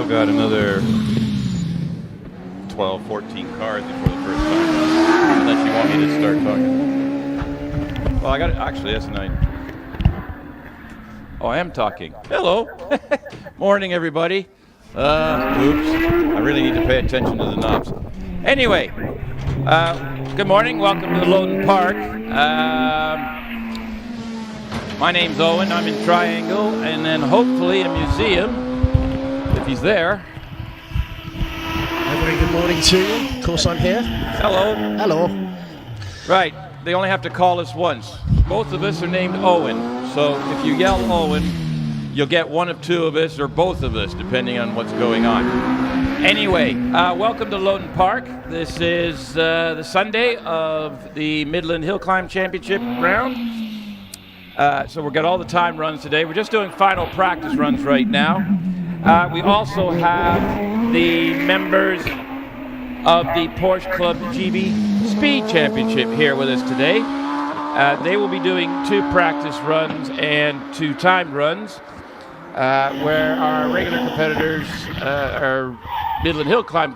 Got another 12, 14 cars before the first time, unless you want me to start talking. Well, I got it. Actually, yes, and I am talking. Hello. Morning, everybody. Oops. I really need to pay attention to the knobs. Anyway, good morning. Welcome to the Loton Park. My name's Owen. I'm in Triangle, and then hopefully a museum. He's there. A very good morning to you. Of course, I'm here. Hello. Hello. Right. They only have to call us once. Both of us are named Owen. So if you yell Owen, you'll get one of two of us or both of us, depending on what's going on. Anyway, welcome to Loton Park. This is the Sunday of the Midland Hillclimb Championship round. So we've got all the time runs today. We're just doing final practice runs right now. We also have the members of the Porsche Club GB Speed Championship here with us today. They will be doing 2 practice runs and 2 timed runs, where our regular competitors, our Midland Hillclimb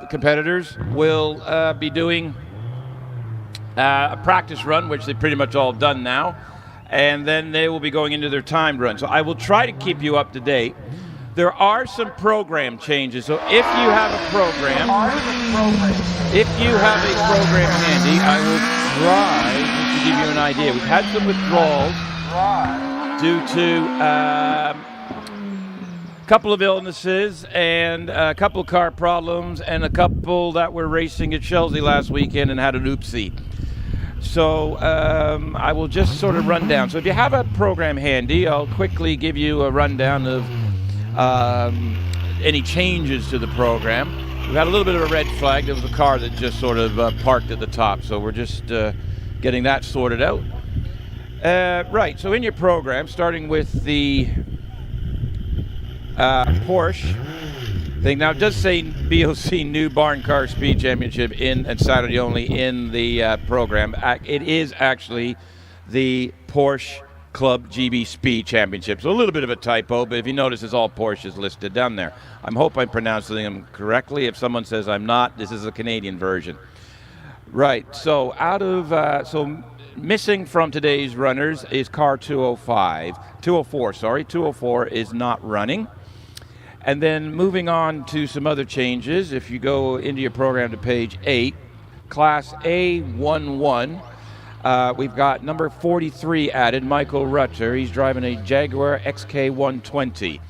competitors will be doing a practice run, which they've pretty much all done now. And then they will be going into their timed run. So I will try to keep you up to date. There are some program changes. So if you have a program, handy, I will try to give you an idea. We've had some withdrawals due to a couple of illnesses and a couple of car problems and a couple that were racing at Chelsea last weekend and had an oopsie. So I will just sort of run down. So if you have a program handy, I'll quickly give you a rundown of any changes to the program. We've had a little bit of a red flag. There was a car that just sort of parked at the top. So we're just getting that sorted out. Right, so in your program, starting with the Porsche thing. Now, it does say BOC New Barn Car Speed Championship and Saturday only in the program. It is actually the Porsche Club GB Speed Championship. So a little bit of a typo, but if you notice, it's all Porsches listed down there. I hope I'm pronouncing them correctly. If someone says I'm not, this is a Canadian version. Right, so missing from today's runners is car 204 is not running. And then moving on to some other changes, if you go into your program to page 8, Class A11, we've got number 43 added, Michael Rutter. He's driving a Jaguar XK120.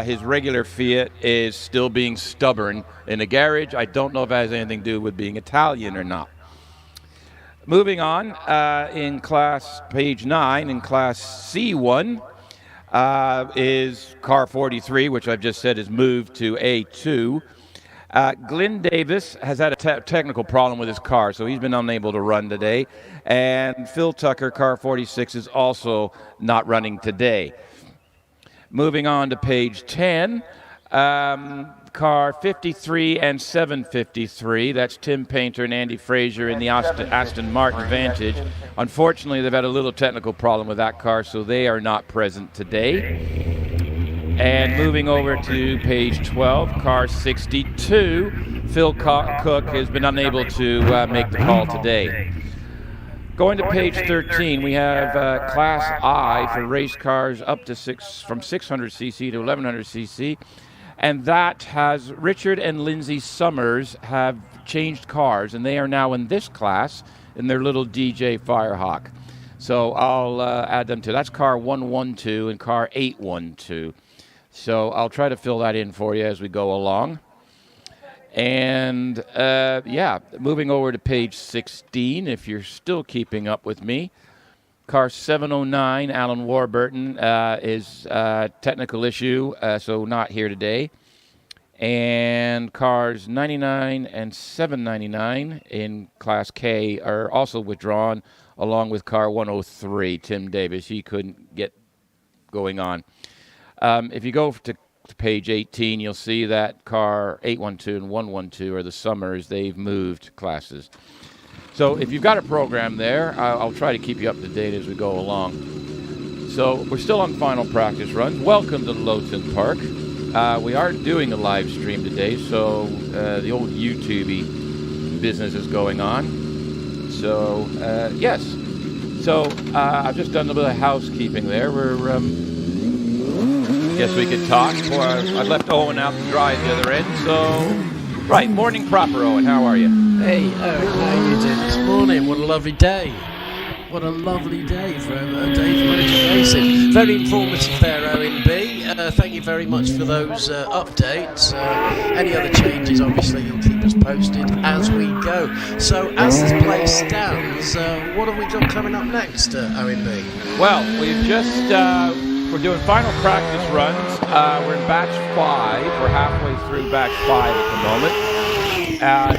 His regular Fiat is still being stubborn in a garage. I don't know if it has anything to do with being Italian or not. Moving on, in page 9, in Class C1, is car 43, which I've just said is moved to A2. Glenn Davis has had a technical problem with his car, so he's been unable to run today. And Phil Tucker, car 46, is also not running today. Moving on to page 10, car 53 and 753. That's Tim Painter and Andy Frazier in the Aston Martin Vantage. Unfortunately, they've had a little technical problem with that car, so they are not present today. And moving over to page 12, car 62, Phil Cook has been unable to make the call today. Going to page 13, we have Class I for race cars up to from 600cc to 1100cc. And that has Richard and Lindsay Summers have changed cars, and they are now in this class in their little DJ Firehawk. So I'll add them to. That's car 112 and car 812. So I'll try to fill that in for you as we go along. And yeah, moving over to page 16, if you're still keeping up with me. Car 709, Alan Warburton, is technical issue, so not here today. And cars 99 and 799 in Class K are also withdrawn, along with car 103, Tim Davis. He couldn't get going on. If you go to page 18, you'll see that car 812 and 112 are the Summers. They've moved classes. So if you've got a program there, I'll try to keep you up to date as we go along. So we're still on final practice runs. Welcome to Loton Park. We are doing a live stream today, so the old YouTube business is going on. So, yes. So I've just done a little bit of housekeeping there. We're, guess we could talk before I left Owen out to dry at the other end. So, right, morning proper, Owen. How are you? Hey, Eric, how are you doing this morning? What a lovely day. What a lovely day for a day of motor racing. Very informative there, Owen B. Thank you very much for those updates. Any other changes, obviously, you'll keep us posted as we go. So, as this place stands, what have we got coming up next, Owen B? Well, we've just... we're doing final practice runs. We're in batch 5. We're halfway through batch 5 at the moment.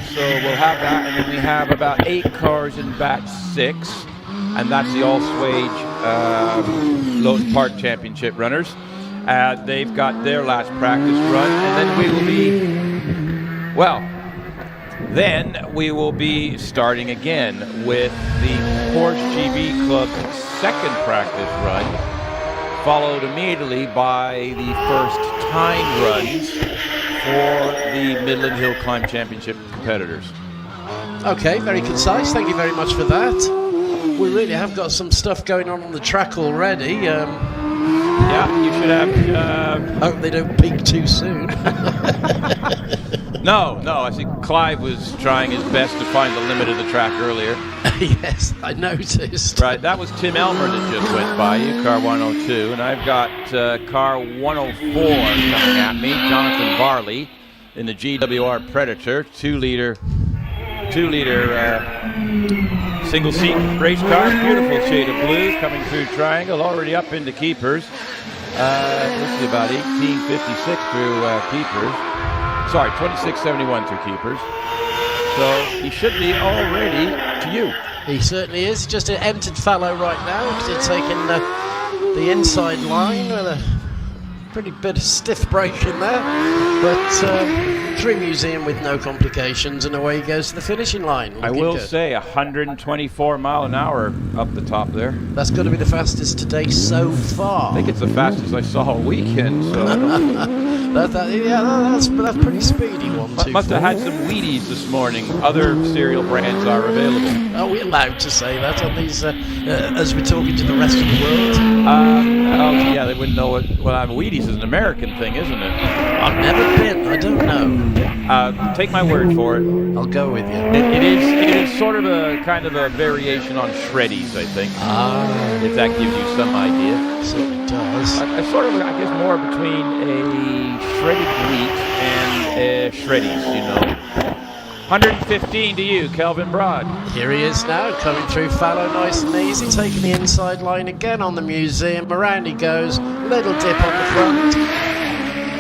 So we'll have that, and then we have about 8 cars in batch 6, and that's the all-swage Loton Park Championship runners. They've got their last practice run, and then we will be, well, then we will be starting again with the Porsche GB Club's second practice run, followed immediately by the first time runs for the Midland Hillclimb Championship competitors. Okay, very concise. Thank you very much for that. We really have got some stuff going on the track already. Yeah, you should have... Hope they don't peak too soon. No, I think Clive was trying his best to find the limit of the track earlier. Yes, I noticed. Right, that was Tim Elmer that just went by you, car 102, and I've got car 104 coming at me, Jonathan Varley, in the GWR Predator, 2-liter single-seat race car, beautiful shade of blue, coming through triangle, already up into keepers. Let's see, about 1856 through keepers. Sorry, 2671 through keepers. So he should be all ready to you. He certainly is. Just an entered fallow right now. He's taking the inside line with a pretty bit of stiff brake in there. But through museum with no complications, and away he goes to the finishing line. I will say 124 mile an hour up the top there. That's got to be the fastest today so far. I think it's the fastest I saw all weekend. So that's pretty speedy. Must have had some Wheaties this morning. Other cereal brands are available. Are we allowed to say that on these as we're talking to the rest of the world? Yeah, they wouldn't know what. Well, Wheaties is an American thing, isn't it? I've never been. I don't know. Take my word for it. I'll go with you. It is sort of a kind of a variation on Shreddies, I think. If that gives you some idea. It certainly does. Sort of, I guess, more between a shredded wheat and Shreddies, you know. 115 to you, Kelvin Broad. Here he is now, coming through fallow nice and easy, taking the inside line again on the museum. Around he goes, little dip on the front.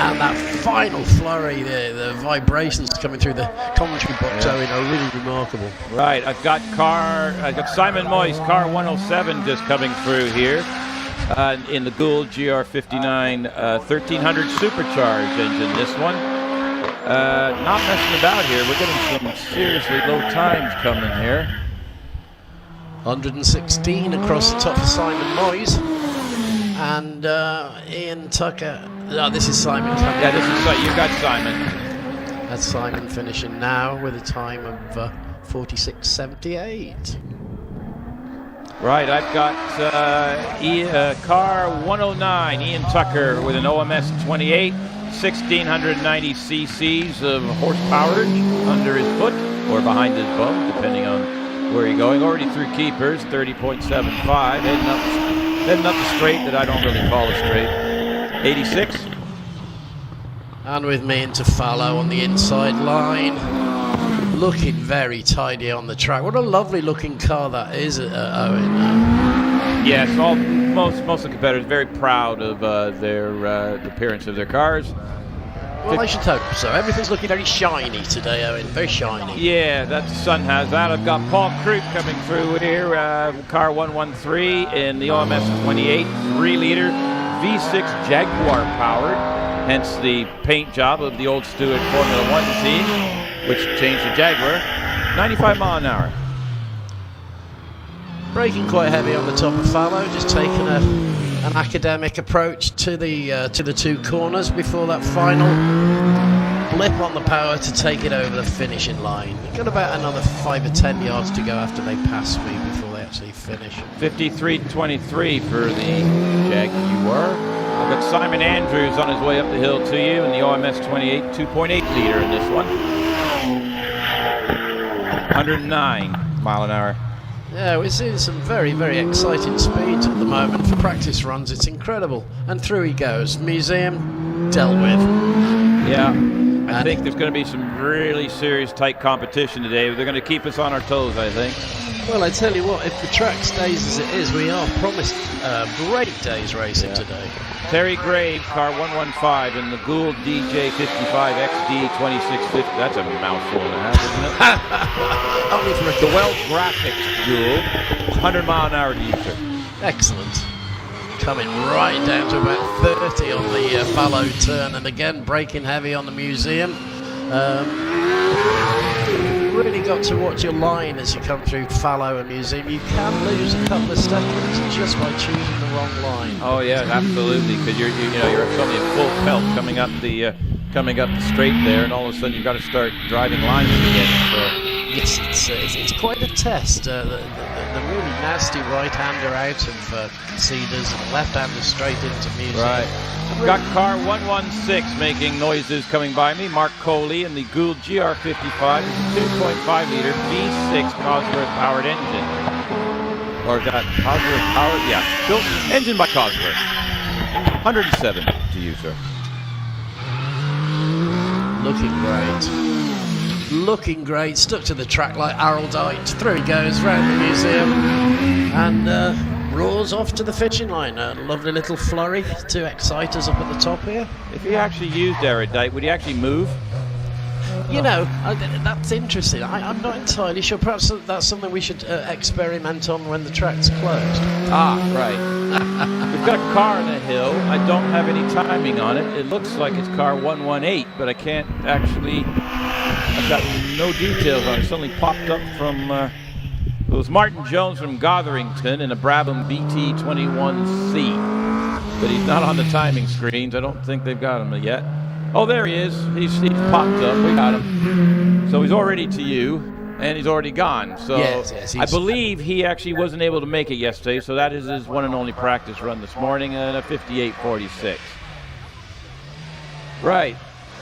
And that final flurry, the vibrations coming through the commentary box are really remarkable. Right, I've got Simon Moyes, car 107 just coming through here. In the Gould GR59 1300 supercharged engine, this one. Not messing about here. We're getting some seriously low times coming here. 116 across the top of Simon Moyes. And Ian Tucker. Oh, this is Simon coming. Yeah, you've got Simon. That's Simon finishing now with a time of 46.78. Right, I've got car 109, Ian Tucker with an OMS 28, 1,690 cc's of horsepower under his foot or behind his bum, depending on where you're going. Already through keepers, 30.75, heading up the straight that I don't really call a straight. 86. And with me into fallow on the inside line. Looking very tidy on the track. What a lovely looking car that is, Owen. Yes, most of the competitors very proud of the appearance of their cars. Well, I should hope so. Everything's looking very shiny today, Owen. Very shiny. Yeah, that the sun has that. I've got Paul Krug coming through here, car 113 in the OMS 28, 3-liter V6 Jaguar powered, hence the paint job of the old Stewart Formula One team, which changed to Jaguar. 95 mile an hour. Braking quite heavy on the top of fallow, just taking an academic approach to the two corners before that final blip on the power to take it over the finishing line. We've got about another 5 or 10 yards to go after they pass me before they actually finish. 53.23 for the Jaguar. I've got Simon Andrews on his way up the hill to you in the OMS 28, 2.8 liter in this one. 109 mile an hour. Yeah, we're seeing some very, very exciting speeds at the moment. For practice runs, it's incredible. And through he goes. Museum, dealt with. Yeah, I think there's going to be some really serious tight competition today. They're going to keep us on our toes, I think. Well, I tell you what, if the track stays as it is, we are promised a great day's racing today. Terry Grave, car 115 in the Gould DJ55 XD 2650. That's a mouthful and a half, isn't it? Only for a The Wells Graphics Gould, 100 mile an hour to you, sir. Excellent. Coming right down to about 30 on the fallow turn, and again braking heavy on the Museum. Really got to watch your line as you come through fallow and Museum. You can lose a couple of seconds just by choosing the wrong line. Oh yeah, absolutely. Because you're suddenly at full pelt coming up the straight there, and all of a sudden you've got to start driving lines again. So. Yes, it's quite a test. The really nasty right-hander out of Cedars and left-hander straight into Museum. Right. I've got car 116 making noises coming by me. Mark Coley in the Gould GR55 is a 2.5 liter V6 Cosworth powered engine. Or is that Cosworth powered? Yeah, built engine by Cosworth. 107 to you, sir. Looking great. Looking great. Stuck to the track like Araldite. Through he goes round the Museum and roars off to the finishing line. A lovely little flurry. 2 exciters up at the top here. If he actually used Erudite, would he actually move? You know, that's interesting. I'm not entirely sure. Perhaps that's something we should experiment on when the track's closed. Ah, right. We've got a car on the hill. I don't have any timing on it. It looks like it's car 118, but I can't actually... I've got no details on it. It suddenly popped up from... it was Martin Jones from Gotherington in a Brabham BT21C. But he's not on the timing screens. I don't think they've got him yet. Oh, there he is. He's popped up. We got him. So he's already to you, and he's already gone. So yes, I believe he actually wasn't able to make it yesterday, so that is his one and only practice run this morning, and a 58.46. Right.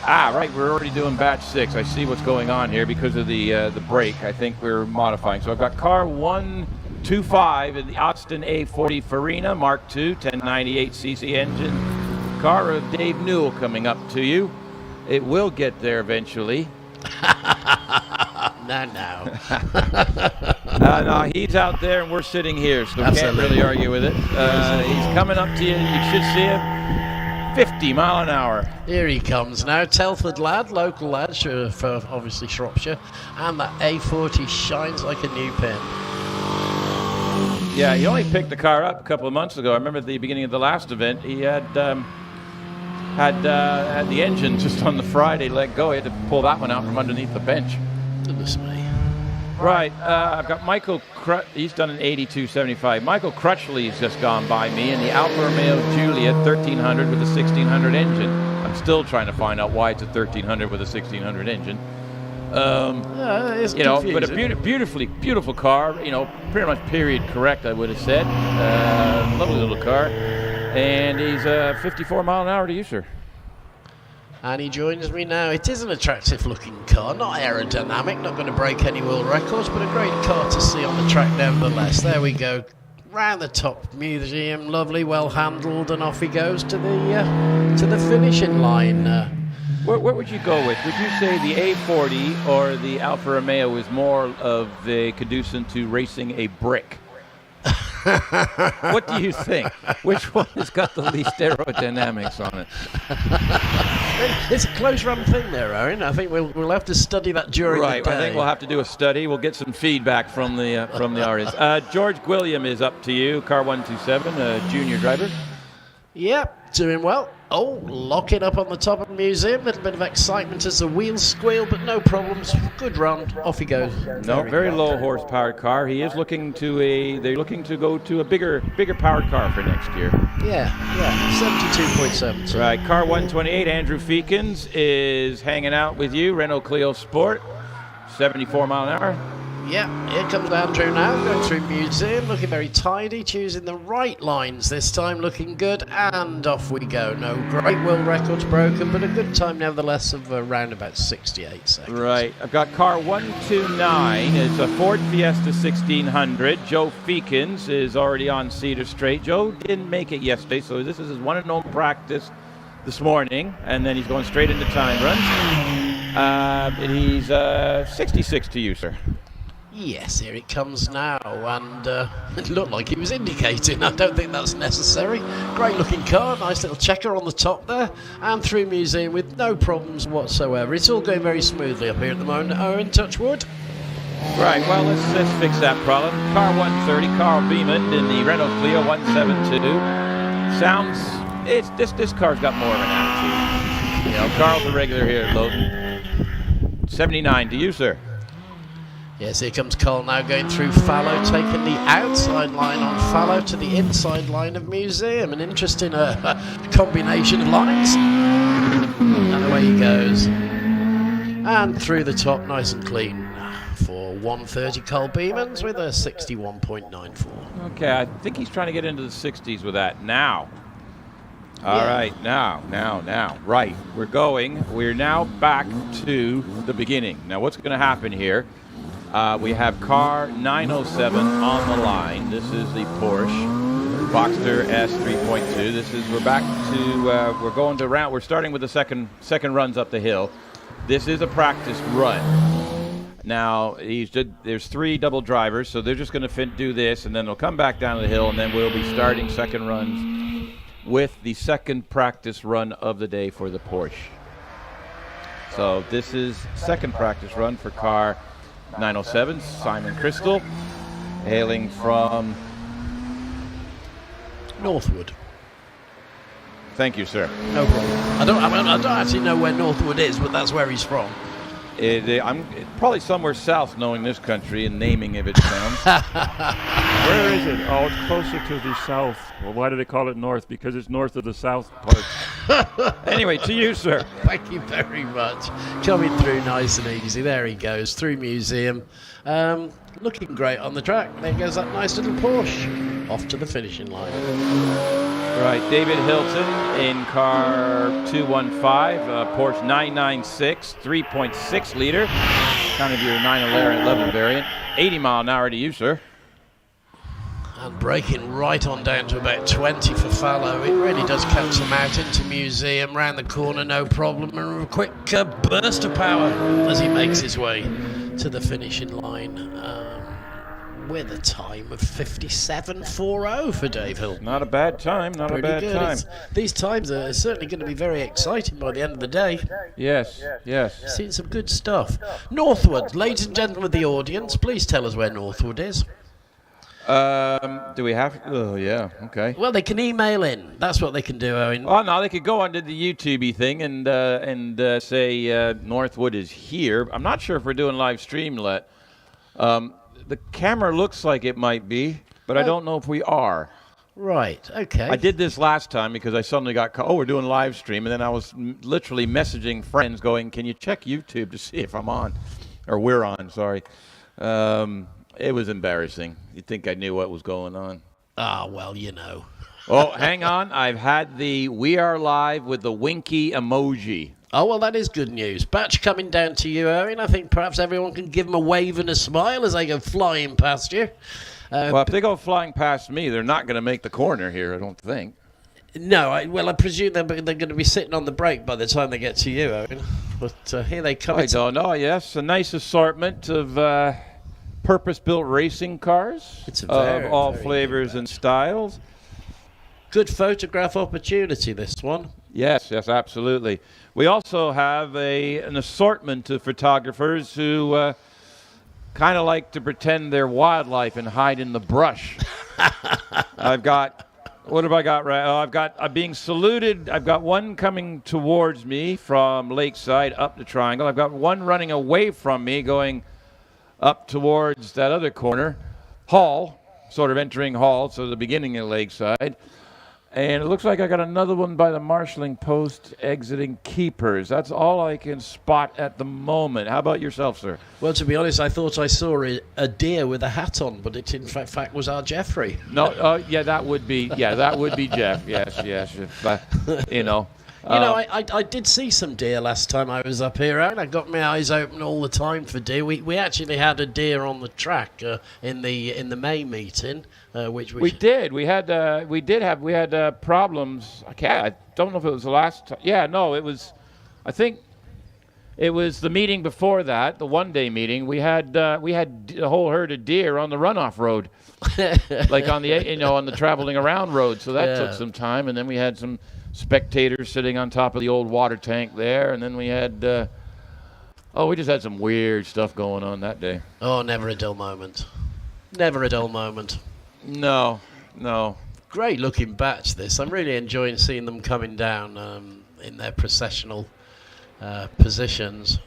Right, we're already doing batch 6. I see what's going on here because of the brake. I think we're modifying. So I've got car 125 in the Austin A40 Farina Mark II 1098cc engine. Car of Dave Newell coming up to you. It will get there eventually. No. No, he's out there and we're sitting here, so we can't really argue with it. He's coming up to you. You should see him. 50 mile an hour. Here he comes now. Telford lad, local lad, for obviously Shropshire. And that A40 shines like a new pin. Yeah, he only picked the car up a couple of months ago. I remember at the beginning of the last event, he had the engine just on the Friday let go. He had to pull that one out from underneath the bench. Goodness me. Right, I've got Michael, he's done an 82.75. Michael Crutchley's just gone by me in the Alfa Romeo Giulia 1300 with a 1600 engine. I'm still trying to find out why it's a 1300 with a 1600 engine. It's You know, but a confusing. beautiful car. You know, pretty much period correct, I would have said. Lovely little car, and he's 54 mile an hour to you, sir. And he joins me now. It is an attractive-looking car, not aerodynamic, not going to break any world records, but a great car to see on the track nevertheless. There we go, round the top museum, lovely, well handled, and off he goes to the finishing line. What would you go with? Would you say the A40 or the Alfa Romeo is more of a conducive to racing a brick? What do you think? Which one has got the least aerodynamics on it? It's a close run thing there, Owen. I think we'll have to study that during the day. I think we'll have to do a study. We'll get some feedback from the audience. George Gwilliam is up to you, car 127, a junior driver. Yep, doing well. Oh, locking up on the top of the museum. Little bit of excitement as the wheels squeal, but no problems. Good run. Off he goes. No, very low horsepower car. He is looking to they're looking to go to a bigger powered car for next year. Yeah, 72.7. Right, car 128, Andrew Feekins is hanging out with you, Renault Clio Sport, 74 mile an hour. Yeah, here comes Andrew now, going through museum, looking very tidy, choosing the right lines this time, looking good, and off we go. No great world records broken, but a good time nevertheless of around about 68 seconds. Right, I've got car 129, it's a Ford Fiesta 1600. Joe Feekins is already on Cedar Straight. Joe didn't make it yesterday, so this is his one and only practice this morning, and then he's going straight into time runs. He's 66 to you, sir. Yes, here it comes now, and it looked like he was indicating. I don't think that's necessary. Great looking car, nice little checker on the top there, and through museum with no problems whatsoever. It's all going very smoothly up here at the moment. Owen, touch wood. Right, well, let's fix that problem. Car 130, Carl Beeman in the Renault Clio 172. Sounds, this car's got more of an attitude. You know, Carl's a regular here at Loton. 79 to you, sir. Yes, here comes Cole now going through fallow, taking the outside line on fallow to the inside line of museum. An interesting combination of lines. And away he goes. And through the top, nice and clean for 130 Cole Beemans with a 61.94. Okay, I think he's trying to get into the 60s with that now. All right, now. Right, we're now back to the beginning. Now, what's going to happen here? We have car 907 on the line. This is the Porsche Boxster S 3.2. We're back to we're going to round. We're starting with the second runs up the hill. This is a practice run. Now there's 3 double drivers, so they're just going to do this, and then they'll come back down the hill, and then we'll be starting second runs with the second practice run of the day for the Porsche. So this is second practice run for car 907, Simon Crystal, hailing from Northwood. Thank you, sir. No problem. I don't actually know where Northwood is, but that's where he's from. I'm probably somewhere south, knowing this country and naming if it sounds. Where is it? Oh, it's closer to the south. Well, why do they call it north? Because it's north of the south part. Anyway, to you, sir. Thank you very much. Coming through nice and easy. There he goes, through museum. Looking great on the track. There goes that nice little Porsche. Off to the finishing line. Right, David Hilton in car 215, Porsche 996, 3.6 liter, kind of your 911 variant. 80 mile an hour to you, sir. And braking right on down to about 20 for fallow. It really does catch him out into museum, round the corner, no problem, and a quick burst of power as he makes his way to the finishing line. With a time of 57.40 for Dave Hill. Not a bad time, not Pretty a bad good. time. These times are certainly going to be very exciting by the end of the day. Yes. Seen some good stuff. Northwood, ladies and gentlemen of the audience, please tell us where Northwood is. Do we have? Oh, yeah, okay. Well, they can email in. That's what they can do, Owen. Oh, no, they could go onto the YouTube thing and say Northwood is here. I'm not sure if we're doing live stream yet. The camera looks like it might be, but I don't know if we are. Right, okay. I did this last time because I suddenly got called, we're doing live stream, and then I was literally messaging friends going, can you check YouTube to see if I'm on? Or we're on, sorry. It was embarrassing. You'd think I knew what was going on. Ah, well, you know. Oh, hang on. I've had the We Are Live with the winky emoji. Oh, well, that is good news. Batch coming down to you, Owen. I think perhaps everyone can give them a wave and a smile as they go flying past you. Well, if they go flying past me, they're not going to make the corner here, I don't think. No, I presume they're going to be sitting on the brake by the time they get to you, Owen. But here they come. I don't know, yes. A nice assortment of purpose-built racing cars It's of very, all very flavors and styles. Good photograph opportunity, this one. Yes, absolutely. We also have an assortment of photographers who kind of like to pretend they're wildlife and hide in the brush. I've got, what have I got? Right? Oh, I'm being saluted. I've got one coming towards me from Lakeside up the triangle. I've got one running away from me going up towards that other corner, Hall, sort of entering Hall, so the beginning of Lakeside. And it looks like I got another one by the marshalling post exiting Keepers. That's all I can spot at the moment. How about yourself, sir? Well, to be honest, I thought I saw a deer with a hat on, but it in fact was our Jeffrey. No, that would be Jeff. Yes. If, you know. I did see some deer last time I was up here, and I got my eyes open all the time for deer. We actually had a deer on the track in the May meeting, which we did. We had problems. I don't know if it was the last time. Yeah, no, it was. I think it was the meeting before that, the one-day meeting. We had a whole herd of deer on the runoff road, like on the traveling around road. So that took some time, and then we had some spectators sitting on top of the old water tank there, and then we had we just had some weird stuff going on that day. Oh, never a dull moment. No. Great looking batch, this. I'm really enjoying seeing them coming down in their processional positions.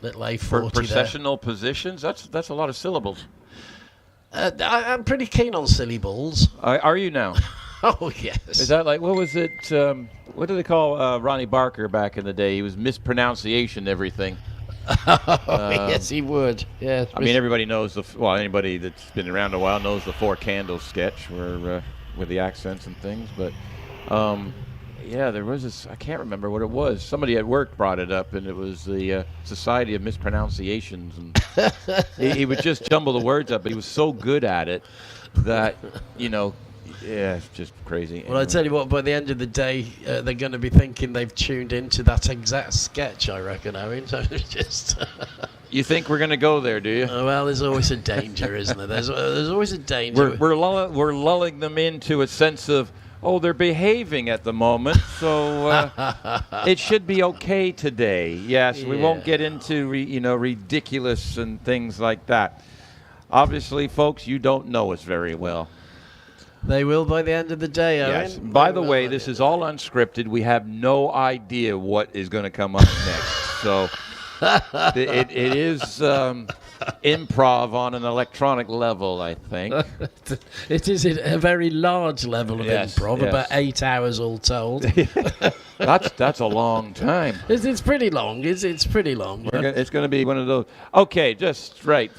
Little A40 processional positions? That's a lot of syllables. I'm pretty keen on syllables. Are you now? Oh, yes. Is that like, what was it, what did they call Ronnie Barker back in the day? He was mispronunciation everything. Yes, he would. Yes. I mean, everybody knows, anybody that's been around a while knows the Four Candles sketch where with the accents and things. But, there was this, I can't remember what it was. Somebody at work brought it up, and it was the Society of Mispronunciations. And he would just jumble the words up, but he was so good at it that, yeah, it's just crazy. Well, I tell you what, by the end of the day, they're going to be thinking they've tuned into that exact sketch, I reckon, Owen. So just You think we're going to go there, do you? Well, there's always a danger, isn't there? There's always a danger. We're lulling them into a sense of, they're behaving at the moment, so it should be okay today. Yes, we won't get into ridiculous and things like that. Obviously, folks, you don't know us very well. They will by the end of the day, Owen. Yes. By the way, this is all unscripted. We have no idea what is going to come up next. So it is improv on an electronic level, I think. It is a very large level of improv, about 8 hours all told. That's a long time. It's pretty long. It's pretty long. It's going to be one of those. Okay, just right.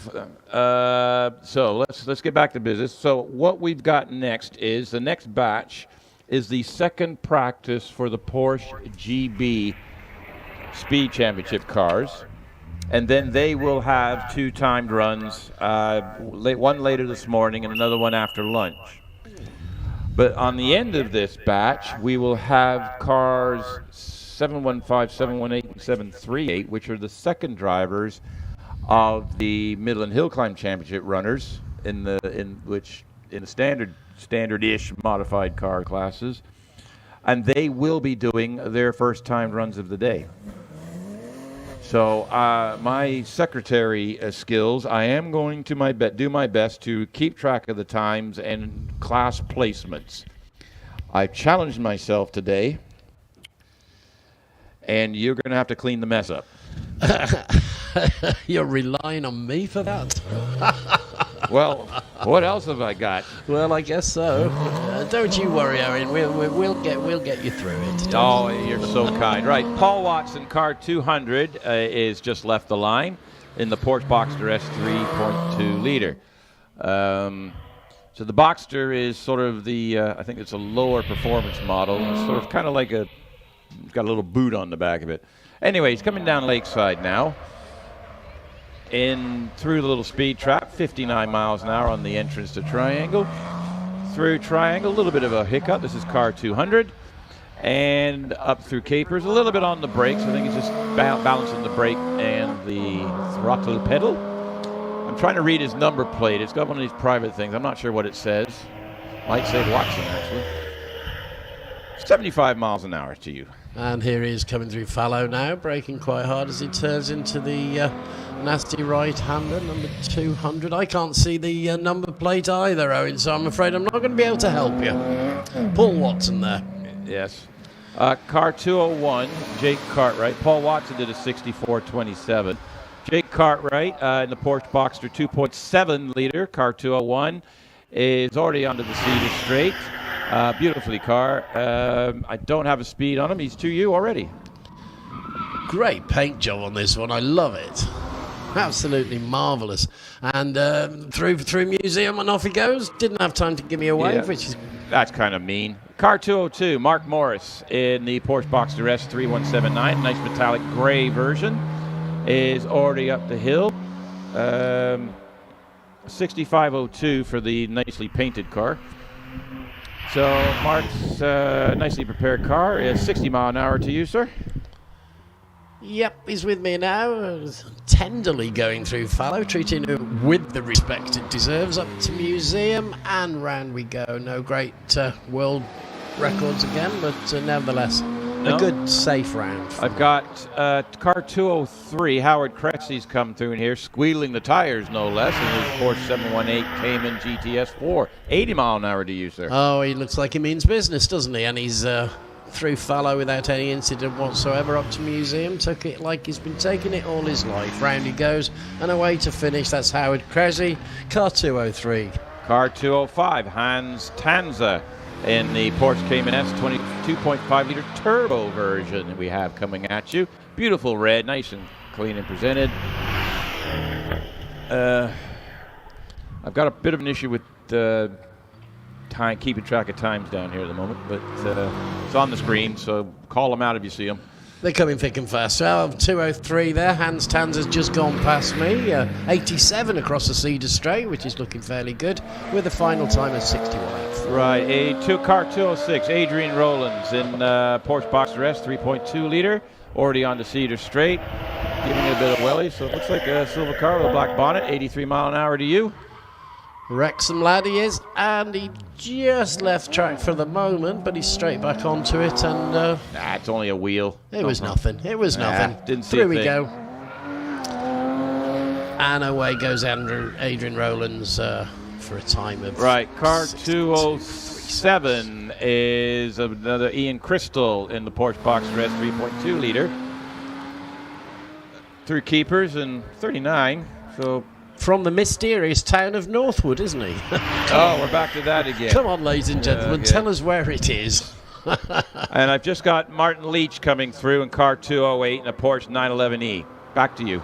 So let's get back to business. So what we've got next is the next batch is the second practice for the Porsche GB Speed Championship cars. And then they will have 2 timed runs, one later this morning and another one after lunch. But on the end of this batch, we will have cars 715, 718, and 738, which are the second drivers of the Midland Hillclimb Championship runners in the standard-ish modified car classes. And they will be doing their first timed runs of the day. So my secretary skills, I am going to do my best to keep track of the times and class placements. I challenged myself today, and you're going to have to clean the mess up. You're relying on me for that? Well, what else have I got? Well, I guess so. Don't you worry, Owen. We'll get you through it. Oh, you're so kind. Right, Paul Watson, car 200, is just left the line in the Porsche Boxster S 3.2 liter. So the Boxster is sort of the, I think it's a lower performance model. It's sort of kind of like it's got a little boot on the back of it. Anyway, he's coming down Lakeside now. In through the little speed trap, 59 miles an hour on the entrance to Triangle. Through Triangle, a little bit of a hiccup. This is car 200. And up through Capers, a little bit on the brakes. I think he's just balancing the brake and the throttle pedal. I'm trying to read his number plate. It's got one of these private things. I'm not sure what it says. Might say Watson, actually. 75 miles an hour to you. And here he is coming through Fallow now, braking quite hard as he turns into the nasty right-hander, number 200. I can't see the number plate either, Owen, so I'm afraid I'm not going to be able to help you. Paul Watson there. Yes. Car 201, Jake Cartwright. Paul Watson did a 64.27. Jake Cartwright in the Porsche Boxster 2.7 liter, car 201, is already onto the Cedar Straight. Beautifully car. I don't have a speed on him. He's 2U already. Great paint job on this one. I love it. Absolutely marvellous. And through museum and off he goes. Didn't have time to give me a wave, which is... That's kind of mean. Car 202, Mark Morris in the Porsche Boxster S 3179, nice metallic gray version, is already up the hill. 6502 for the nicely painted car. So Mark's nicely prepared car is 60 mile an hour to you, sir. Yep, he's with me now, tenderly going through Fallow, treating him with the respect it deserves, up to museum, and round we go. No great world records again, but nevertheless, a good, safe round. I've got car 203, Howard Kretzy's come through in here, squealing the tires, no less, in his Porsche 718 Cayman GTS 4. 80 mile an hour to you, sir. Oh, he looks like he means business, doesn't he? And he's... through Fallow without any incident whatsoever, up to museum, took it like he's been taking it all his life. Round he goes, and away to finish. That's Howard Kretzy, car 203. Car 205, Hans Tanza in the Porsche Cayman S 22.5 liter turbo version we have coming at you. Beautiful red, nice and clean and presented. I've got a bit of an issue with time, keeping track of times down here at the moment, but it's on the screen, so call them out if you see them. They're coming thick and fast. 203 there. Hans Tanzer's just gone past me. 87 across the Cedar Straight, which is looking fairly good, with a final time of 61. Right, car 206, Adrian Rowlands in Porsche Boxster S 3.2 liter, already on the Cedar Straight, giving it a bit of welly, so it looks like a silver car with a black bonnet. 83 mile an hour to you. Wrexham lad he is, and he just left track for the moment, but he's straight back onto it, and it's only a wheel. It was nothing. It was nothing. Didn't see Through we go. And away goes Adrian Rowlands for a time of... Right, car 207 is another Ian Crystal in the Porsche Boxster S 3.2 liter. Through Keepers and 39, so... From the mysterious town of Northwood, isn't he? We're back to that again. Come on, ladies and gentlemen, tell us where it is. And I've just got Martin Leach coming through in car 208 in a Porsche 911E. Back to you.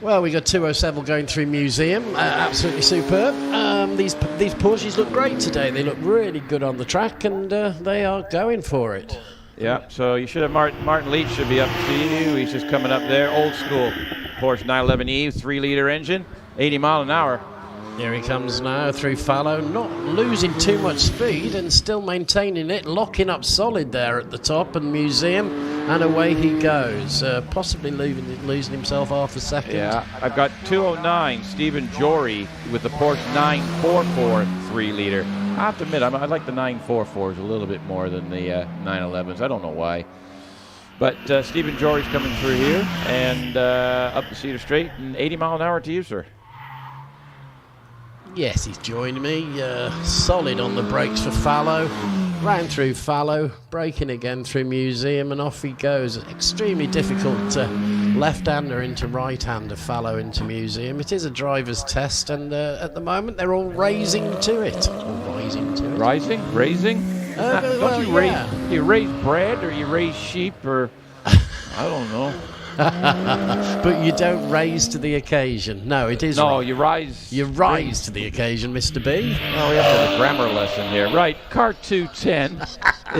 Well, we got 207 going through museum. Absolutely superb. These Porsches look great today. They look really good on the track, and they are going for it. Yeah, so you should have Martin Leach should be up to you. He's just coming up there. Old school Porsche 911E, 3-liter engine, 80 mile an hour. Here he comes now through Fallow, not losing too much speed and still maintaining it, locking up solid there at the top and museum, and away he goes, possibly losing himself half a second. Yeah, I've got 209, Stephen Jory with the Porsche 944 3-liter. I have to admit, I like the 944s a little bit more than the 911s. I don't know why. But Stephen Jory's coming through here and up the Cedar Straight, and 80 mile an hour to you, sir. Yes, he's joined me. Solid on the brakes for Fallow. Round through Fallow, braking again through museum, and off he goes. Extremely difficult left-hander into right-hander, fallow into museum. It is a driver's test, and at the moment they're all raising to it. Rising? Raising? Don't you raise? You raise bread, or you raise sheep, or I don't know. But you don't raise to the occasion. No, it is. No, right. you rise. You rise to the occasion, Mr. B. Oh, we have to have a grammar lesson here. Right, car 210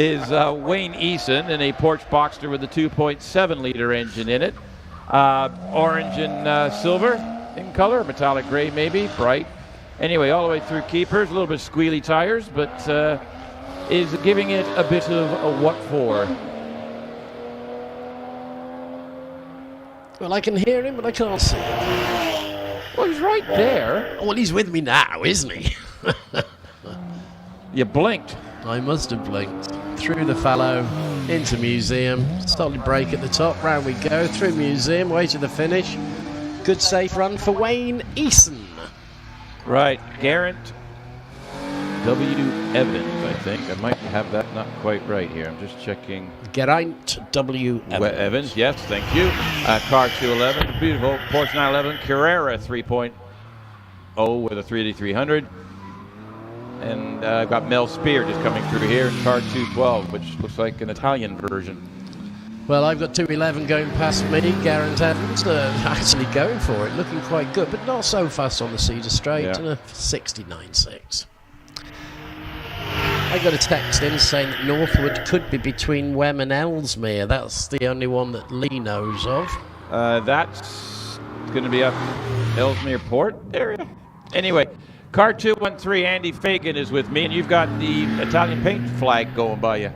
is Wayne Eason in a Porsche Boxster with a 2.7-liter engine in it. Orange and silver in color, metallic gray maybe, bright. Anyway, all the way through keepers, a little bit squealy tires, but is giving it a bit of a what for. Well, I can hear him, but I can't see him. Well, he's right there. Well, he's with me now, isn't he? You blinked. I must have blinked. Through the fallow, into museum. Solid break at the top. Round we go. Through museum, way to the finish. Good safe run for Wayne Eason. Right, Garrett W. Evans, I think. I might have that not quite right here. I'm just checking. Geraint W. Evans, yes, thank you. Car 211, beautiful Porsche 911 Carrera 3.0 with a 38300. And I've got Mel Spear just coming through here in car 212, which looks like an Italian version. Well, I've got 211 going past me. Geraint Evans actually going for it, looking quite good, but not so fast on the Cedar Straight. Yeah. And a 69.6. I got a text in saying that Northwood could be between Wem and Ellesmere. That's the only one that Lee knows of. That's going to be up Ellesmere Port area. Anyway, car 213, Andy Fagan is with me, and you've got the Italian paint flag going by you.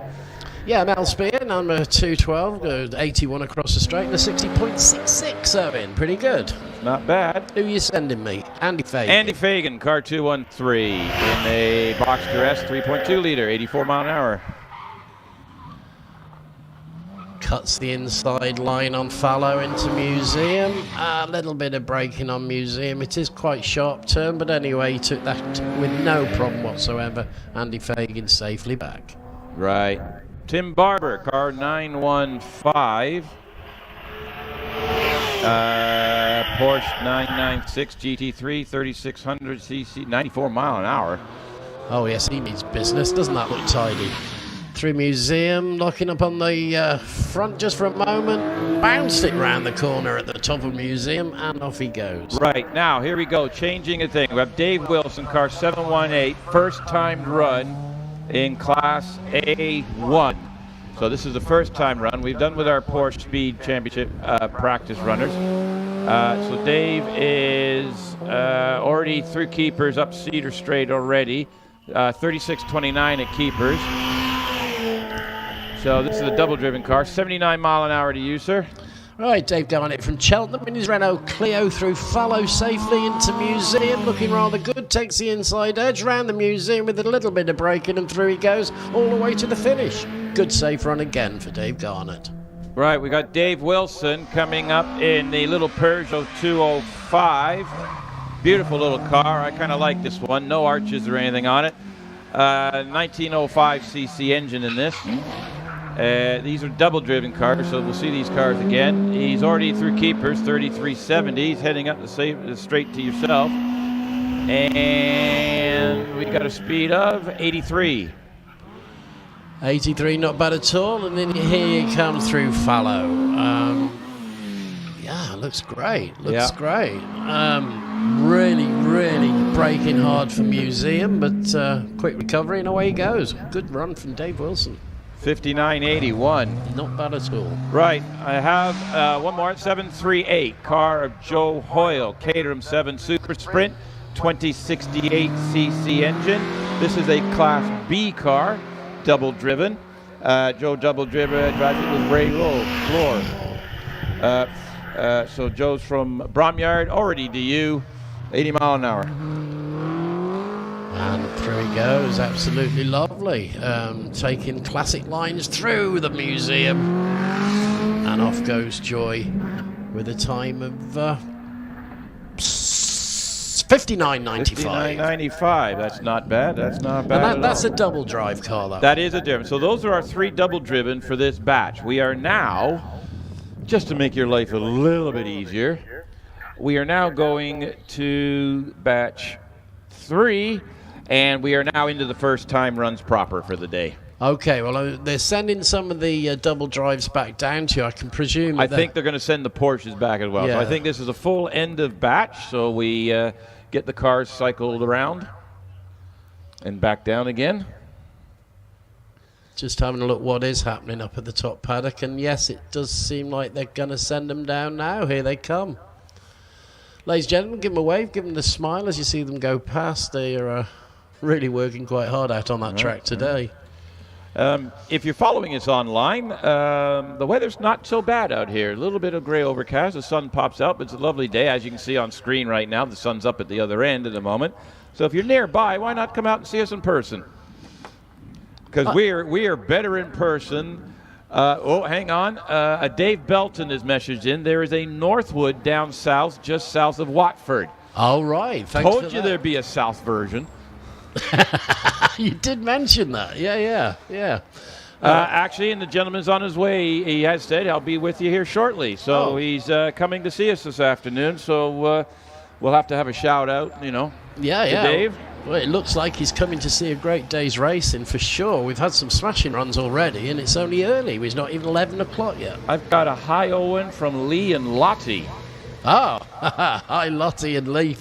Yeah, Mel Spear, number 212, 81 across the straight, and a 60.66 in. Pretty good. Not bad. Who are you sending me? Andy Fagan. Andy Fagan, car 213, in a Boxster S 3.2 liter, 84 mile an hour. Cuts the inside line on fallow into museum. A little bit of braking on museum. It is quite sharp turn, but anyway, he took that with no problem whatsoever. Andy Fagan safely back. Right. Tim Barber, car 915. Porsche 996 GT3, 3600 cc, 94 mile an hour. Oh yes, he needs business. Doesn't that look tidy? Through museum, locking up on the front just for a moment. Bounced it round the corner at the top of museum, and off he goes. Right, now, here we go, changing a thing. We have Dave Wilson, car 718, first time run in Class A1. So this is the first time run. We've done with our Porsche Speed Championship practice runners. So Dave is already through keepers, up Cedar Straight already. 36.29 at keepers. So this is a double-driven car. 79 mile an hour to you, sir. Right, Dave Garnett from Cheltenham in his Renault Clio through fallow safely into museum, looking rather good, takes the inside edge, round the museum with a little bit of braking, and through he goes all the way to the finish. Good safe run again for Dave Garnett. Right, we got Dave Wilson coming up in the little Peugeot 205. Beautiful little car. I kind of like this one. No arches or anything on it. 1905 cc engine in this. These are double-driven cars, so we'll see these cars again. He's already through keepers, 3370. He's heading up the straight to yourself. And we got a speed of 83. 83, not bad at all. And then here he comes through fallow. Yeah, looks great. Looks great. Really, really braking hard for museum, but quick recovery and away he goes. Good run from Dave Wilson. 59.81. Not bad at all. Right, I have one more, 738, car of Joe Hoyle, Caterham 7 Super Sprint, 2068 cc engine. This is a Class B car, double-driven. Joe double-driven, drives it with Ray Floor. So Joe's from Bromyard, already to you, 80 mile an hour. And through he goes, absolutely lovely. Taking classic lines through the museum. And off goes Joy with a time of 59.95. 59.95, that's not bad, that's not bad And that's a double drive car, though. That is a difference. So those are our three double driven for this batch. We are now just to make your life a little bit easier, we are now going to batch 3, and we are now into the first time runs proper for the day. Okay, well, they're sending some of the double drives back down to you. I can presume. I think they're going to send the Porsches back as well. Yeah. So I think this is a full end of batch, so we get the cars cycled around and back down again. Just having a look what is happening up at the top paddock, and yes, it does seem like they're going to send them down now. Here they come. Ladies and gentlemen, give them a wave, give them the smile as you see them go past. They are really working quite hard out on that track today. If you're following us online, the weather's not so bad out here. A little bit of gray overcast. The sun pops out, but it's a lovely day. As you can see on screen right now, the sun's up at the other end at the moment. So if you're nearby, why not come out and see us in person? Because we are better in person. Hang on. Dave Belton has messaged in. There is a Northwood down south, just south of Watford. All right. Thanks Told for you that. there'd be a south version. You did mention that. Yeah. Actually, and the gentleman's on his way. He has said, I'll be with you here shortly. So he's coming to see us this afternoon. So we'll have to have a shout out, to Dave. Well, it looks like he's coming to see a great day's racing for sure. We've had some smashing runs already, and it's only early. It's not even 11 o'clock yet. I've got a hi Owen from Lee and Lottie. Oh, hi Lottie and Lee.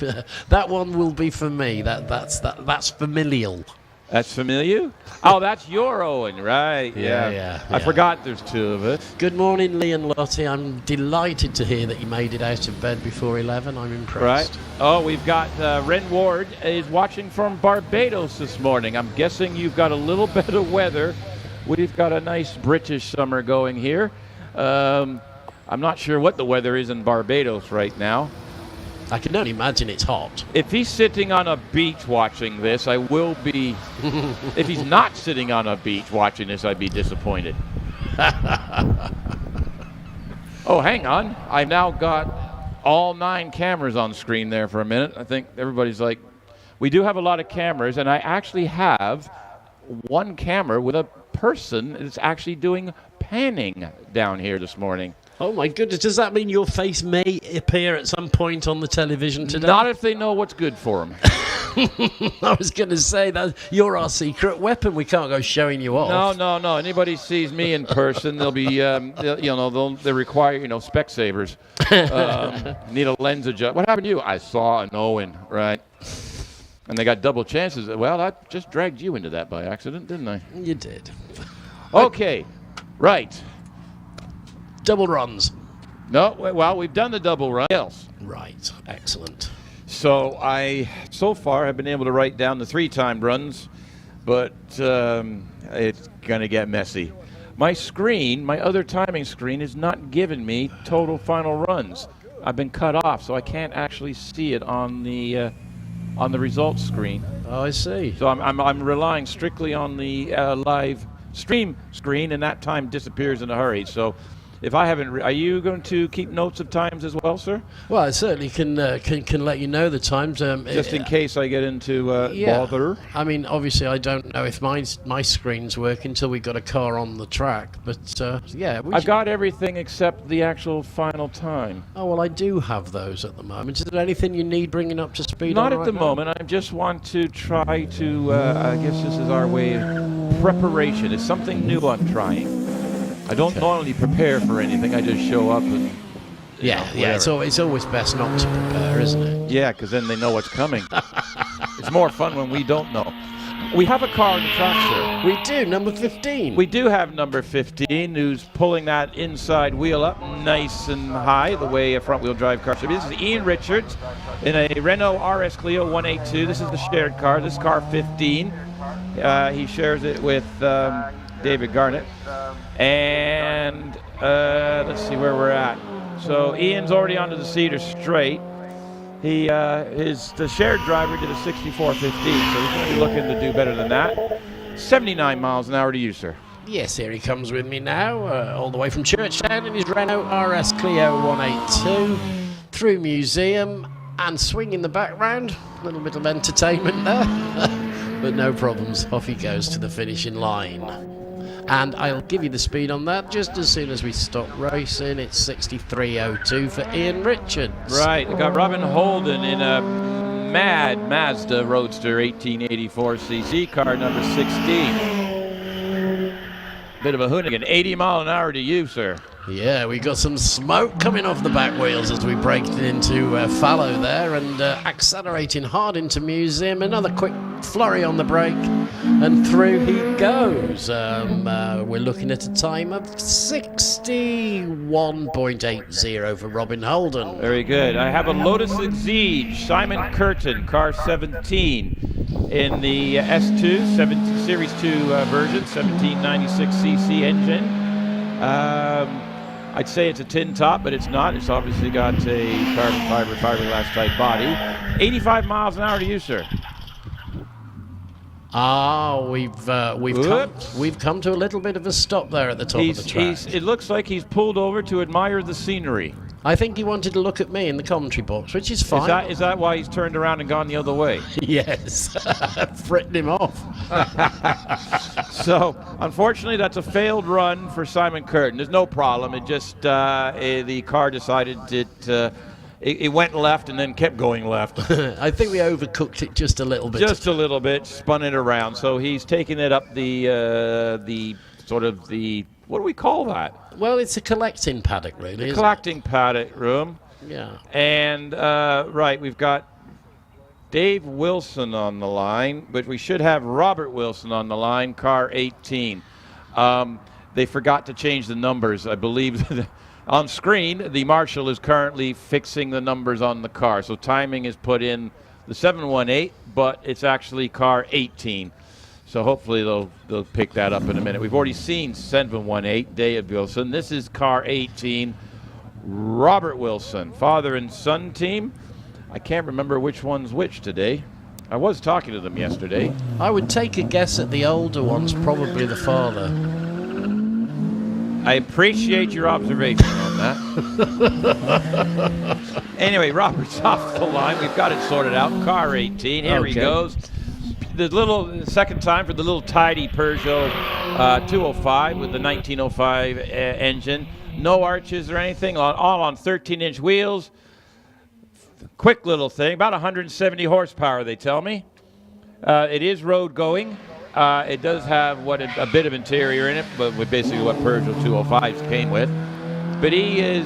That one will be for me. That's familial. That's familiar? Oh, that's your Owen, right? Yeah. I forgot there's 2 of us. Good morning, Lee and Lottie. I'm delighted to hear that you made it out of bed before 11. I'm impressed. Right. Oh, we've got Ren Ward is watching from Barbados this morning. I'm guessing you've got a little bit of weather. We've got a nice British summer going here. I'm not sure what the weather is in Barbados right now. I can only imagine it's hot. If he's sitting on a beach watching this, I will be... If he's not sitting on a beach watching this, I'd be disappointed. Oh, hang on. I've now got all 9 cameras on screen there for a minute. I think everybody's like... We do have a lot of cameras, and I actually have 1 camera with a person that's actually doing panning down here this morning. Oh my goodness, does that mean your face may appear at some point on the television today? Not if they know what's good for them. I was going to say that you're our secret weapon. We can't go showing you off. No. Anybody sees me in person, they'll be, they require, Specsavers. Need a lens adjust. What happened to you? I saw an Owen, right? And they got double chances. Well, I just dragged you into that by accident, didn't I? You did. Okay, right. Double runs. No, well, we've done the double run. Else. Right, excellent. So I, so far, have been able to write down the 3-time runs, but it's going to get messy. My screen, my other timing screen, is not giving me total final runs. I've been cut off, so I can't actually see it on the results screen. Oh, I see. So I'm relying strictly on the live stream screen, and that time disappears in a hurry. So if I haven't, are you going to keep notes of times as well, sir? Well, I certainly can let you know the times. Just in case I get into bother. I mean, obviously, I don't know if my screens work until we got a car on the track. But yeah, I've got everything except the actual final time. Oh well, I do have those at the moment. Is there anything you need bringing up to speed? Not on at the moment. I just want to try to. I guess this is our way of preparation. It's something new I'm trying. I don't normally prepare for anything. I just show up and... Yeah. It's always best not to prepare, isn't it? Yeah, because then they know what's coming. It's more fun when we don't know. We have a car on the track, sir. We do, number 15. We do have number 15, who's pulling that inside wheel up nice and high, the way a front-wheel drive car should be. This is Ian Richards in a Renault RS Clio 182. This is the shared car. This is car 15. He shares it with David Garnett. And let's see where we're at. So Ian's already onto the Cedar Straight. He the shared driver did a 64.15, so he's going to be looking to do better than that. 79 miles an hour to you, sir. Yes, here he comes with me now, all the way from Churchtown in his Renault RS Clio 182 through Museum and swing in the background. A little bit of entertainment there, but no problems. Off he goes to the finishing line. And I'll give you the speed on that just as soon as we stop racing. It's 63.02 for Ian Richards. Right, we got Robin Holden in a mad Mazda Roadster 1884cc, car number 16. Bit of a hoonigan. 80 mile an hour to you, sir. Yeah, we got some smoke coming off the back wheels as we braked into fallow there, and accelerating hard into Museum. Another quick flurry on the brake, and through he goes. We're looking at a time of 61.80 for Robin Holden. Very good. I have a Lotus Exige, Simon Curtin, car 17, in the S2, Series 2 version, 1796cc engine. I'd say it's a tin top, but it's not. It's obviously got a carbon fiber fiberglass type body. 85 miles an hour to you, sir. We've come to a little bit of a stop there at the top of the track. It looks like he's pulled over to admire the scenery. I think he wanted to look at me in the commentary box, which is fine. Is that why he's turned around and gone the other way? Yes, fritting him off. So, unfortunately, that's a failed run for Simon Curtin. There's no problem. It just the car decided it went left and then kept going left. I think we overcooked it just a little bit. Just a little bit, spun it around. So he's taking it up the what do we call that? Well, it's a collecting paddock, really. Collecting paddock room. Yeah. And right, we've got Dave Wilson on the line, but we should have Robert Wilson on the line, car 18. They forgot to change the numbers, I believe. On screen, the marshal is currently fixing the numbers on the car. So timing is put in the 718, but it's actually car 18. So hopefully they'll pick that up in a minute. We've already seen 718, Dave Wilson. This is car 18, Robert Wilson, father and son team. I can't remember which one's which today. I was talking to them yesterday. I would take a guess at the older one's probably the father. I appreciate your observation on that. Anyway, Robert's off the line. We've got it sorted out. Car 18. Here he goes. The second time for the little tidy Peugeot 205 with the 1905 engine. No arches or anything. All on 13-inch wheels. Quick little thing. About 170 horsepower, they tell me. It is road going. It does have a bit of interior in it, but with basically what Peugeot 205s came with. But he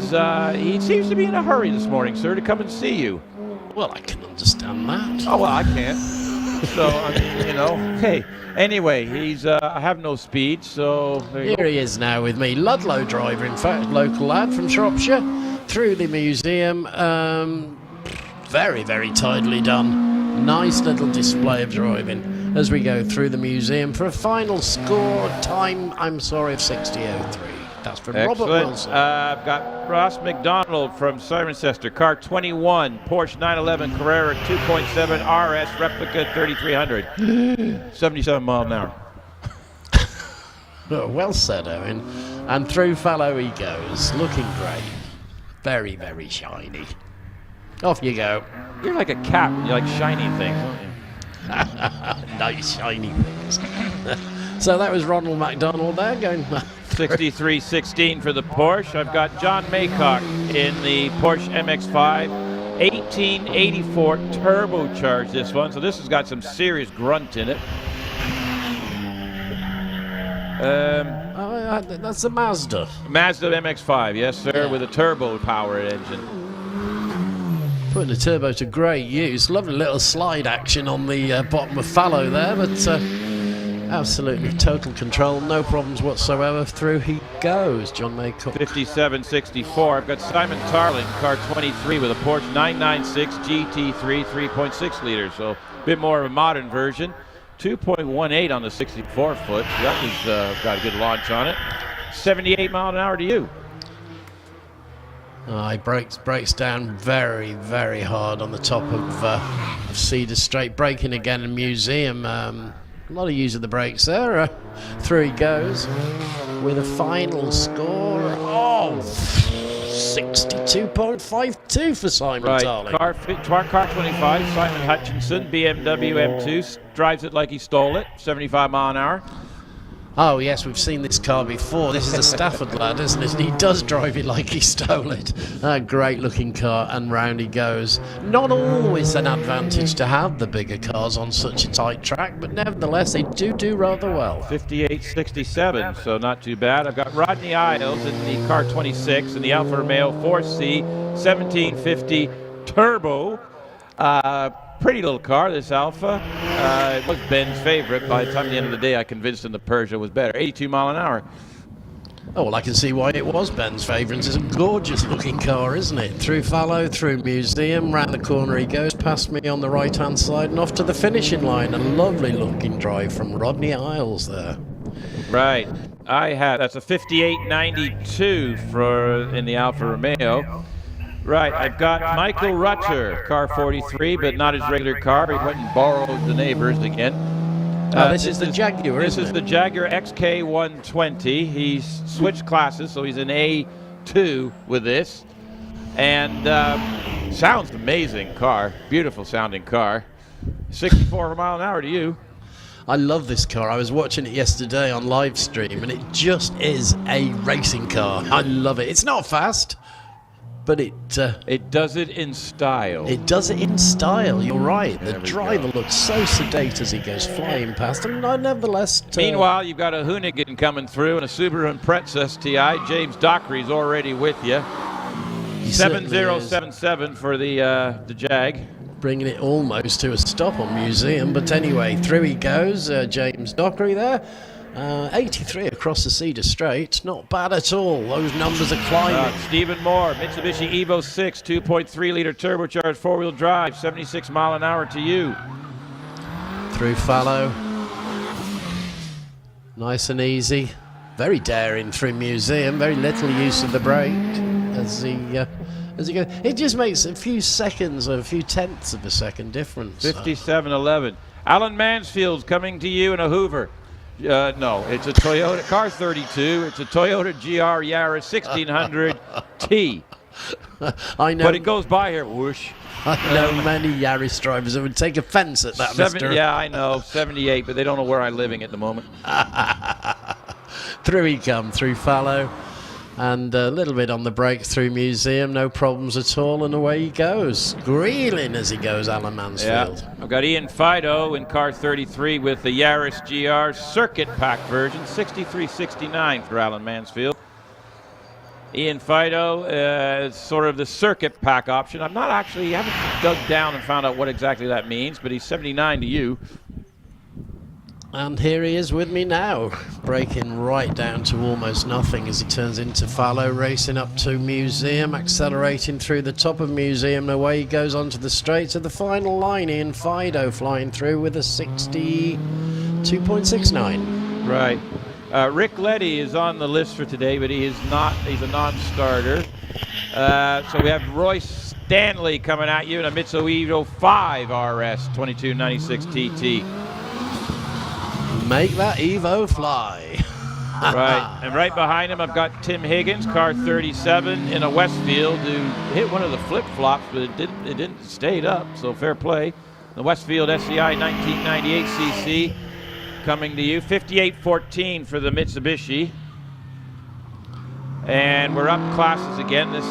seems to be in a hurry this morning, sir, to come and see you. Well, I can understand that. Oh, well, I can't. So, I mean, hey. Anyway, I have no speed, so... Here he is now with me. Ludlow driver, in fact, local lad from Shropshire, through the museum. Very, very tidily done. Nice little display of driving as we go through the museum for a final score time, I'm sorry, of 60.03. That's from Robert Wilson. I've got Ross McDonald from Cirencester, car 21, Porsche 911 Carrera 2.7 RS replica 3300, 77 mile an hour. Oh, well said, Owen. And through fallow he goes, looking great. Very, very shiny. Off you go. You're like a cat. You like shiny things, don't you? Nice shiny things. So that was Ronald McDonald there going 63.16 for the Porsche. I've got John Maycock in the Porsche MX-5 1884 turbocharged, this one. So this has got some serious grunt in it. That's a Mazda. Mazda MX-5, yes sir, with a turbo powered engine. Putting the turbo to great use. Lovely little slide action on the bottom of fallow there, but absolutely total control, no problems whatsoever. Through he goes, John Maycock. 57.64. I've got Simon Tarlin, car 23, with a Porsche 996 GT3 3.6 liters, so a bit more of a modern version. 2.18 on the 64 foot. So that was got a good launch on it. 78 mile an hour to you. He breaks down very, very hard on the top of Cedar Straight. Braking again in museum. A lot of use of the brakes there. Through he goes with a final score of 62.52 for Simon Tarling. Car 25, Simon Hutchinson, BMW M2, drives it like he stole it, 75 mile an hour. Oh yes, we've seen this car before. This is a Stafford lad, isn't it? And he does drive it like he stole it. A great looking car, and round he goes. Not always an advantage to have the bigger cars on such a tight track, but nevertheless they do rather well. 58.67, so not too bad. I've got Rodney Isles in the car 26 in the Alfa Romeo 4C 1750 Turbo. Pretty little car, this Alfa. It was Ben's favorite. By the time at the end of the day, I convinced him the Peugeot was better. 82 mile an hour. Oh, well, I can see why it was Ben's favourite. It's a gorgeous looking car, isn't it? Through Fallow, through Museum, round the corner he goes, past me on the right-hand side and off to the finishing line. A lovely looking drive from Rodney Isles there. Right. That's a 58.92 in the Alfa Romeo. Right, I've got Michael Rutter, car 43, but not his regular car. He went and borrowed the neighbor's again. This is the Jaguar, This is the Jaguar XK120. He's switched classes, so he's an A2 with this. And sounds amazing car. Beautiful sounding car. 64 mile an hour to you. I love this car. I was watching it yesterday on live stream, and it just is a racing car. I love it. It's not fast, but it does it in style. It does it in style. You're right. The driver looks so sedate as he goes flying past, and nevertheless. Meanwhile, you've got a Hoonigan coming through and a Subaru Impreza STI. James Dockery's already with you. 7077 for the Jag. Bringing it almost to a stop on Museum, but anyway, through he goes. James Dockery there. 83 across the Cedar Straight, not bad at all. Those numbers are climbing. Stephen Moore, Mitsubishi Evo 6, 2.3 liter turbocharged four-wheel drive, 76 mile an hour to you. Through Fallow, nice and easy, very daring through Museum. Very little use of the brake as he goes. It just makes a few seconds, or a few tenths of a second difference. 57.11. Alan Mansfield's coming to you in a Hoover. No, it's a Toyota car 32. It's a Toyota GR Yaris 1600T. I know, but it goes by here. Whoosh. I know many Yaris drivers that would take offence at that, Mr. Yeah, I know. 78, but they don't know where I'm living at the moment. Through he come, through Fallow. And a little bit on the brake through Museum, no problems at all, and away he goes. Greeling as he goes, Alan Mansfield. Yeah. I've got Ian Fido in car 33 with the Yaris GR Circuit Pack version, 63.69 for Alan Mansfield. Ian Fido is sort of the Circuit Pack option. I haven't dug down and found out what exactly that means, but he's 79 to you. And here he is with me now, braking right down to almost nothing as he turns into Fallow, racing up to Museum, accelerating through the top of Museum, and away he goes onto the straight to the final line. Ian Fido flying through with a 62.69. Right. Rick Letty is on the list for today, but he is not. He's a non-starter. So we have Royce Stanley coming at you in a Mitsubishi Evo 5 RS 2296 TT. Make that Evo fly. Right, and right behind him I've got Tim Higgins, car 37 in a Westfield, who hit one of the flip-flops, but it didn't stay up, so fair play. The Westfield SCI 1998 cc coming to you, 58.14 for the Mitsubishi. And we're up classes again. This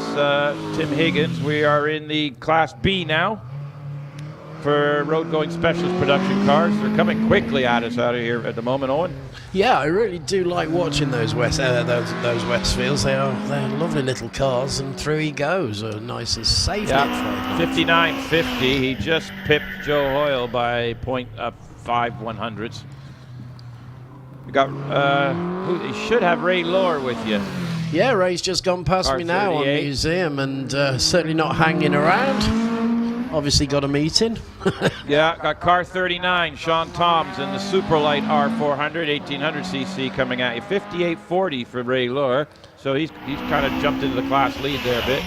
Tim Higgins, we are in the Class B now for road-going specialist production cars. They're coming quickly at us out of here at the moment, Owen. Yeah, I really do like watching those Westfields. They're lovely little cars, and through he goes, nice and safe. Yeah, 59.50. He just pipped Joe Hoyle by 0.5 We got you should have Ray Lohr with you. Yeah, Ray's just gone past me now on Museum, and certainly not hanging around. Obviously got a meeting. Yeah, got car 39, Sean Toms in the Superlight R400, 1800cc coming at you. 58.40 for Ray Lohr. So he's kind of jumped into the class lead there a bit.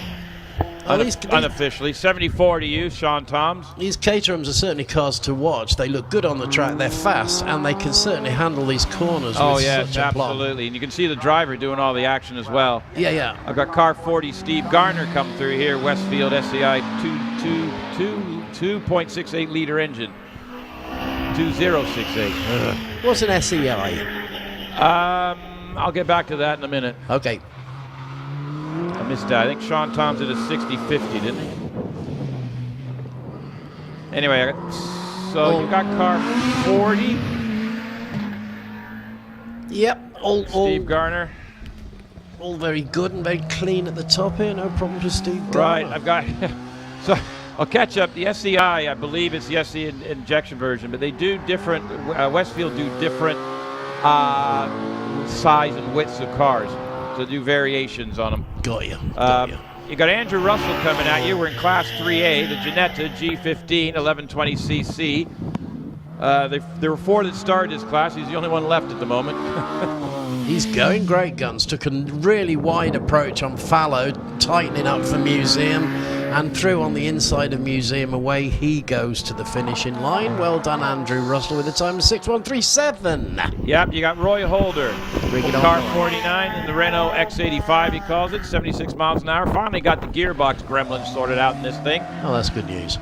Unofficially. 74 to you, Sean Toms. These Caterhams are certainly cars to watch. They look good on the track. They're fast, and they can certainly handle these corners with such a plot. Absolutely. And you can see the driver doing all the action as well. Yeah. I've got car 40, Steve Garner come through here, Westfield SCI 2.68 liter engine. 2068. What's an SEI? I'll get back to that in a minute. Okay. I missed that. I think Sean Toms did a 60-50, didn't he? Anyway, so you got car 40. Yep. Steve Garner. All very good and very clean at the top here. No problem for Steve Garner. Right. I've got. So I'll catch up. The SCI, I believe it's the SC injection version, but they do different. Westfield do different size and widths of cars, so do variations on them. Got you. You got Andrew Russell coming at you. We're in Class 3A, the Ginetta G15 1120cc. There were 4 that started this class. He's the only one left at the moment. He's going great guns. Took a really wide approach on fallow, tightening up for Museum, and through on the inside of Museum. Away he goes to the finishing line. Well done, Andrew Russell, with a time of 6:137. Yep, you got Roy Holder. Bring it on. Car 49 in the Renault X85, he calls it, 76 miles an hour. Finally got the gearbox gremlin sorted out in this thing. Oh, that's good news.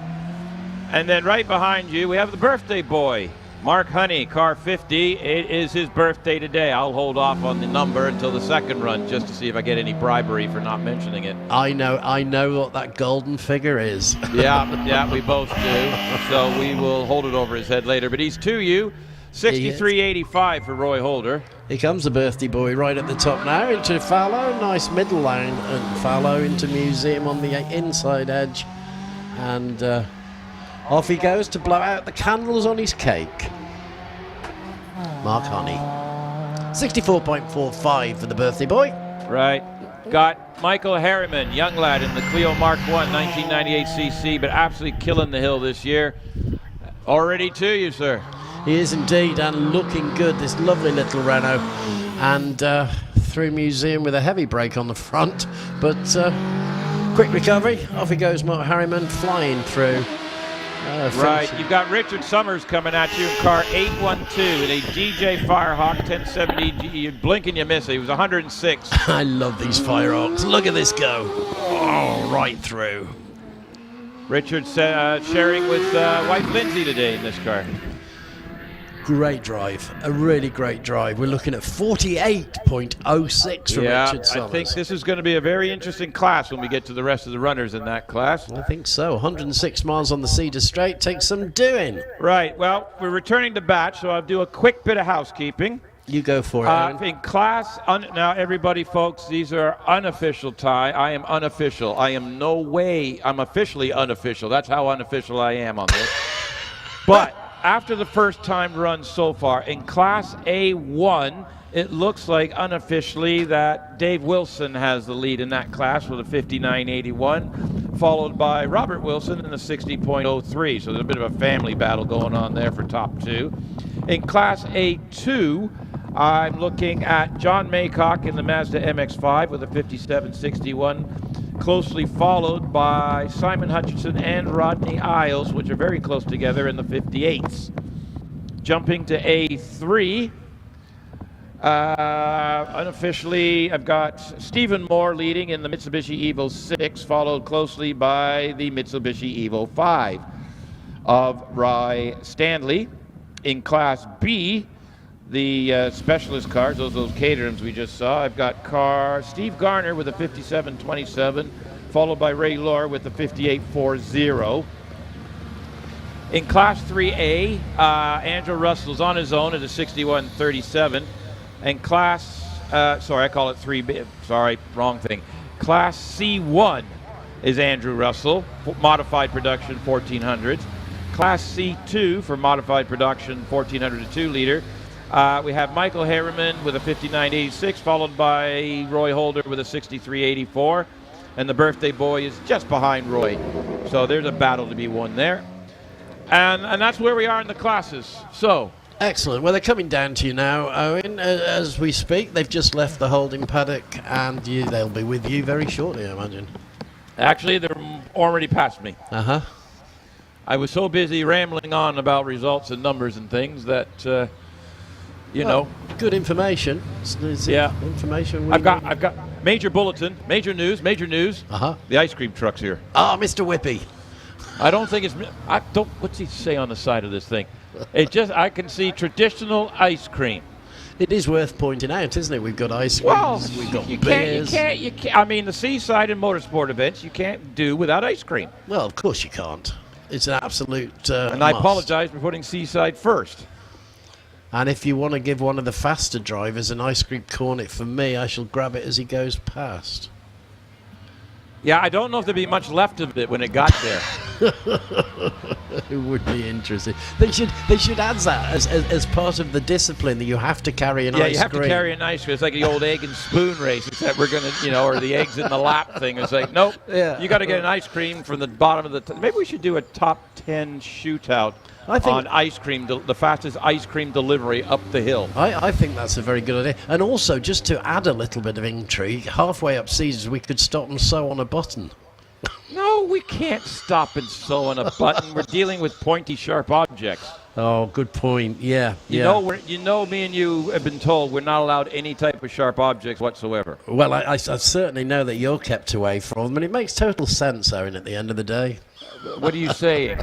And then right behind you, we have the birthday boy, Mark Honey, car 50. It is his birthday today. I'll hold off on the number until the second run just to see if I get any bribery for not mentioning it. I know what that golden figure is. Yeah, we both do. So we will hold it over his head later. But he's to you, 63.85 for Roy Holder. Here comes the birthday boy right at the top now into fallow. Nice middle line and fallow into Museum on the inside edge. And off he goes to blow out the candles on his cake. Mark Honey. 64.45 for the birthday boy. Right. Got Michael Harriman, young lad in the Clio Mark 1, 1998cc, but absolutely killing the hill this year. Already to you, sir. He is indeed, and looking good, this lovely little Renault. And through Museum with a heavy brake on the front. But quick recovery. Off he goes, Mark Harriman, flying through. Right, you've got Richard Summers coming at you in car 812 in a DJ Firehawk 1070. You blink and you miss it. He was 106. I love these Firehawks. Look at this go. Oh, right through. Richard sharing with wife Lindsay today in this car. Great drive, a really great drive. We're looking at 48.06 for Richard Summers. I think this is going to be a very interesting class when we get to the rest of the runners in that class. I think so. 106 miles on the Cedar Straight takes some doing. Right, well, we're returning to batch, so I'll do a quick bit of housekeeping. You go for it, Aaron. In class, now everybody, folks, these are unofficial tie. I am unofficial. I am no way, I'm officially unofficial. That's how unofficial I am on this. But after the first time run so far, in Class A1, it looks like unofficially that Dave Wilson has the lead in that class with a 59.81, followed by Robert Wilson in a 60.03. So there's a bit of a family battle going on there for top 2. In Class A2, I'm looking at John Maycock in the Mazda MX-5 with a 57.61. Closely followed by Simon Hutchinson and Rodney Isles, which are very close together in the 58s. Jumping to A3, unofficially, I've got Stephen Moore leading in the Mitsubishi Evo 6, followed closely by the Mitsubishi Evo 5 of Rye Stanley. In Class B, the specialist cars, those Caterhams we just saw, I've got Steve Garner with a 57.27, followed by Ray Lohr with a 58.40. In Class 3A, Andrew Russell's on his own at a 61.37. And Class, I call it 3B, sorry, wrong thing. Class C1 is Andrew Russell, modified production 1400s. Class C2 for modified production 1400 to 2 liter. We have Michael Harriman with a 59.86, followed by Roy Holder with a 63.84. And the birthday boy is just behind Roy. So there's a battle to be won there. And that's where we are in the classes. So. Excellent. Well, they're coming down to you now, Owen, as we speak. They've just left the holding paddock, and they'll be with you very shortly, I imagine. Actually, they're already past me. Uh-huh. I was so busy rambling on about results and numbers and things that... You know, good information. Yeah, information. I've got major bulletin, major news. Uh-huh. The ice cream truck's here. Ah, Mr. Whippy. I don't think it's. What's he say on the side of this thing? I can see traditional ice cream. It is worth pointing out, isn't it? We've got ice creams, Well, we've got you beers. can't. I mean, the seaside and motorsport events you can't do without ice cream. Well, of course you can't. It's an absolute And I must. apologize for putting seaside first. And if you want to give one of the faster drivers an ice cream cornet for me, I shall grab it as he goes past. Yeah, I don't know if there'd be much left of it when it got there. It would be interesting. They should add that as part of the discipline that you have to carry an ice cream. Yeah, you have to carry an ice cream. It's like the old egg and spoon race, except we're going to, or the eggs in the lap thing. It's like, nope, Yeah. you got to get an ice cream from the bottom of the... Maybe we should do a top 10 shootout on ice cream, the fastest ice cream delivery up the hill. I think that's a very good idea. And also, just to add a little bit of intrigue, halfway up Caesars, we could stop and sew on a button. No, we can't stop and sew on a button. We're dealing with pointy, sharp objects. Oh, good point. Yeah, You know, me and you have been told we're not allowed any type of sharp objects whatsoever. Well, I certainly know that you're kept away from them, and it makes total sense, Owen, at the end of the day. What are you saying?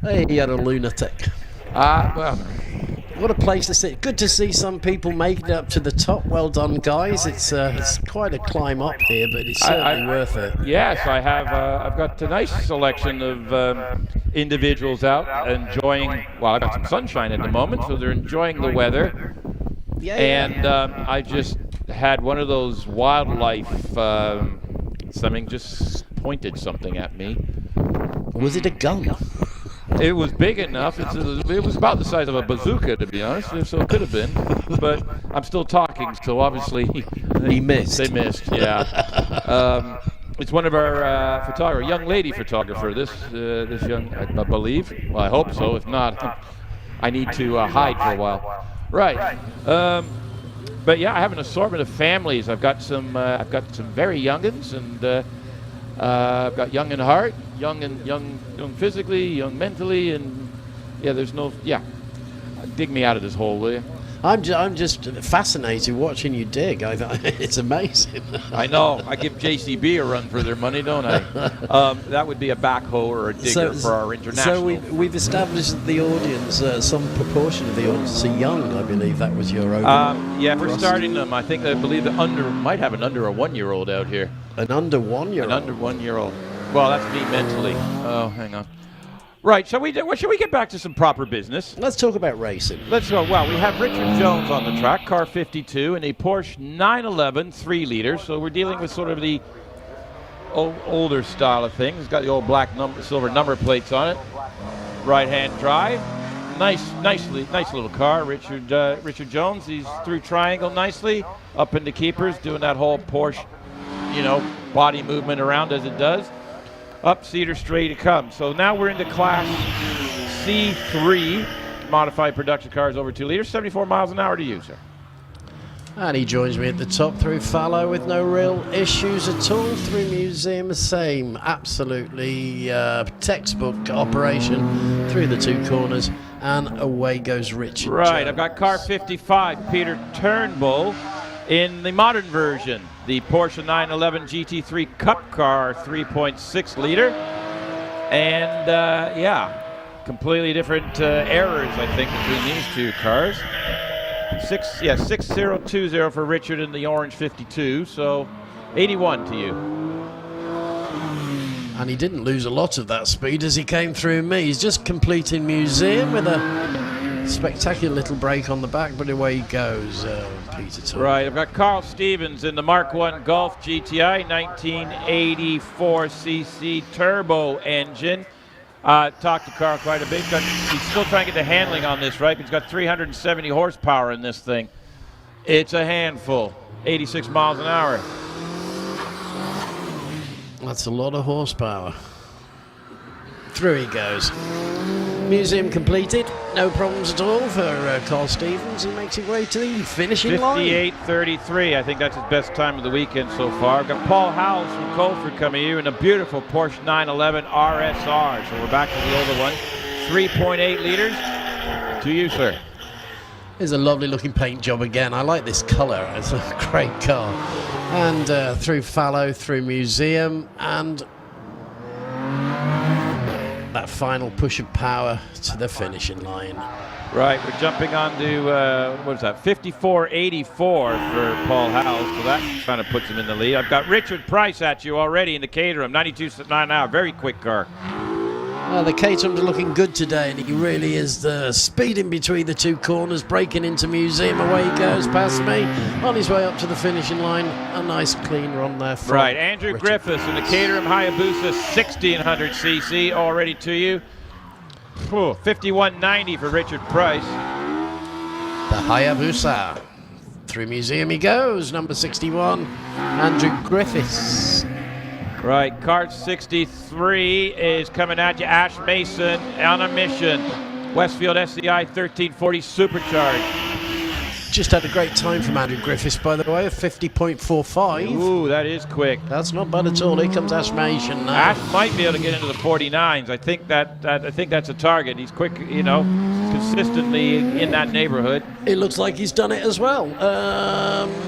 Hey, you're a lunatic. Well, What a place to sit. Good to see some people making it up to the top. Well done, guys. It's quite a climb up here, but it's certainly worth it. yes, I have. I've got a nice selection of individuals out enjoying. Well, I've got some sunshine at the moment, so they're enjoying the weather. Yeah. And I just had one of those wildlife. Something just pointed something at me. Was it a gun? It was big enough. It was about the size of a bazooka, to be honest. So it could have been. But I'm still talking, so obviously He missed. they missed. Yeah. It's one of our photographer, young lady photographer. This young, I believe. Well, I hope so. If not, I need to hide for a while. Right. But yeah, I have an assortment of families. I've got some very youngins, and I've got young in heart, young physically, young mentally, and dig me out of this hole, will you? I'm just fascinated watching you dig. It's amazing. I know. I give JCB a run for their money, don't I? That would be a backhoe or a digger for our international. So we've established that the audience, some proportion of the audience are young. I believe that was your own. Yeah, we're starting them. I believe the might have an under a 1-year-old out here. An under 1-year-old. An under 1-year-old. Well, that's me mentally. Oh, hang on. Right, shall we get back to some proper business? Let's talk about racing. Let's go. Well, we have Richard Jones on the track, car 52, in a Porsche 911 3-liter. So we're dealing with sort of the older style of things. It's got the old black silver number plates on it. Right-hand drive. Nice little car. Richard Jones. He's through triangle nicely, up into keepers, doing that whole Porsche, body movement around as it does. Up Cedar Straight it comes. So now we're into Class C3, modified production cars over 2 liters, 74 miles an hour to use, sir. And he joins me at the top through fallow with no real issues at all. Through museum, same. Absolutely textbook operation through the 2 corners. And away goes Richard Right, Jones. I've got car 55, Peter Turnbull, in the modern version. The Porsche 911 GT3 Cup car, 3.6 liter. And, completely different errors, I think, between these 2 cars. 6020 for Richard in the orange 52, so 81 to you. And he didn't lose a lot of that speed as he came through me. He's just completing museum with a spectacular little break on the back, but away he goes, Peter Turnbull. Right, I've got Carl Stevens in the Mark 1 Golf GTI 1984 cc turbo engine. Talked to Carl quite a bit. He's still trying to get the handling on this, right? He's got 370 horsepower in this thing. It's a handful. 86 miles an hour. That's a lot of horsepower. Through he goes. Museum completed. No problems at all for Carl Stevens. He makes his way to the finishing line. 58.33. I think that's his best time of the weekend so far. I've got Paul Howells from Colford coming here in a beautiful Porsche 911 RSR. So we're back to the older one. 3.8 liters. To you, sir. There's a lovely looking paint job again. I like this colour. It's a great car. And through fallow, through museum, and that final push of power to the finishing line. Right, we're jumping on to, what is that, 54.84 for Paul Howells, so that kind of puts him in the lead. I've got Richard Price at you already in the Caterham, 92.9 an hour, very quick car. The Caterhams are looking good today, and he really is speeding between the two corners, breaking into Museum. Away he goes past me, on his way up to the finishing line. A nice clean run there from Right, Andrew Richard Griffiths in the Caterham Hayabusa 1600cc, already to you. 51.90 for Richard Price. The Hayabusa. Through Museum he goes, number 61, Andrew Griffiths. Right, car 63 is coming at you. Ash Mason on a mission. Westfield SCI 1340 Supercharged. Just had a great time from Andrew Griffiths, by the way, of 50.45. Ooh, that is quick. That's not bad at all. Here comes Ash Mason now. Ash might be able to get into the 49s. I think that's a target. He's quick, you know, consistently in that neighborhood. It looks like he's done it as well.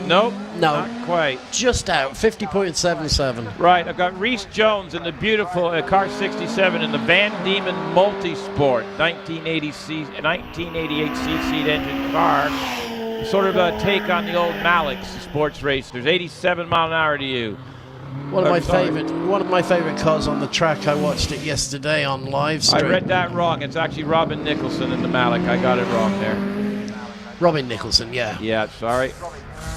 Nope. No. Not quite. Just out, 50.77. Right, I've got Reese Jones in the beautiful car 67 in the Van Diemen Multisport 1988cc engine car. Sort of a take on the old Malik's sports racers. 87 mile an hour to you. One of my favorite cars on the track. I watched it yesterday on live stream. I read that wrong. It's actually Robin Nicholson in the Malik. I got it wrong there. Robin Nicholson, yeah. Yeah, sorry.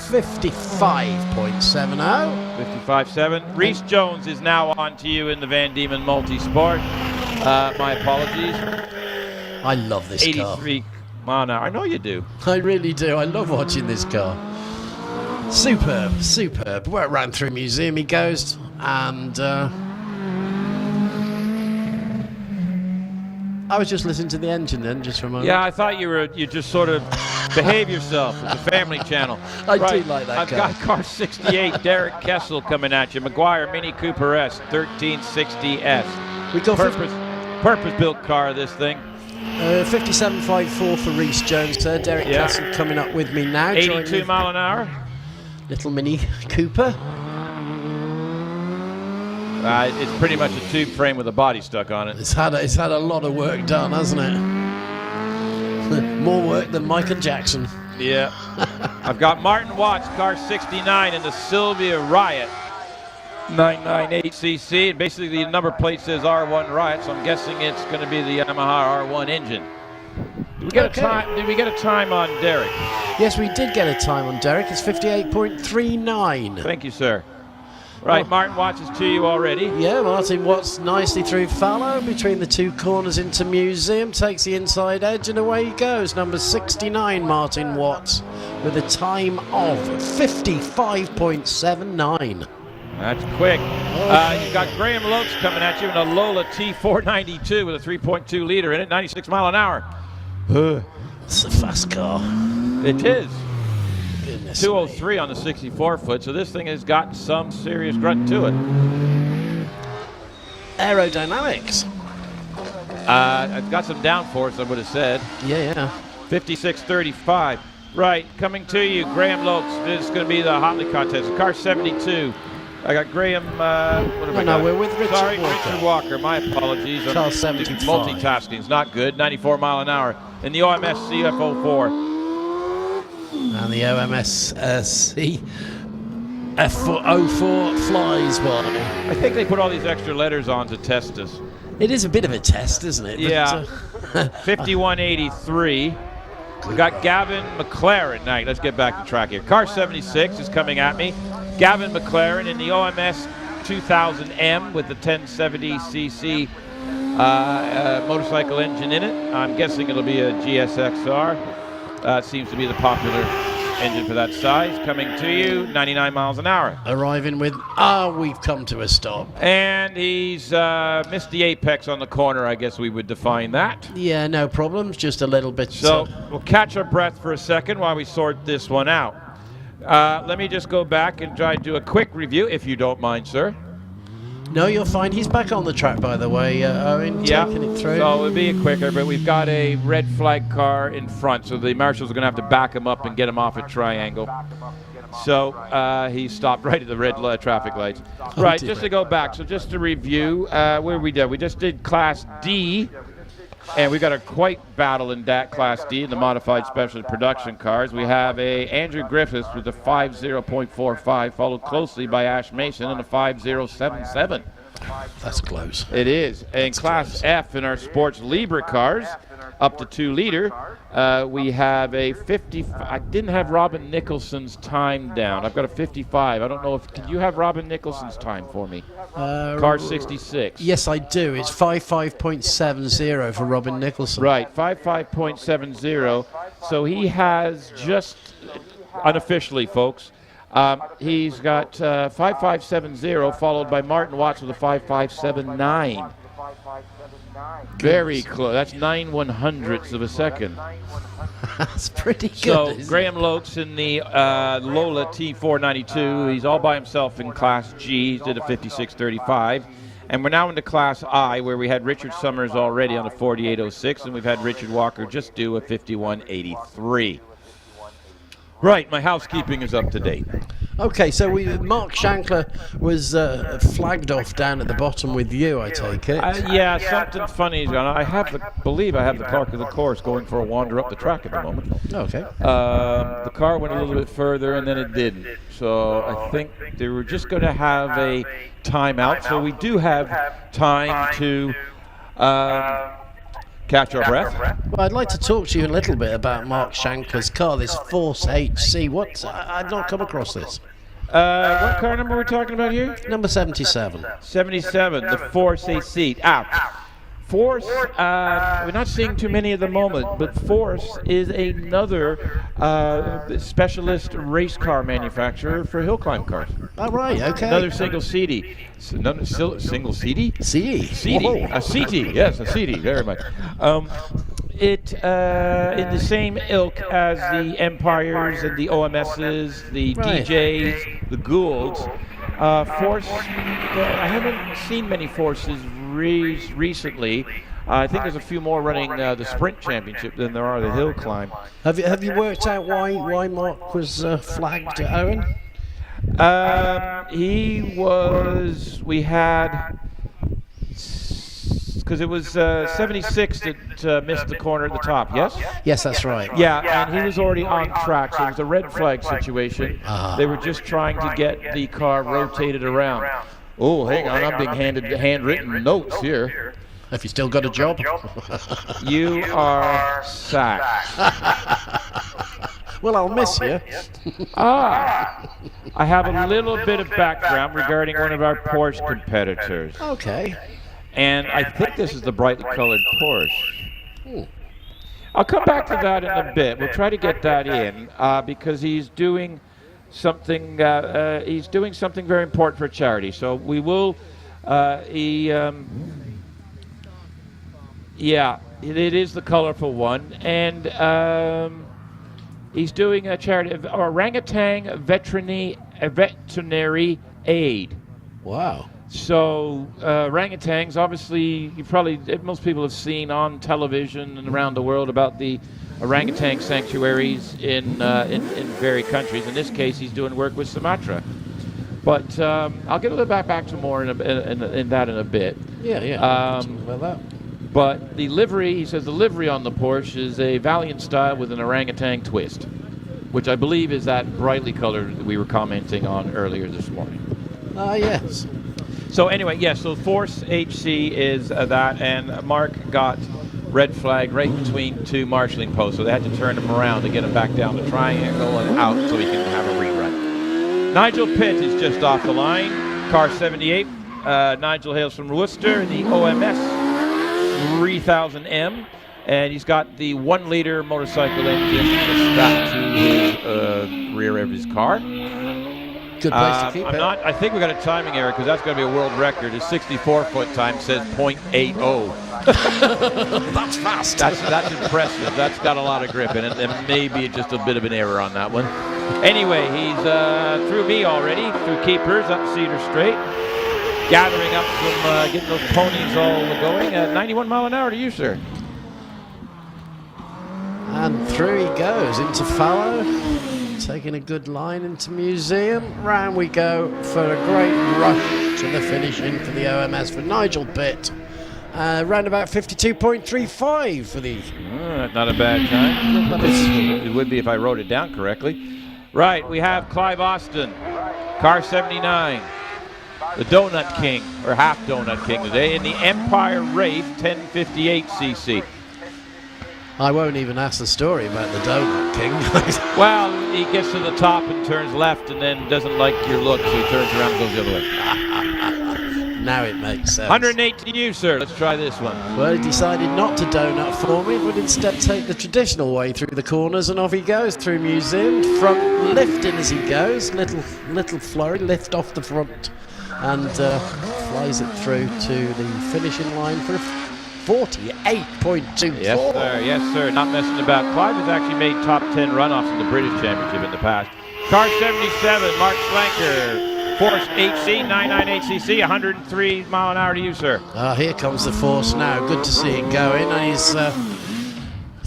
55.70. 55.7. Reese Jones is now on to you in the Van Diemen Multisport. My apologies. I love this 83 mile an hour. I know you do. I really do. I love watching this car. Superb, superb. Well, ran through Museum he goes, and I was just listening to the engine then, just for a moment. Yeah, I thought you just sort of behave yourself. It's a family channel. I do like that I've car. got car 68, Derek Kessel coming at you. Maguire Mini Cooper S, 1360S. We got Purpose-built car, this thing. 57.54 for Reese Jones there. Derek Kessel coming up with me now. 82 mile an hour. Little Mini Cooper. It's pretty much a tube frame with a body stuck on it. It's had a lot of work done, hasn't it? More work than Michael Jackson. Yeah. I've got Martin Watts, car 69 in the Sylvia Riot 998cc. And basically the number plate says R1 Riot, so I'm guessing it's going to be the Yamaha R1 engine. Did we get a time on Derek? Yes, we did get a time on Derek. It's 58.39. Thank you, sir. Right, Martin Watts is to you already. Yeah, Martin Watts nicely through fallow between the two corners into Museum, takes the inside edge, and away he goes. Number 69, Martin Watts, with a time of 55.79. That's quick. You've got Graham Lopes coming at you in a Lola T492 with a 3.2 liter in it, 96 mile an hour. It's a fast car. It is. Goodness 203 me. on the 64 foot, so this thing has got some serious grunt to it. Aerodynamics. It's got some downforce, I would have said. Yeah. 56.35. Right, coming to you, Graham Lopes. This is going to be the Hotley contest. Car 72. I got Graham. We're with Richard Walker. Richard Walker. My apologies. Car 75. Multitasking is not good. 94 mile an hour in the OMS CF04. And the OMS CF04 flies by. I think they put all these extra letters on to test us. It is a bit of a test, isn't it? Yeah. 51.83. We got Gavin McLaren. Now, let's get back to track here. Car 76 is coming at me. Gavin McLaren in the OMS 2000M with the 1070cc motorcycle engine in it. I'm guessing it'll be a GSXR. Seems to be the popular engine for that size. Coming to you, 99 miles an hour. Arriving with, we've come to a stop. And he's missed the apex on the corner, I guess we would define that. Yeah, no problems, just a little bit. So we'll catch our breath for a second while we sort this one out. Let me just go back and try to do a quick review, if you don't mind, sir. No, you're fine. He's back on the track, by the way, Owen, taking it through. So it'll be quicker, but we've got a red flag car in front, so the marshals are going to have to back him up and get him off a triangle. So he stopped right at the red traffic lights. Right, just to go back, so just to review, where we did. We just did Class D. And we've got a quite battle in that Class D in the modified specialist production cars. We have a Andrew Griffiths with a 50.45, followed closely by Ash Mason in a 50.77. That's close. It is. In Class F in our Sports Libre cars, up to 2 liter, we have a 50. I didn't have Robin Nicholson's time down. I've got a 55. I don't know if, can you have Robin Nicholson's time for me? Car 66. Yes, I do. It's 55.70 for Robin Nicholson. Right, 55.70. So he has just, unofficially, folks, he's got 5570, followed by Martin Watts with a 5579. Very close. That's 9/100ths of a second. That's pretty good. So Graham Lokes in the Lola T492. He's all by himself in Class G. He did a 56.35. And we're now into Class I, where we had Richard Summers already on a 48.06, and we've had Richard Walker just do a 51.83. Right, my housekeeping is up to date. Okay, so Mark Shankler was flagged off down at the bottom with you, I take it. Yeah, something funny is going on. I believe I have the clerk of the course going for a wander up the track at the moment. Okay. The car went a little bit further and then it didn't. So I think they were just going to have a timeout. So we do have time to catch our breath. Well, I'd like to talk to you a little bit about Mark Shankler's car, this Force HC. I've not come across this. What car number are we talking about here? Number 77. 77, the Force AC. Force, we're not seeing too many at the moment, but Force is another specialist race car manufacturer for hill climb cars. Oh, right, okay. Another single seaty. Single seaty? Seaty. A seaty, yes, a seaty, very much. It in the same ilk as the Empires and the OMSs, the DJs, the Goulds. Force, I haven't seen many Forces recently. I think there's a few more running the Sprint Championship than there are the Hill Climb. Have you worked out why Mark was flagged, Owen? We had, because it was 76 that missed the corner at the top, yes? Yes, that's right. Yeah, and he was already on track, so it was a red flag situation. They were just trying to get the car rotated around. Oh, hang on, I'm being handed handwritten notes here. Have you still got a job? You are sacked. Well, I'll miss you. I have a little bit of background regarding one of our Porsche competitors. Okay. And I think this is the brightly colored Porsche. I'll come back to that in a bit. We'll try to get that in because he's doing something. He's doing something very important for a charity. So we will. Yeah, it is the colorful one, and he's doing a charity, orangutan veterinary aid. Wow. So orangutans, obviously, most people have seen on television and around the world about the orangutan sanctuaries in various countries. In this case, he's doing work with Sumatra. But I'll get a little back to more in that in a bit. Yeah. About that. But the livery, he says, the livery on the Porsche is a Valiant style with an orangutan twist, which I believe is that brightly colored that we were commenting on earlier this morning. Yes. So anyway, yes, so Force HC is that, and Mark got red flag right between two marshalling posts, so they had to turn him around to get him back down the triangle and out so he can have a rerun. Nigel Pitt is just off the line, car 78. Nigel hails from Worcester, the OMS 3000M, and he's got the 1-liter motorcycle engine strapped to his rear of his car. Good place to keep it. I think we got a timing error because that's going to be a world record. His 64-foot time says .80. That's fast. That's impressive. That's got a lot of grip in it, and maybe just a bit of an error on that one. Anyway, he's through me already, through keepers up Cedar Straight, gathering up some, getting those ponies all going at 91 mile an hour to you, sir. And through he goes into Fallow, taking a good line into Museum. Round we go for a great rush to the finishing for the OMS for Nigel Pitt Round about 52.35 for the... Not a bad time. It would be if I wrote it down correctly. Right, we have Clive Austin, car 79, the Donut King, or half Donut King today, in the Empire Wraith 1058cc. I won't even ask the story about the Donut King. Well, he gets to the top and turns left and then doesn't like your look, so he turns around and goes the other way. Now it makes sense. 108 to you, sir. Let's try this one. Well, he decided not to donut for me, but instead take the traditional way through the corners, and off he goes through museum, front lifting as he goes, little flurry, lift off the front, and flies it through to the finishing line for 48.24. Yes, sir. Not messing about. Clive has actually made top 10 runoffs in the British Championship in the past. Car 77, Mark Schlenker. Force HC, 998cc, 103 mile an hour to you, sir. Here comes the Force now. Good to see it going. And he's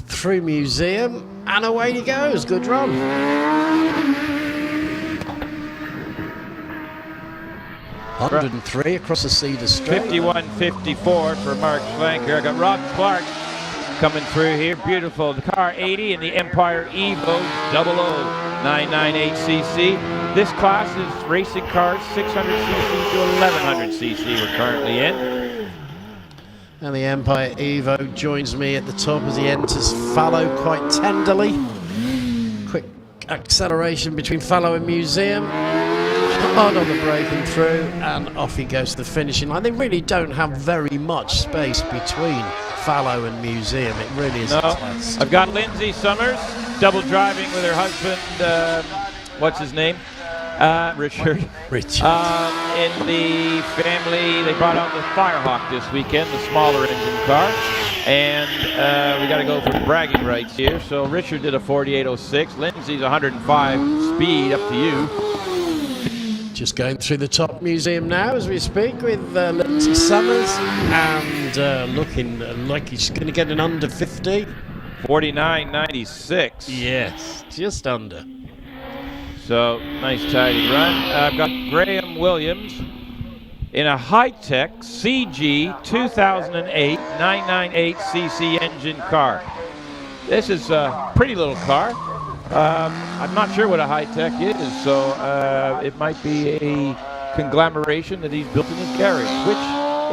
through museum, and away he goes. Good run. .103 across the Cedar Straight. 51.54 for Mark Schlenker. I got Rob Clark coming through here. Beautiful. The car 80 in the Empire Evo 00998cc. This class is racing cars 600cc to 1100cc we're currently in. And the Empire Evo joins me at the top as he enters Fallow quite tenderly. Quick acceleration between Fallow and Museum. Hard on the braking through, and off he goes to the finishing line. They really don't have very much space between Fallow and Museum. It really is a test. I've got Lindsay Summers double driving with her husband, what's his name? Richard. In the family, they brought out the Firehawk this weekend, the smaller engine car. And we got to go for bragging rights here. So Richard did a 48.06. Lindsay's 105 speed, up to you. Just going through the top museum now as we speak with Lindsay Summers, and looking like he's going to get an under 50. 49.96. Yes, just under. So, nice tidy run. I've got Graham Williams in a high-tech CG 2008 998cc engine car. This is a pretty little car. I'm not sure what a high-tech is, so it might be a conglomeration that he's built in his garage, which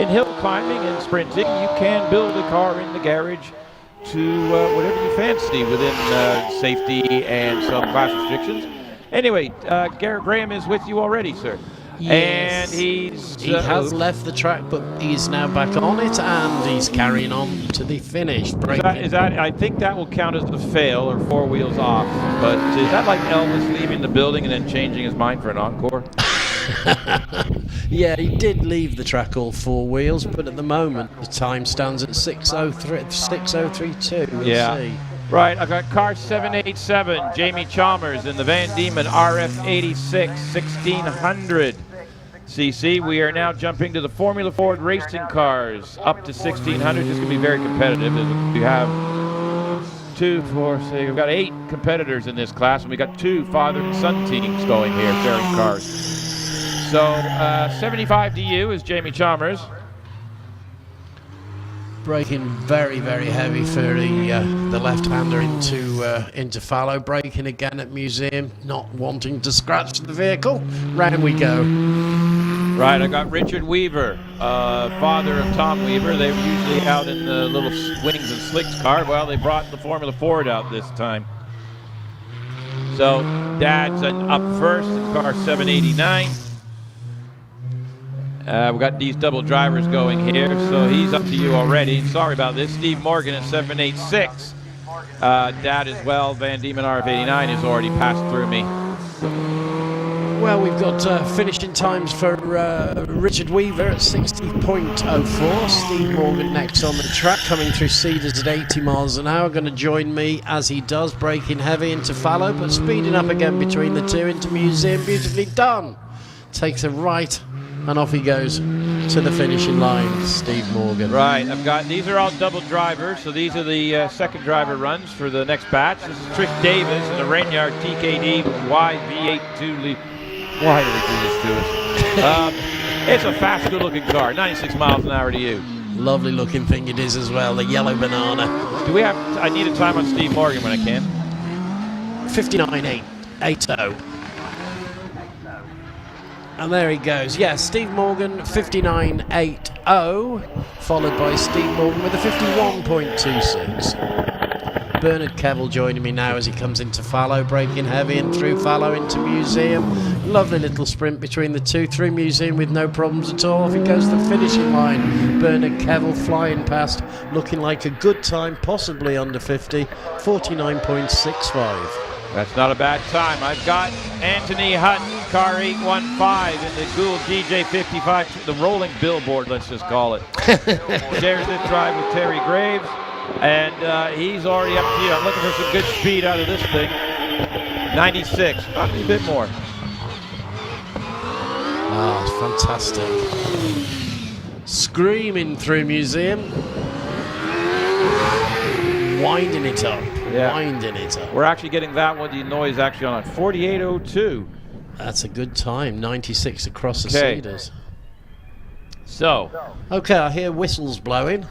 in hill climbing and sprinting, you can build a car in the garage to whatever you fancy within safety and some class restrictions. Anyway, Graham is with you already, sir. Yes. And he has left the track, but he's now back on it, and he's carrying on to the finish. Is that, I think that will count as a fail or 4 wheels off. But is that like Elvis leaving the building and then changing his mind for an encore? Yeah, he did leave the track all 4 wheels, but at the moment the time stands at 6:032. We'll see. Right, I've got car 787, Jamie Chalmers in the Van Diemen RF86 1600cc. We are now jumping to the Formula Ford racing cars up to 1600. This is going to be very competitive. We have 2, 4, 6, we've got 8 competitors in this class, and we got 2 father and son teams going here, sharing cars. So 75 to you is Jamie Chalmers. Braking very, very heavy for the left-hander into Fallow. Braking again at Museum, not wanting to scratch the vehicle. Round we go. Right, I got Richard Weaver, father of Tom Weaver. They were usually out in the little Wings and Slicks car. Well, they brought the Formula Ford out this time. So Dad's up first in car 789. We've got these double drivers going here, so he's up to you already. Sorry about this. Steve Morgan at 786. Dad as well, Van Diemen RF89 has already passed through me. Well, we've got finishing times for Richard Weaver at 60.04. Steve Morgan next on the track, coming through Cedars at 80 miles an hour. Going to join me as he does, braking heavy into Fallow, but speeding up again between the two into Museum. Beautifully done. Takes a right, and off he goes to the finishing line, Steve Morgan. Right, these are all double drivers, so these are the second driver runs for the next batch. This is Trish Davis in the Rainyard TKD YV82. Why did they do this to us? It's a fast, good-looking car. 96 miles an hour to you. Lovely looking thing it is as well, the yellow banana. Do we have? I need a time on Steve Morgan when I can. 59.80. And there he goes. Yeah, Steve Morgan 59.80, followed by Steve Morgan with a 51.26. Bernard Kevill joining me now as he comes into fallow, breaking heavy and through fallow into museum. Lovely little sprint between the two, through museum with no problems at all. Off he goes to the finishing line. Bernard Kevill flying past, looking like a good time, possibly under 50, 49.65. That's not a bad time. I've got Anthony Hutton, car 815 in the Gould DJ55, the rolling billboard, let's just call it. Shares this drive with Terry Graves. And he's already up to you. I'm looking for some good speed out of this thing. 96, a bit more. Ah, it's fantastic. Screaming through museum. Winding it up. Yeah. Winding it up. We're actually getting that one, the noise actually on 4802. That's a good time. 96 across the Cedars. So. Okay, I hear whistles blowing.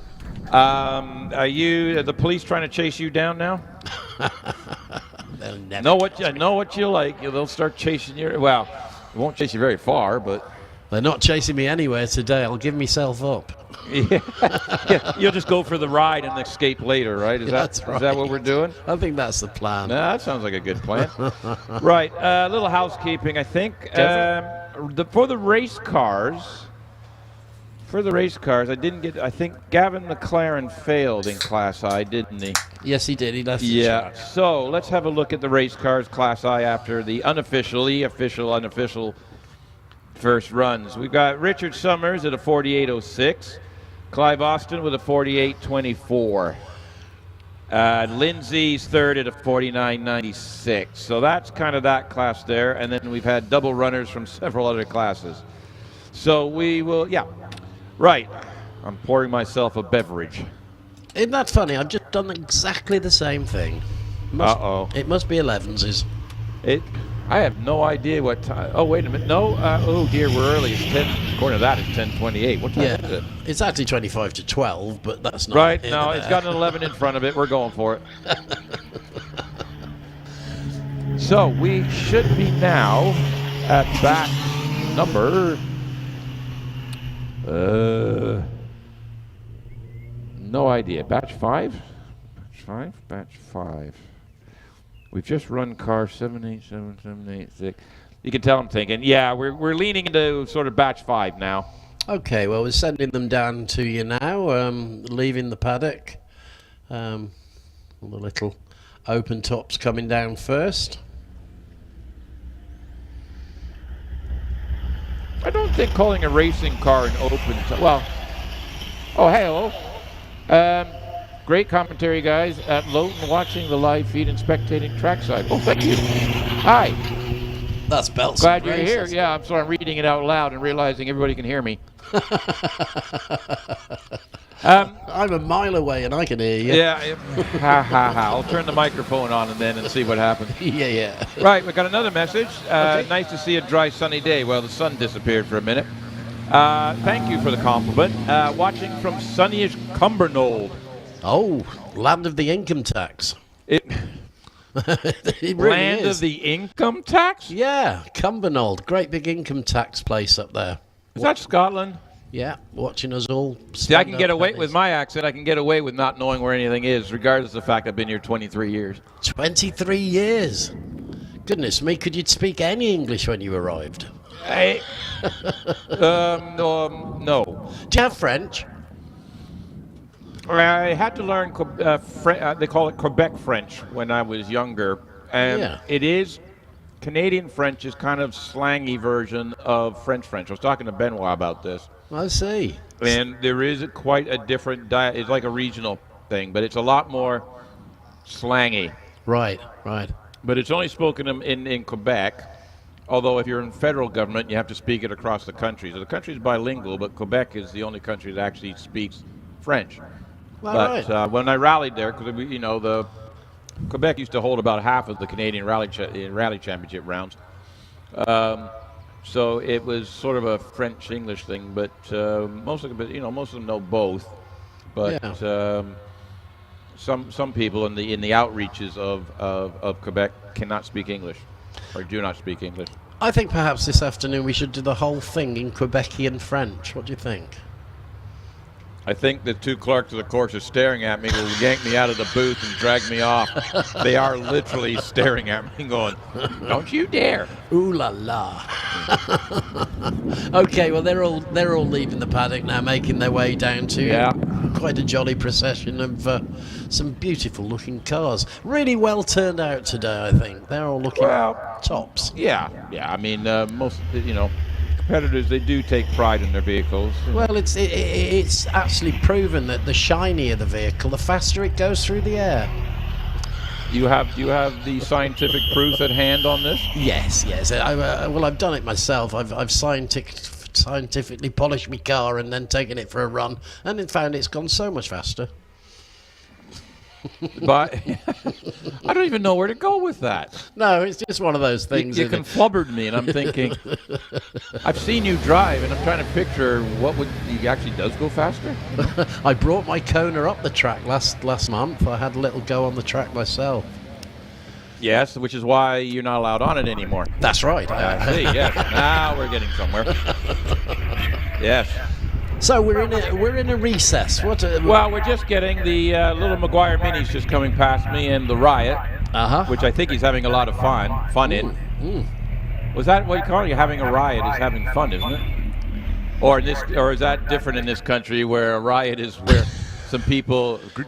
Are the police trying to chase you down now? They'll never know what you like. They'll start chasing you. Well, it won't chase you very far, but they're not chasing me anywhere today. I'll give myself up. Yeah. You'll just go for the ride and escape later, right? Is that what we're doing? I think that's the plan. That sounds like a good plan. Right, a little housekeeping, I think. For the race cars. I think Gavin McLaren failed in Class I, didn't he? Yes, he did. He left. Yeah. So let's have a look at the race cars Class I after the unofficial first runs. We've got Richard Summers at a 48.06, Clive Austin with a 48.24. Lindsay's third at a 49.96. So that's kind of that class there. And then we've had double runners from several other classes. So we will, Right. I'm pouring myself a beverage. Isn't that funny? I've just done exactly the same thing. It must be 11s. I have no idea what time. Oh, wait a minute. No. Oh, dear, we're early. It's 10. According to that, it's 10:28. What time is it? It's actually 25 to 12, but that's not right. No, it's got an 11 in front of it. We're going for it. So we should be now at back number. No idea. Batch 5? Batch 5. We've just run car 787786. You can tell I'm thinking, we're leaning into sort of batch 5 now. Okay, well, we're sending them down to you now, leaving the paddock. The little open tops coming down first. I don't think calling a racing car an open top. Well, hello. Great commentary, guys. At Loton, watching the live feed and spectating trackside. Oh, thank you. Hi. That's Belts. Glad you're here. Yeah, I'm sorry. I'm reading it out loud and realizing everybody can hear me. I'm a mile away and I can hear you. Yeah. I'll turn the microphone on and see what happens. Yeah. Right, we got another message. Okay. Nice to see a dry, sunny day. Well, the sun disappeared for a minute. Thank you for the compliment. Watching from sunnyish Cumbernauld. Oh, land of the income tax. It really land is. Of the income tax? Yeah, Cumbernauld. Great big income tax place up there. Is that Scotland? Yeah, watching us all. See, I can get away with my accent. I can get away with not knowing where anything is, regardless of the fact I've been here 23 years. 23 years? Goodness me, could you speak any English when you arrived? No. Do you have French? I had to learn, they call it Quebec French when I was younger. And it is, Canadian French is kind of slangy version of French. I was talking to Benoit about this. I see. And there is quite a different, it's like a regional thing, but it's a lot more slangy. Right. But it's only spoken in Quebec. Although if you're in federal government, you have to speak it across the country. So the country's bilingual, but Quebec is the only country that actually speaks French. But when I rallied there, because the Quebec used to hold about half of the Canadian rally championship rounds. So it was sort of a French-English thing, but most of them know both. But some people in the outreaches of Quebec cannot speak English, or do not speak English. I think perhaps this afternoon we should do the whole thing in Quebecian French. What do you think? I think the two clerks of the course are staring at me, will yank me out of the booth and drag me off. They are literally staring at me going, "Don't you dare." Ooh la la. Okay, well they're all leaving the paddock now, making their way down to quite a jolly procession of some beautiful looking cars. Really well turned out today, I think. They're all looking tops. Yeah. I mean, most competitors, they do take pride in their vehicles. Well, it's actually proven that the shinier the vehicle, the faster it goes through the air. Do you have the scientific proof at hand on this? Yes. I've done it myself. I've scientifically polished my car and then taken it for a run, and then found it's gone so much faster. But I don't even know where to go with that. No, it's just one of those things. You flubbered me, and I'm thinking, I've seen you drive, and I'm trying to picture he actually does go faster. I brought my Kona up the track last month. I had a little go on the track myself. Yes, which is why you're not allowed on it anymore. That's right. I see. Yes. Now we're getting somewhere. Yes. So we're in a recess. Well, we're just getting the little Maguire Minis just coming past me, and the Riot, which I think he's having a lot of fun in. Was that what you call it? You're having a riot is having fun, isn't it? Or is that different in this country, where a riot is where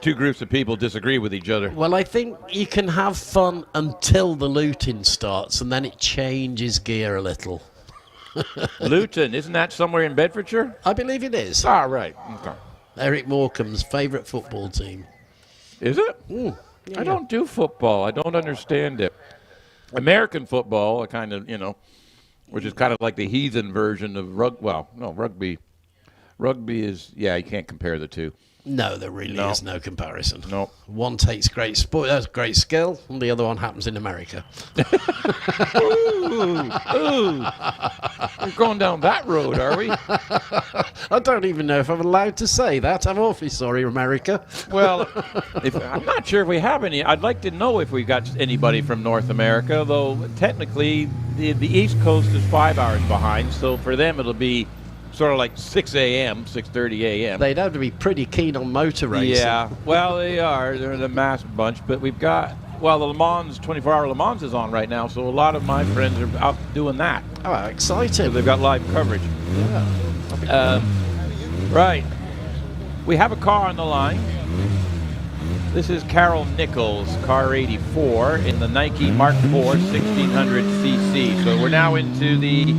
two groups of people disagree with each other? Well, I think you can have fun until the looting starts, and then it changes gear a little. Luton, isn't that somewhere in Bedfordshire? I believe it is. Ah, right. Okay. Eric Morecambe's favourite football team. Is it? Yeah. I don't do football. I don't understand it. American football, kind of, which is kind of like the heathen version of rugby. Well, no, rugby. Rugby is, you can't compare the two. No, there really is no comparison. No. One takes great great skill, and the other one happens in America. Ooh. We're going down that road, are we? I don't even know if I'm allowed to say that. I'm awfully sorry, America. Well, I'm not sure if we have any. I'd like to know if we've got anybody from North America, though technically the East Coast is 5 hours behind, so for them it'll be sort of like 6 a.m., 6:30 a.m. They'd have to be pretty keen on motor racing. Yeah, well, they are. They're the mass bunch, but we've got, the Le Mans, 24-hour Le Mans is on right now, so a lot of my friends are out doing that. Oh, exciting. So they've got live coverage. Yeah. Right. We have a car on the line. This is Carol Nichols, car 84, in the Nike Mark IV 1600cc. So we're now into the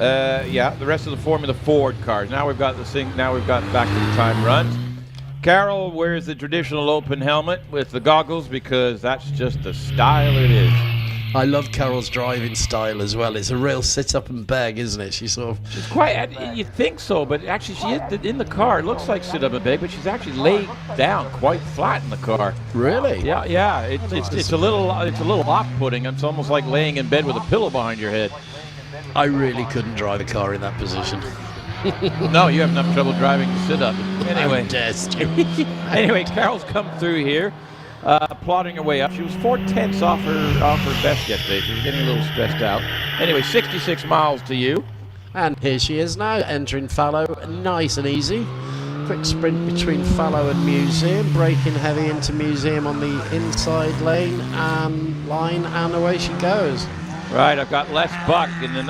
the rest of the Formula Ford cars. Now we've got back to the time runs. Carol wears the traditional open helmet with the goggles because that's just the style it is. I love Carol's driving style as well. It's a real sit up and beg, isn't it? She's quite. You think so, but actually she is in the car. It looks like sit up and beg, but she's actually laid down quite flat in the car. Really? Yeah. It's a little off-putting. It's almost like laying in bed with a pillow behind your head. I really couldn't drive a car in that position. No, you have enough trouble driving to sit up. Anyway. Anyway, Carol's come through here, plodding her way up. She was 4/10 off her best yesterday. She was getting a little stressed out. Anyway, 66 miles to you. And here she is now, entering Fallow, nice and easy. Quick sprint between Fallow and Museum, braking heavy into Museum on the inside lane and away she goes. Right, I've got Les Buck in the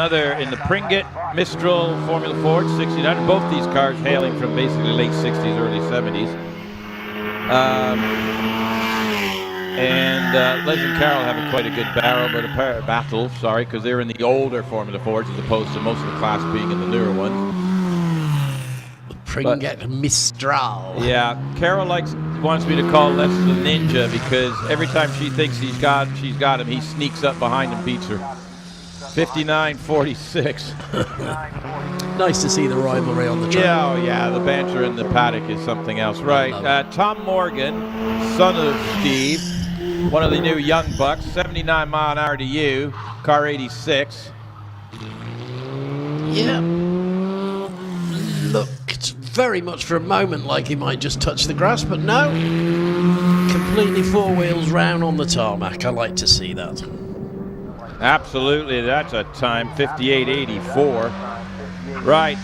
Pringgit Mistral Formula Ford 1600. Both these cars hailing from basically late 60s, early 70s. Les and Carol have quite a good battle, because they're in the older Formula Fords as opposed to most of the class being in the newer ones. Pringgit Mistral. Yeah, Carol wants me to call Les the ninja because every time she thinks she's got him, he sneaks up behind and beats her. 59-46. Nice to see the rivalry on the track. Yeah, the banter in the paddock is something else. Right, Tom Morgan, son of Steve, one of the new young bucks, 79 mile an hour to you, car 86. Yeah. Looked very much for a moment like he might just touch the grass, but no. Completely four wheels round on the tarmac. I like to see that. Absolutely, that's a time, 58.84. Right.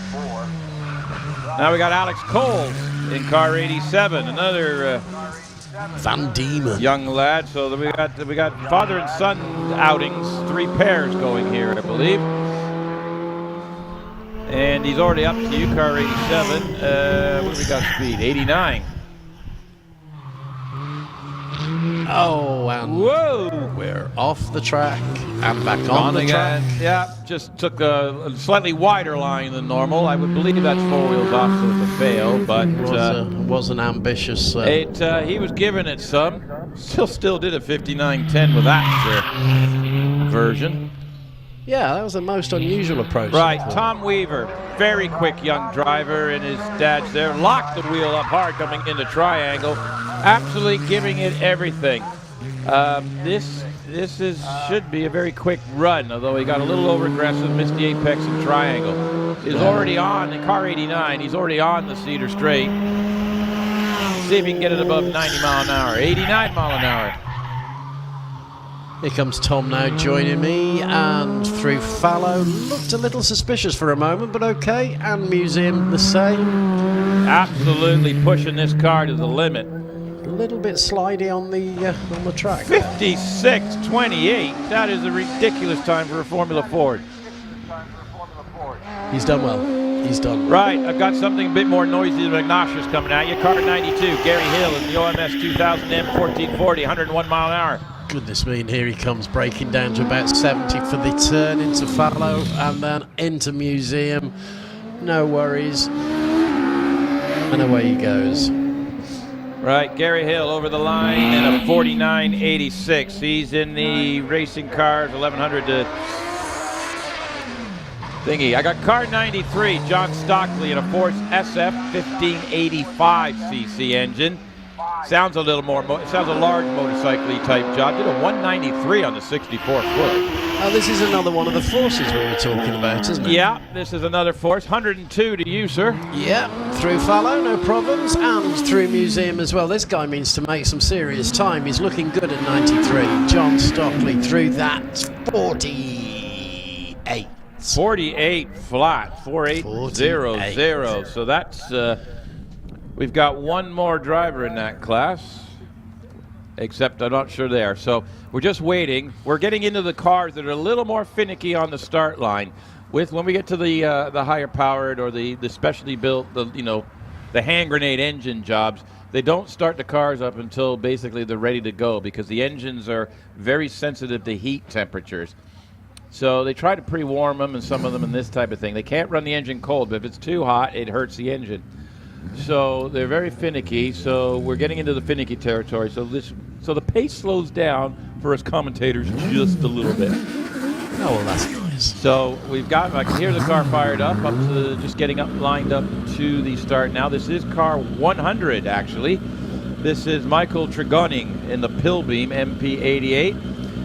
Now we got Alex Coles in car 87, another Van Diemen. young lad. So we got father and son outings, 3 pairs going here, I believe. And he's already up to you, car 87. What do we got speed? 89. Oh, and Whoa! we're off the track and back on the track. Yeah, just took a slightly wider line than normal. I would believe that's 4 wheels off, so it's a fail. But Was an ambitious. he was giving it some. Still did a 59.10 with that version. Yeah, that was the most unusual approach. Right, Tom Weaver, very quick young driver, and his dad's there. Locked the wheel up hard coming into triangle. Absolutely giving it everything. This should be a very quick run, although he got a little over aggressive, missed the apex in triangle. He's already on in car 89. He's already on the Cedar Straight. See if he can get it above 90 mile an hour. 89 mile an hour. Here comes Tom now joining me, and through fallow. Looked a little suspicious for a moment, but okay. And Museum the same. Absolutely pushing this car to the limit. A little bit slidey on the track. 56.28. That is a ridiculous time for a Formula Ford. He's done well. He's done. Right, I've got something a bit more noisy than obnoxious coming at you. Car 92, Gary Hill in the OMS 2000 M1440, 101 mile an hour. Goodness me, and here he comes, breaking down to about 70 for the turn into fallow and then into Museum. No worries. And away he goes. Right, Gary Hill over the line in a 49.86. He's in the racing cars, 1100 to thingy. I got car 93, John Stockley in a Force SF 1585cc engine. Sounds a little more, sounds a large motorcycle-y type job. Did a 193 on the 64 foot. Oh, this is another one of the forces we were talking about, isn't it? Yeah, this is another Force. 102 to you, sir. Yeah, through fallow, no problems, and through Museum as well. This guy means to make some serious time. He's looking good at 93. John Stockley through that 48. 48 flat, 4800. So that's, we've got one more driver in that class, except I'm not sure there. So we're just waiting. We're getting into the cars that are a little more finicky on the start line. When we get to the higher powered or the specially built, the hand grenade engine jobs, they don't start the cars up until basically they're ready to go, because the engines are very sensitive to heat temperatures. So they try to pre-warm them, and some of them in this type of thing. They can't run the engine cold, but if it's too hot, it hurts the engine. So they're very finicky. So we're getting into the finicky territory. So the pace slows down for us commentators just a little bit. Oh, well, that's nice. So I can hear the car fired up to just getting lined up to the start now. This is car 100, actually. This is Michael Tregoning in the Pilbeam MP88.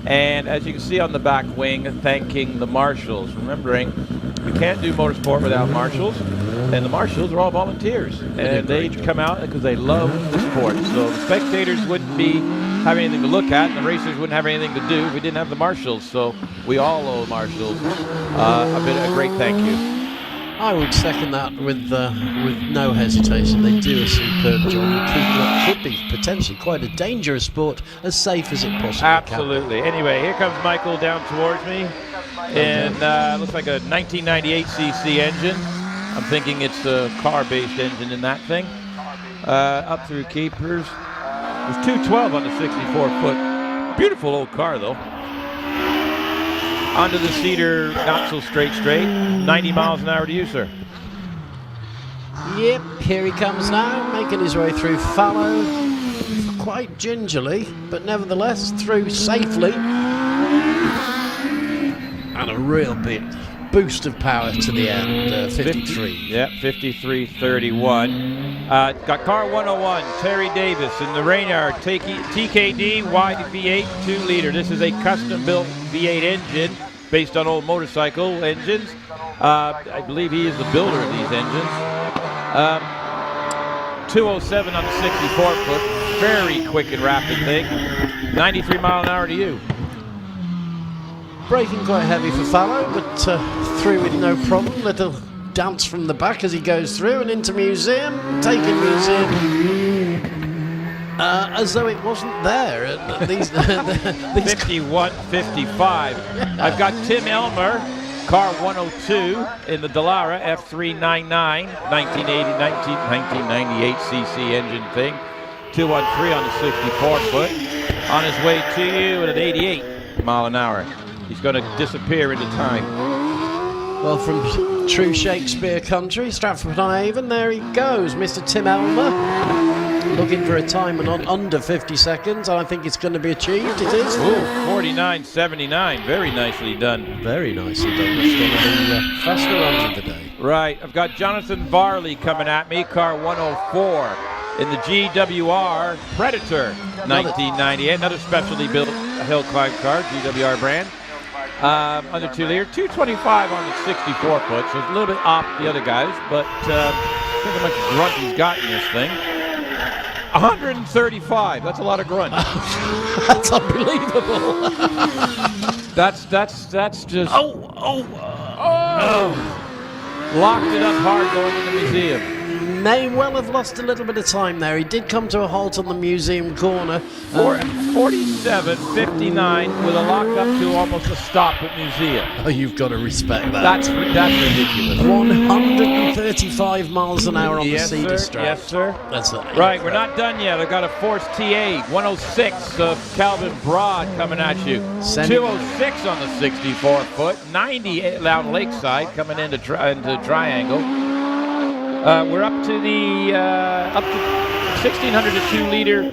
And as you can see on the back wing, thanking the marshals. Remembering, we can't do motorsport without marshals. And the marshals are all volunteers. And they come out because they love the sport. So the spectators wouldn't be having anything to look at, and the racers wouldn't have anything to do if we didn't have the marshals. So we all owe marshals a great thank you. I would second that with no hesitation. They do a superb job, keeping what could be potentially quite a dangerous sport as safe as it possibly Absolutely. Can. Anyway, here comes Michael down towards me, and looks like a 1998cc engine. I'm thinking it's a car-based engine in that thing. Up through keepers. There's 212 on the 64-foot. Beautiful old car, though. Onto the Cedar, not so straight. 90 miles an hour to you, sir. Yep, here he comes now, making his way through fallow, quite gingerly, but nevertheless through safely. And a real bit boost of power to the end. 53. Yeah, 53.31. Got car 101, Terry Davis in the Rainyard, TKD wide V8 2-liter. This is a custom-built V8 engine based on old motorcycle engines. I believe he is the builder of these engines. 207 on the 64-foot. Very quick and rapid thing. 93 mile an hour to you. Braking quite heavy for Fallow, but through with no problem. Little dance from the back as he goes through and into Museum, taking Museum as though it wasn't there. These 51.55. I've got Tim Elmer, car 102 in the Dallara F399, 1998 cc engine thing. 213 on the 64-foot. On his way to you at an 88 mile an hour. He's going to disappear into time. Well, from true Shakespeare country, Stratford-upon-Avon, there he goes, Mr. Tim Elmer. Looking for a time on under 50 seconds. I think it's going to be achieved. It is. 49.79. Very nicely done. Very nicely done. It's going to be faster runs of the day. Right. I've got Jonathan Varley coming at me, car 104 in the GWR Predator 1998. Another specially built hill climb car, GWR brand. Under 2-liter, 225 on the 64-foot, so it's a little bit off the other guys, but think how much grunt he's got in this thing. 135. That's a lot of grunt. That's unbelievable. That's just. Oh! Locked it up hard going in the museum. May well have lost a little bit of time there. He did come to a halt on the museum corner. 47.59 with a lock up to almost a stop at museum. Oh, you've got to respect that. That's ridiculous. 135 miles an hour on the cedar strap. Yes, sir. That's right, we're not done yet. I've got a Force TA 106 of Calvin Broad coming at you. 206 on the 64-foot. 90 out Lakeside coming into Triangle. We're up to the 1600 to 2-liter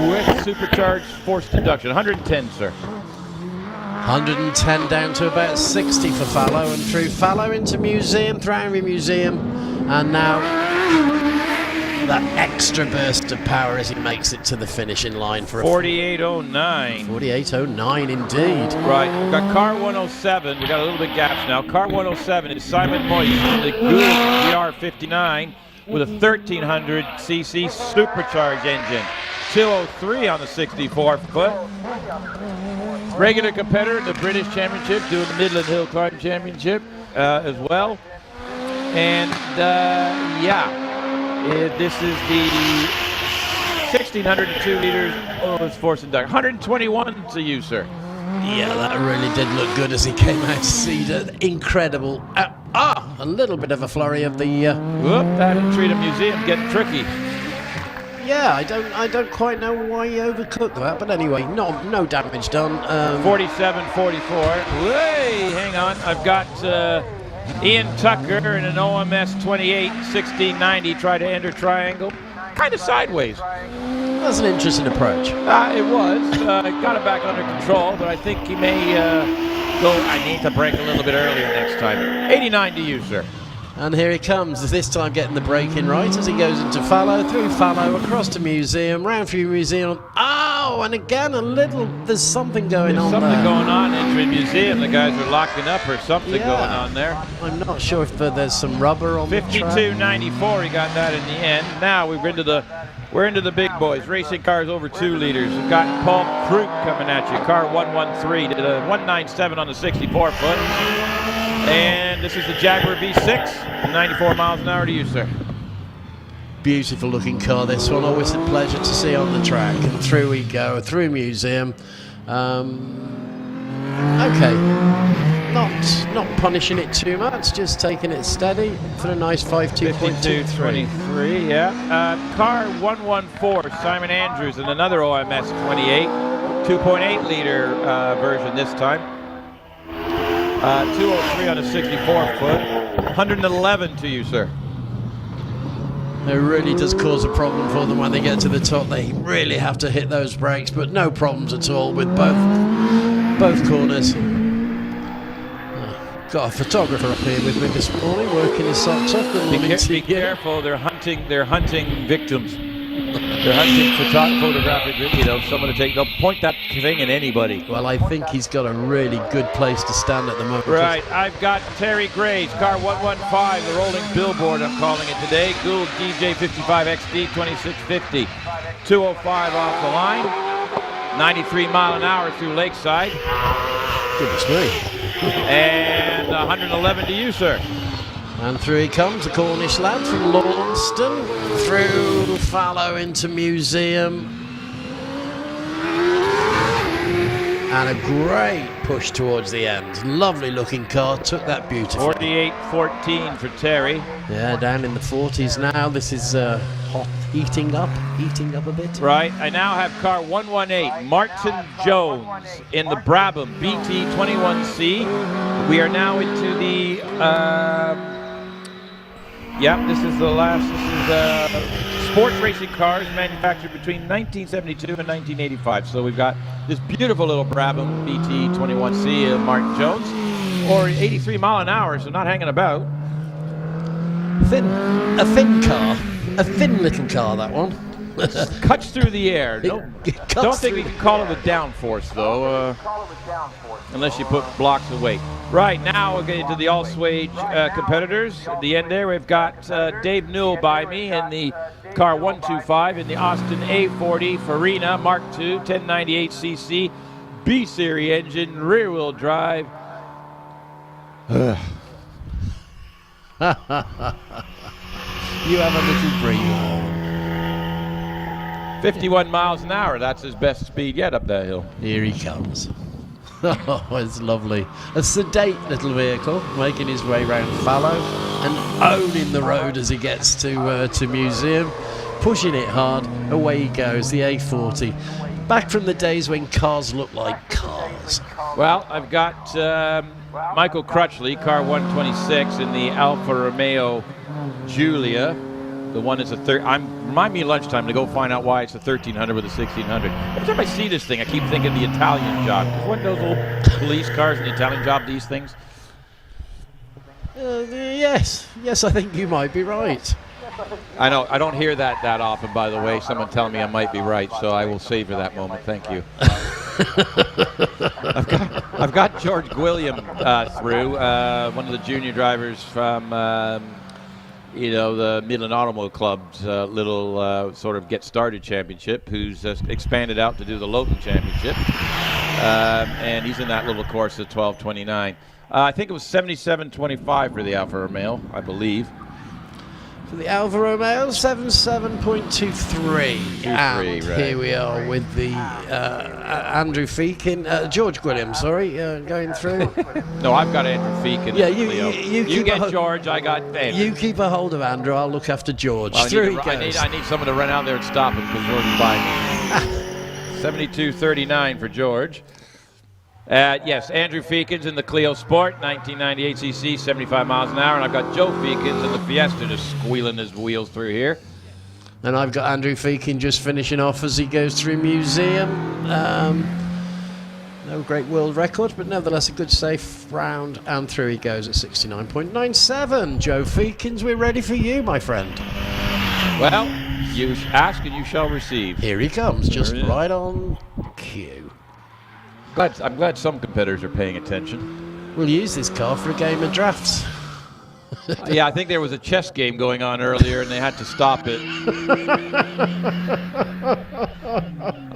with supercharged forced induction. 110, sir. 110 down to about 60 for Fallow, and through Fallow into Museum, Thrownbury Museum, and now that extra burst of power as he makes it to the finishing line for a 48.09. 48.09 indeed. Right, we've got car 107. We got a little bit gaps now. Car 107 is Simon Moyes in the Gould GR59 with a 1300 cc supercharged engine. 203 on the 64-foot. Regular competitor in the British Championship, doing the Midland Hillclimb Championship as well. And this is the 1602 liters. Oh, it's forced induction. 121 to you, sir. Yeah, that really did look good as he came out to Cedar. Incredible. A little bit of a flurry of the. Whoop! That Treatham Museum getting tricky. Yeah, I don't quite know why he overcooked that, but anyway, no damage done. 47.44. Hey, hang on. I've got Ian Tucker in an OMS 28 1690 try to enter Triangle. Kind of sideways. That's an interesting approach. It was. Got it back under control, but I think he may go. I need to brake a little bit earlier next time. 89 to you, sir. And here he comes, this time getting the braking right as he goes into Fallow, through Fallow, across to Museum, round through Museum. Oh, and again there's something going on there. Something going on into Museum. The guys are locking up or something going on there. I'm not sure if there's some rubber on the track. 52.94, he got that in the end. Now we're into the big boys. Racing cars over 2 liters. We've got Paul Krug coming at you. Car 113 did a 197 on the 64-foot. And this is the Jaguar V6, 94 miles an hour to you, sir. Beautiful looking car, this one. Always a pleasure to see on the track. And through we go, through Museum. Okay. Not punishing it too much, just taking it steady for a nice 5.2.23. 52.23, yeah. Car 114, Simon Andrews, and another OMS 28, 2.8 liter version this time. 203 on a 64-foot. 111 to you, sir. It really does cause a problem for them when they get to the top. They really have to hit those brakes, but no problems at all with both corners. Got a photographer up here with me this morning, working his socks off. Good morning to Be you. careful, they're hunting victims. They're hunting photographic, someone to take. They'll point that thing at anybody. Well, I think he's got a really good place to stand at the moment. Right, I've got Terry Gray's car 115, the rolling billboard, I'm calling it today. Gould DJ 55XD 2650. 205 off the line. 93 mile an hour through Lakeside. Goodness me. And 111 to you, sir. And through he comes, the Cornish lad from Launceston, through Fallow into Museum. And a great push towards the end. Lovely looking car, took that beautifully. 48.14 for Terry. Yeah, down in the 40s now. This is hot, heating up a bit. Right, I now have car 118, Martin Jones in the Brabham BT21C. We are now into the... this is the last. This is sports racing cars manufactured between 1972 and 1985. So we've got this beautiful little Brabham BT21C Martin Jones, or 83 mile an hour, so not hanging about. A thin car, a thin little car, that one. Cuts through the air. No, don't think we can call it a downforce, though, unless you put blocks of weight. Right, now we'll get into the all-swage competitors. At the end there, we've got Dave Newell by me in the car 125 in the Austin A40 Farina Mark II 1098cc B-Series engine, rear-wheel drive. You have a little breather. 51 miles an hour, that's his best speed yet up that hill. Here he comes. Oh, it's lovely. A sedate little vehicle making his way round Fallow and owning the road as he gets to Museum, pushing it hard. Away he goes, the A40. Back from the days when cars looked like cars. Well, I've got Michael Crutchley, car 126 in the Alfa Romeo Giulia. The one is a remind me at lunchtime to go find out why it's a 1300 with a 1600. Every time I see this thing, I keep thinking the Italian job. What those old police cars in the Italian job, these things? Yes, I think you might be right. I know. I don't hear that often, by the way. Someone telling me I might be right, so I will savor that moment. Thank you. I've got George Gwilliam through, one of the junior drivers from the Midland Automobile Club's little sort of get started championship, who's expanded out to do the Loton Championship, and he's in that little course at 12:29. I think it was 77.25 for the Alfa Romeo, I believe. For the Alfa Romeo, 77.23. And right. Here we are with the Andrew Feakin, George Gwilliam, going through. No, I've got Andrew Feakin. Yeah, you get George, I got Andrew. You keep a hold of Andrew, I'll look after George. Well, Through he goes. I need someone to run out there and stop him because George is by me. 72.39 for George. Yes, Andrew Feakins in the Clio Sport, 1998cc, 75 miles an hour. And I've got Joe Feakins in the Fiesta just squealing his wheels through here. And I've got Andrew Feakin just finishing off as he goes through Museum. No great world record, but nevertheless a good safe round. And through he goes at 69.97. Joe Feakins, we're ready for you, my friend. Well, you ask and you shall receive. Here he comes, just right on cue. I'm glad some competitors are paying attention. We'll use this car for a game of drafts. Yeah, I think there was a chess game going on earlier and they had to stop it.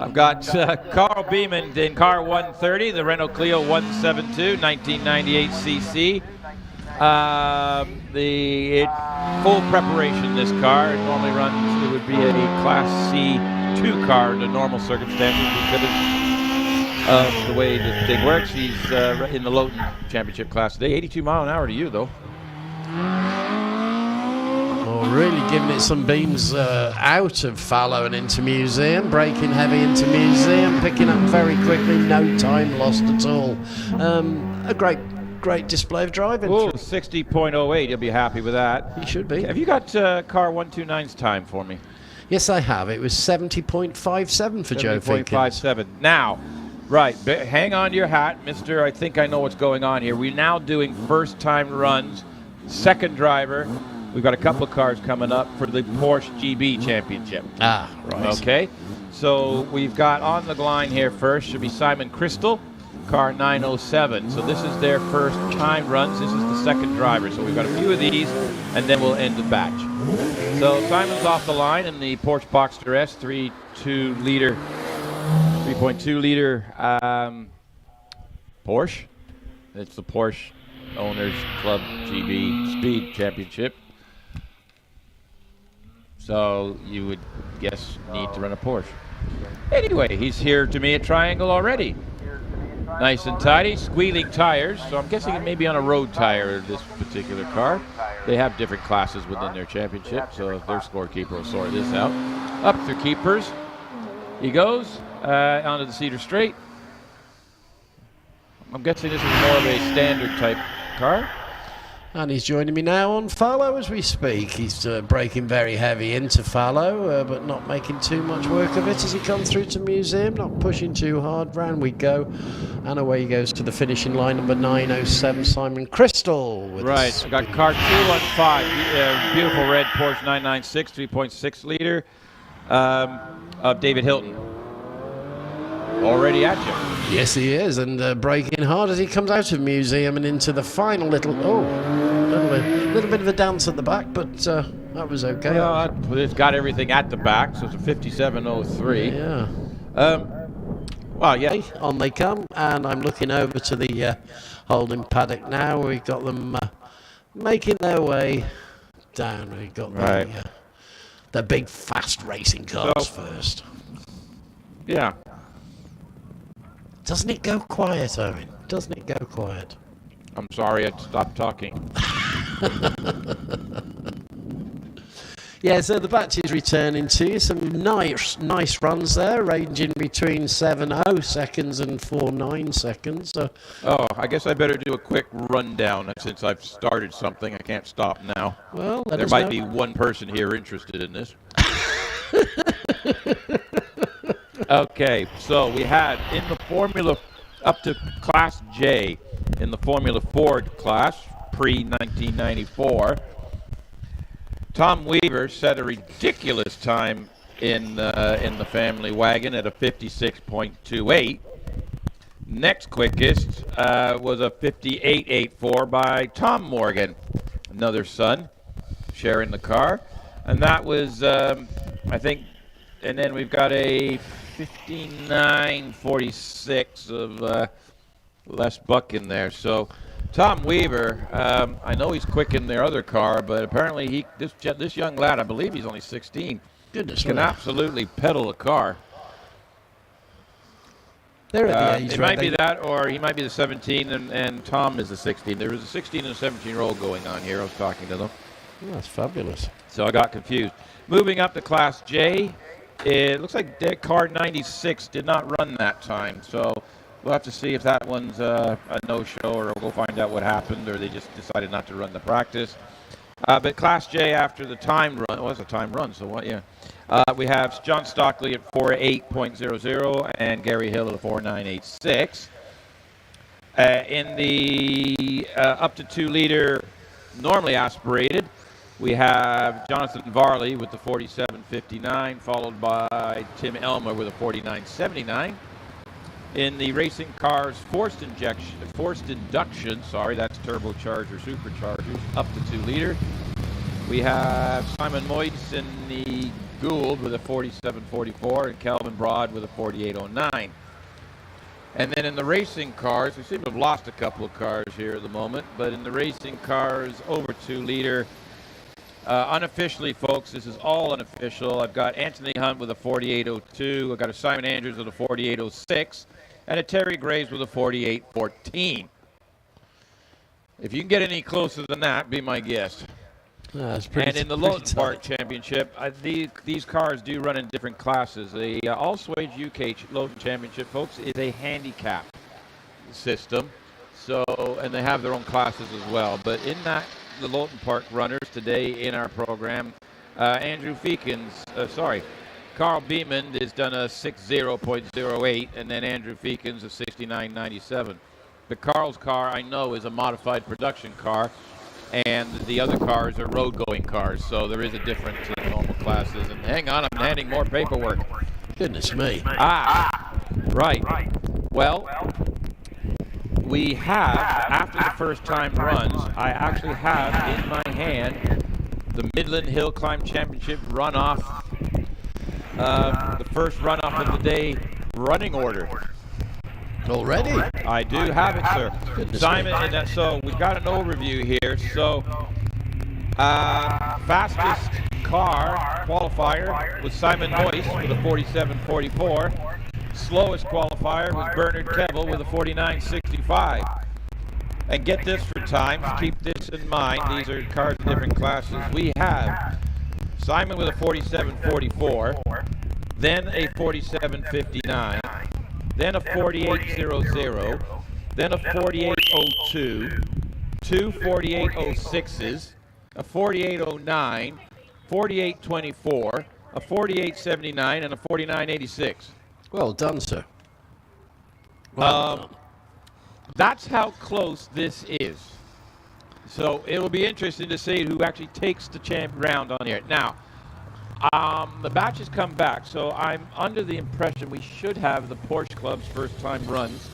I've got Carl Beeman in car 130, the Renault Clio 172, 1998cc. The full preparation, this car. It normally runs, it would be a Class C2 car under normal circumstances because of the way this thing works. He's in the Loton Championship class today. 82 mile an hour to you, though. Oh, really giving it some beams out of Fallow and into Museum. Braking heavy into Museum. Picking up very quickly. No time lost at all. A great display of driving. Oh, 60.08. You'll be happy with that. You should be. Have you got car 129's time for me? Yes, I have. It was 70.57 for Joe Feakins. 70.57. Now, Right. Hang on to your hat, Mister. I think I know what's going on here. We're now doing first-time runs, second driver. We've got a couple of cars coming up for the Porsche GB Championship. Ah, right. Okay. So we've got on the line here first should be Simon Crystal, car 907. So this is their first time runs. This is the second driver. So we've got a few of these, and then we'll end the batch. So Simon's off the line in the Porsche Boxster S 3.2 liter Porsche. It's the Porsche Owners Club GB Speed Championship. So you would guess need to run a Porsche. Anyway, he's here to me at Triangle already. Nice and tidy, squealing tires. So I'm guessing it may be on a road tire, this particular car. They have different classes within their championship, so their scorekeeper will sort this out. Up through keepers. He goes onto the Cedar Straight. I'm guessing this is more of a standard type car. And he's joining me now on fallow as we speak. He's braking very heavy into fallow, but not making too much work of it as he comes through to museum, not pushing too hard. Round we go, and away he goes to the finishing line, number 907, Simon Crystal. Right, I got car 2 on 5, beautiful red Porsche 996, 3.6 liter of David Hilton. Already at you. Yes, he is, and braking hard as he comes out of museum and into the final little bit of a dance at the back, but that was okay. Well, it's got everything at the back, so it's a 5703. Yeah. Well, yeah. On they come, and I'm looking over to the holding paddock now. We've got them making their way down. We've got the big fast racing cars first. Yeah. Doesn't it go quiet, Owen? Doesn't it go quiet? I'm sorry, I stopped talking. Yeah, so the batch is returning to you. Some nice runs there, ranging between 7.0 seconds and 4.9 seconds. So. Oh, I guess I better do a quick rundown since I've started something. I can't stop now. Well, there might be one person here interested in this. Okay, so we had in the Formula up to Class J in the Formula Ford class pre-1994. Tom Weaver set a ridiculous time in the family wagon at a 56.28. Next quickest was a 58.84 by Tom Morgan, another son, sharing the car, and that was I think. And then we've got a 59.46 of Les Buck in there. So Tom Weaver, I know he's quick in their other car, but apparently this young lad, I believe he's only 16, can absolutely pedal a car. They're at the age it might be that, or he might be the 17, and Tom is the 16. There was a 16 and a 17-year-old going on here. I was talking to them. Oh, that's fabulous. So I got confused. Moving up to Class J. It looks like their car 96 did not run that time, so we'll have to see if that one's a no-show, or we'll find out what happened, or they just decided not to run the practice. But Class J after the time run, well, it's a time run, so what? Yeah. We have John Stockley at 4.8.00 and Gary Hill at a 4.986. In the up to 2 liter, normally aspirated, we have Jonathan Varley with the 47.59, followed by Tim Elmer with a 49.79. In the racing cars, forced induction, that's turbocharger, superchargers, up to 2 liter. We have Simon Moyes in the Gould with a 47.44 and Calvin Broad with a 48.09. And then in the racing cars, we seem to have lost a couple of cars here at the moment, but in the racing cars, over 2 liter, unofficially, folks, this is all unofficial. I've got Anthony Hunt with a 48.02. I've got a Simon Andrews with a 48.06. And a Terry Graves with a 48.14. If you can get any closer than that, be my guest. And in the Loton Park Championship, these cars do run in different classes. The All-Swage UK Loton Championship, folks, is a handicap system. So, and they have their own classes as well. But in that, the Loton Park runners today in our program, Andrew Feekins, Carl Beeman has done a 60.08, and then Andrew Feekins a 69.97. But Carl's car, I know, is a modified production car, and the other cars are road-going cars, so there is a difference in normal classes. And hang on, I'm handing more paperwork. Goodness me. Right. Well, we have, after the first time runs, I actually have in my hand the Midland Hillclimb Championship runoff, the first runoff of the day running order. Already? I do have it, sir. Goodness Simon, me. and so we've got an overview here. So, fastest car qualifier was Simon Noyce with a 47.44. Slowest qualifier was Bernard Kevel with a 49.65. And get this for times, keep this in mind, these are cars in different classes. We have Simon with a 47.44, then a 47.59, then a 48.00, then a 48.02, two 48.06s, a 48.09, 48.24, a 48.79, and a 49.86. Well done, sir. Well done. That's how close this is. So it'll be interesting to see who actually takes the champ round on here. Now, the batches come back, so I'm under the impression we should have the Porsche Club's first time runs,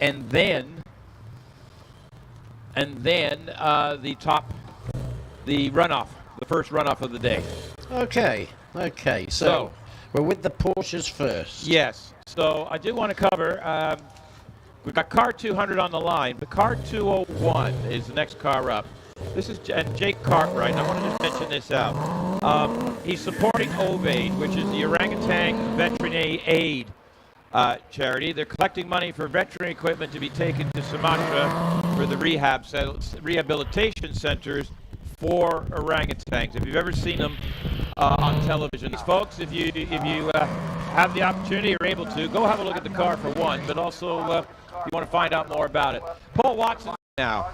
and then the runoff, the first runoff of the day. Okay. So we're with the Porsches first. Yes. So I do want to cover. We've got car 200 on the line, but car 201 is the next car up. This is Jake Cartwright. I want to just mention this out. He's supporting OVAID, which is the Orangutan Veterinary Aid charity. They're collecting money for veterinary equipment to be taken to Sumatra for the rehabilitation centers for orangutans. If you've ever seen them on television, folks, if you have the opportunity or able to, go have a look at the car for one, but also if you want to find out more about it. Paul Watson now.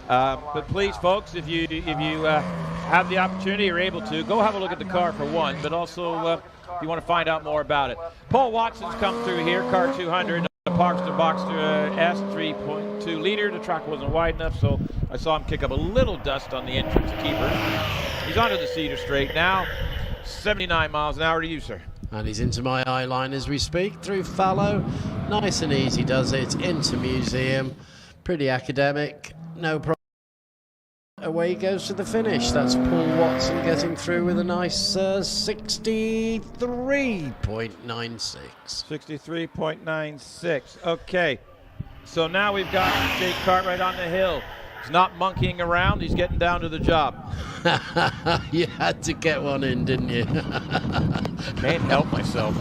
But please, folks, if you have the opportunity or able to, go have a look at the car for one, but also if you want to find out more about it. Paul Watson's come through here, car 200, Boxster S 3.2 liter. The track wasn't wide enough, so I saw him kick up a little dust on the entrance keeper. He's onto the Cedar Straight now, 79 miles an hour to you, sir. And he's into my eye line as we speak, through fallow. Nice and easy does it, into museum. Pretty academic, no problem. Away he goes to the finish. That's Paul Watson getting through with a nice 63.96. 63.96. Okay. So now we've got Jake Cartwright on the hill. He's not monkeying around. He's getting down to the job. You had to get one in, didn't you? Can't help myself.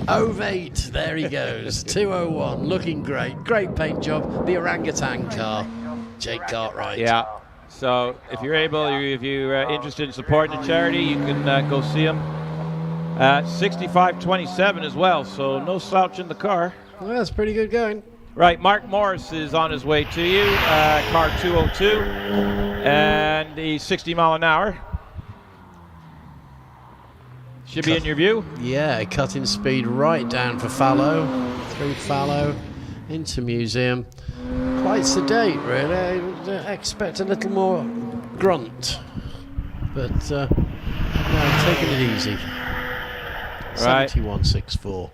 Ovate, there he goes. 201, looking great. Great paint job. The orangutan car. Jake Cartwright. Yeah. So if you're able, if you're interested in supporting the charity, you can go see him. 65.27 as well, so no slouch in the car. Well, that's pretty good going. Right, Mark Morris is on his way to you, car 202, and he's 60 mile an hour. Should be in your view. Yeah, cutting speed right down for fallow, through fallow, into museum. Quite sedate, really. I expect a little more grunt, but no, taking it easy. Right. 71.64.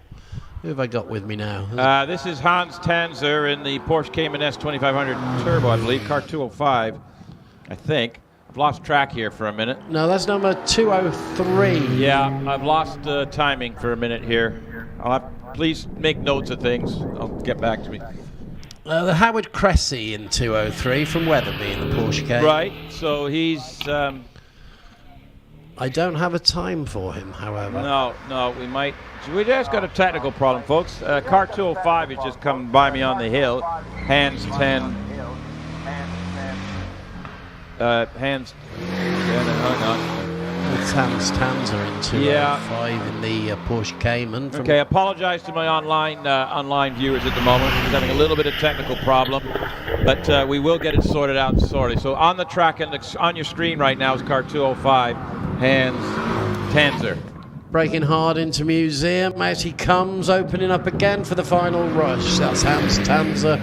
Who have I got with me now? This is Hans Tanzer in the Porsche Cayman S 2500 Turbo, I believe, car 205, I think. I've lost track here for a minute. No, that's number 203. Yeah, I've lost timing for a minute here. Please make notes of things. I'll get back to me. The Howard Cressy in 203 from Weatherby in the Porsche Cayman. Right, so he's... I don't have a time for him, however. No, we might... We just got a technical problem, folks. Car 205 has just come by me on the hill. Hands 10. Hands... hang on. Hans Tanzer in 205 in the Porsche Cayman. Okay, apologize to my online viewers at the moment. He's having a little bit of technical problem, but we will get it sorted out shortly. So on the track and on your screen right now is car 205, Hans Tanzer. Braking hard into Museum. Out he comes, opening up again for the final rush. That's Hans Tanzer.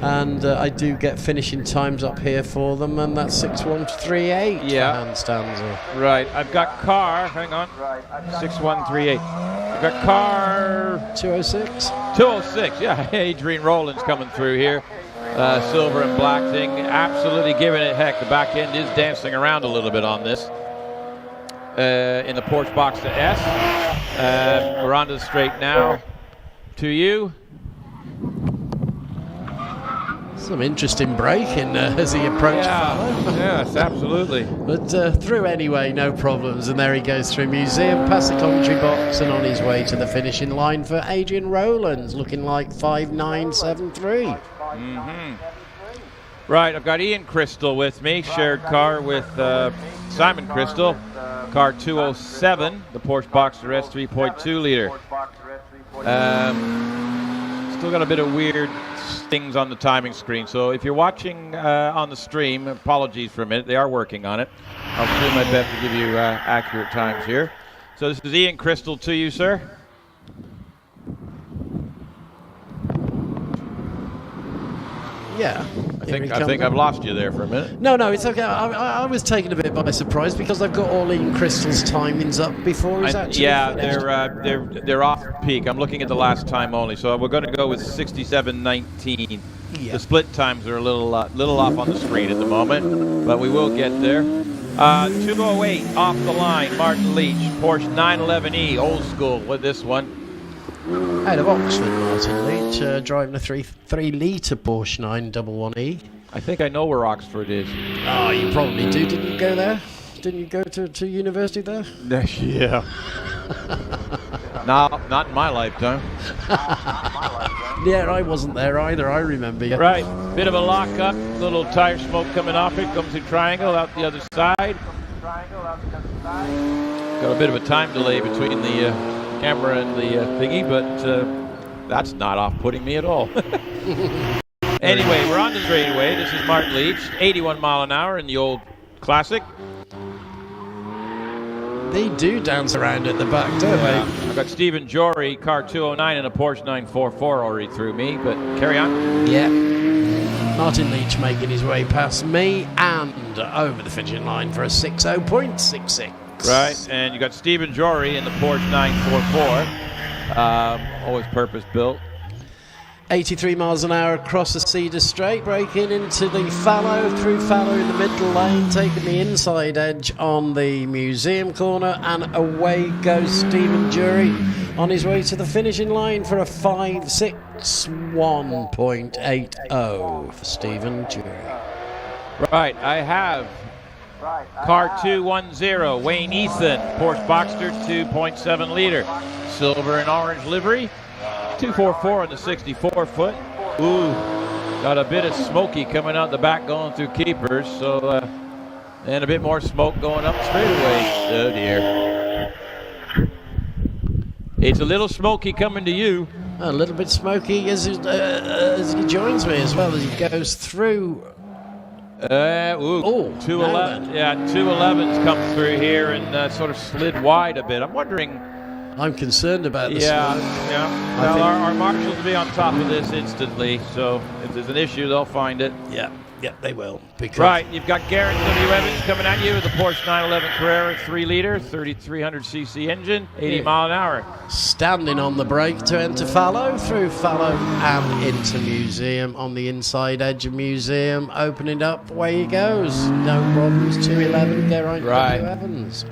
And I do get finishing times up here for them, and that's 6:138 for Hans Tanzer. Right, I've got car, hang on, 6:138. I've got car 2:06. 2:06, yeah, Adrian Rowland's coming through here. Silver and black thing, absolutely giving it heck. The back end is dancing around a little bit on this. In the Porsche box to S. We're onto the straight now. To you. Some interesting braking as he approached. Yes, absolutely. But through anyway, no problems. And there he goes through Museum, past the commentary box, and on his way to the finishing line for Adrian Rowlands, looking like 5:9.73. Right, I've got Ian Crystal with me, shared car with Simon Crystal, car 207, the Porsche Boxster S 3.2 liter. Still got a bit of weird things on the timing screen, so if you're watching on the stream, apologies for a minute, they are working on it. I'll do my best to give you accurate times here. So this is Ian Crystal to you, sir. Yeah. I think I've lost you there for a minute. No, it's okay. I was taken a bit by surprise because I've got all Ian Crystal's timings up before he's actually finished. They're off peak. I'm looking at the last time only, so we're going to go with 67.19. Yeah. The split times are a little off on the screen at the moment, but we will get there. 2:08 off the line. Martin Leach, Porsche 911E, old school with this one. Out of Oxford, Martin Leach, driving a 3-litre Porsche 911E. I think I know where Oxford is. Oh, you probably do. Didn't you go there? Didn't you go to university there? Yeah. No, not in my lifetime. Yeah, I wasn't there either. I remember you. Right. Bit of a lock-up. Little tire smoke coming off it. Comes through triangle out the other side. Got a bit of a time delay between the camera and the thingy, but that's not off-putting me at all. Anyway, we're on the straightaway. This is Martin Leach, 81 mile an hour in the old Classic. They do dance around at the back, don't they? I've got Stephen Jory, car 209 and a Porsche 944 already through me, but carry on. Yeah. Martin Leach making his way past me and over the finishing line for a 60.66. Right, and you got Stephen Jory in the Porsche 944, always purpose-built. 83 miles an hour across the Cedar Straight, braking into the fallow, through fallow in the middle lane, taking the inside edge on the Museum corner, and away goes Stephen Jury on his way to the finishing line for a 5:61.80 for Stephen Jury. Right, I have car 210, Wayne Ethan, Porsche Boxster 2.7 liter, silver and orange livery. 244 on the 64-foot. Ooh, got a bit of smoky coming out the back going through keepers, so and a bit more smoke going up straightaway. Oh dear. It's a little smoky coming to you. A little bit smoky as he joins me as well as he goes through. 211. Yeah, 211's come through here and sort of slid wide a bit. I'm wondering. I'm concerned about this. Yeah. Well, our marshals will be on top of this instantly, so if there's an issue, they'll find it. Yeah, they will. Right, you've got Garrett W. Evans coming at you with the Porsche 911 Carrera 3-liter, 3,300cc engine, 80 mile an hour. Standing on the brake to enter fallow, through fallow and into Museum on the inside edge of Museum, opening up, away he goes. No problems, 211, Garrett W. Evans.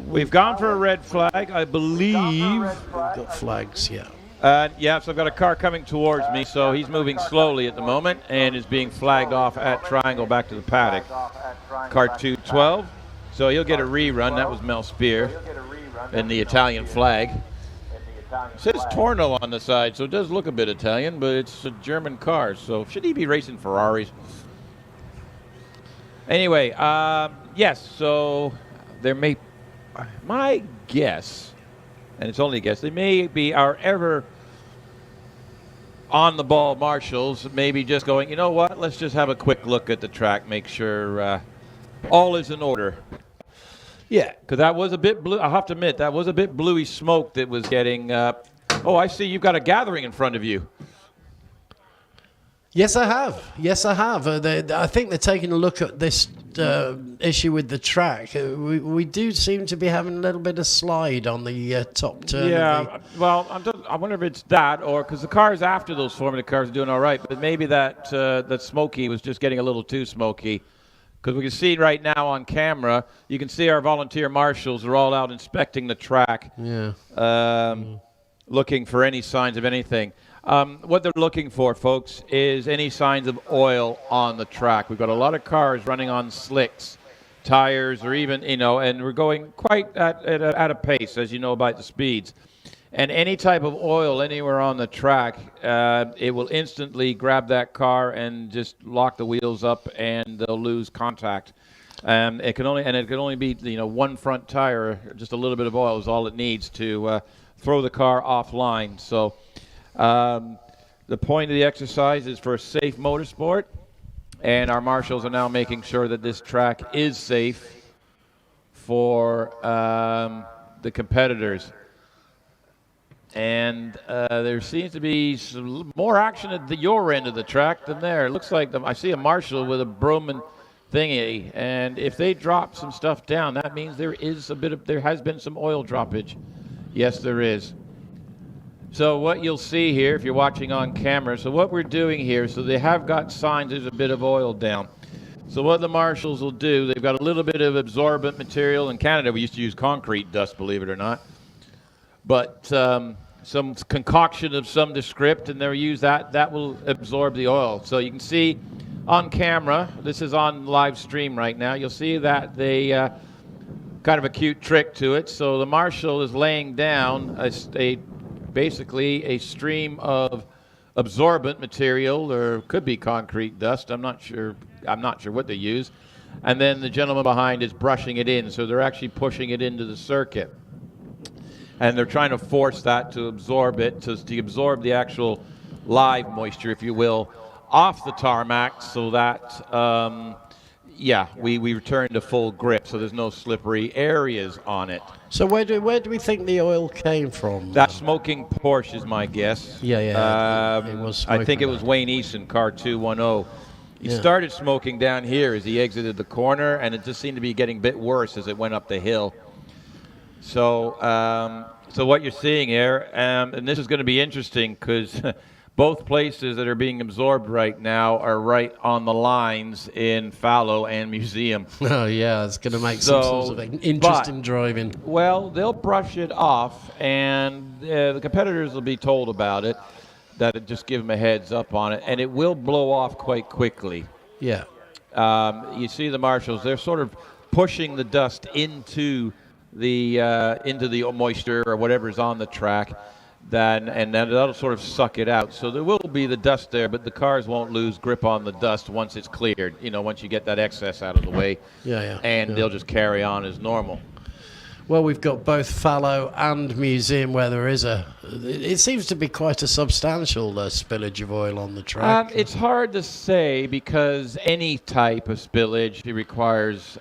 We've gone for a red flag, I believe. We've got flags, yeah. So I've got a car coming towards me, so he's moving slowly at the moment and is being flagged off at triangle back to the paddock. Car 212, so he'll get a rerun. That was Mel Spear and the Italian flag. It says Torno on the side, so it does look a bit Italian, but it's a German car, so should he be racing Ferraris? Anyway, yes, so there may, my guess, and it's only a guess, they may be our ever on-the-ball marshals, maybe just going, you know what, let's just have a quick look at the track, make sure All is in order. Yeah. Because that was a bit blue. I have to admit, that was a bit bluey smoke that was getting. Oh, I see. You've got a gathering in front of you. Yes, I have. Yes, I have. I think they're taking a look at this issue with the track. We do seem to be having a little bit of slide on the top turn. Yeah, well, I wonder if it's that, or because the cars after those Formula cars are doing all right, but maybe that smoky was just getting a little too smoky. Because we can see right now on camera, you can see our volunteer marshals are all out inspecting the track, looking for any signs of anything. What they're looking for, folks, is any signs of oil on the track. We've got a lot of cars running on slicks, tires, or even, and we're going quite at a pace, as you know, by the speeds. And any type of oil anywhere on the track, it will instantly grab that car and just lock the wheels up, and they'll lose contact. It can only be one front tire, just a little bit of oil is all it needs to throw the car offline. So the point of the exercise is for a safe motorsport, and our marshals are now making sure that this track is safe for the competitors. And there seems to be some more action at your end of the track than there. It looks like I see a marshal with a Broman thingy, and if they drop some stuff down, that means there has been some oil droppage. Yes, there is. So what you'll see here, if you're watching on camera, so what we're doing here, so they have got signs there's a bit of oil down. So what the marshals will do, they've got a little bit of absorbent material. In Canada, we used to use concrete dust, believe it or not. But some concoction of some descript, and they'll use that. That will absorb the oil. So you can see on camera, this is on live stream right now, you'll see that they kind of a cute trick to it. So the marshal is laying down basically a stream of absorbent material, or could be concrete dust. I'm not sure what they use. And then the gentleman behind is brushing it in. So they're actually pushing it into the circuit. And they're trying to force that to absorb it, to absorb the actual live moisture, if you will, off the tarmac, so that, we return to full grip, so there's no slippery areas on it. So where do we think the oil came from? That smoking Porsche is my guess. Yeah. It was I think it was Wayne Eason, car 210. He started smoking down here as he exited the corner, and it just seemed to be getting a bit worse as it went up the hill. So what you're seeing here, and this is going to be interesting because both places that are being absorbed right now are right on the lines in Fallow and Museum. Oh, yeah, it's going to make some sort of interesting driving. Well, they'll brush it off, and the competitors will be told about it, just give them a heads up on it, and it will blow off quite quickly. Yeah. You see the marshals, they're sort of pushing the dust into the moisture or whatever's on the track, and then that'll sort of suck it out. So there will be the dust there, but the cars won't lose grip on the dust once it's cleared. Once you get that excess out of the way, they'll just carry on as normal. Well, we've got both Fallow and Museum where there is it seems to be quite a substantial spillage of oil on the track. It's hard to say because any type of spillage requires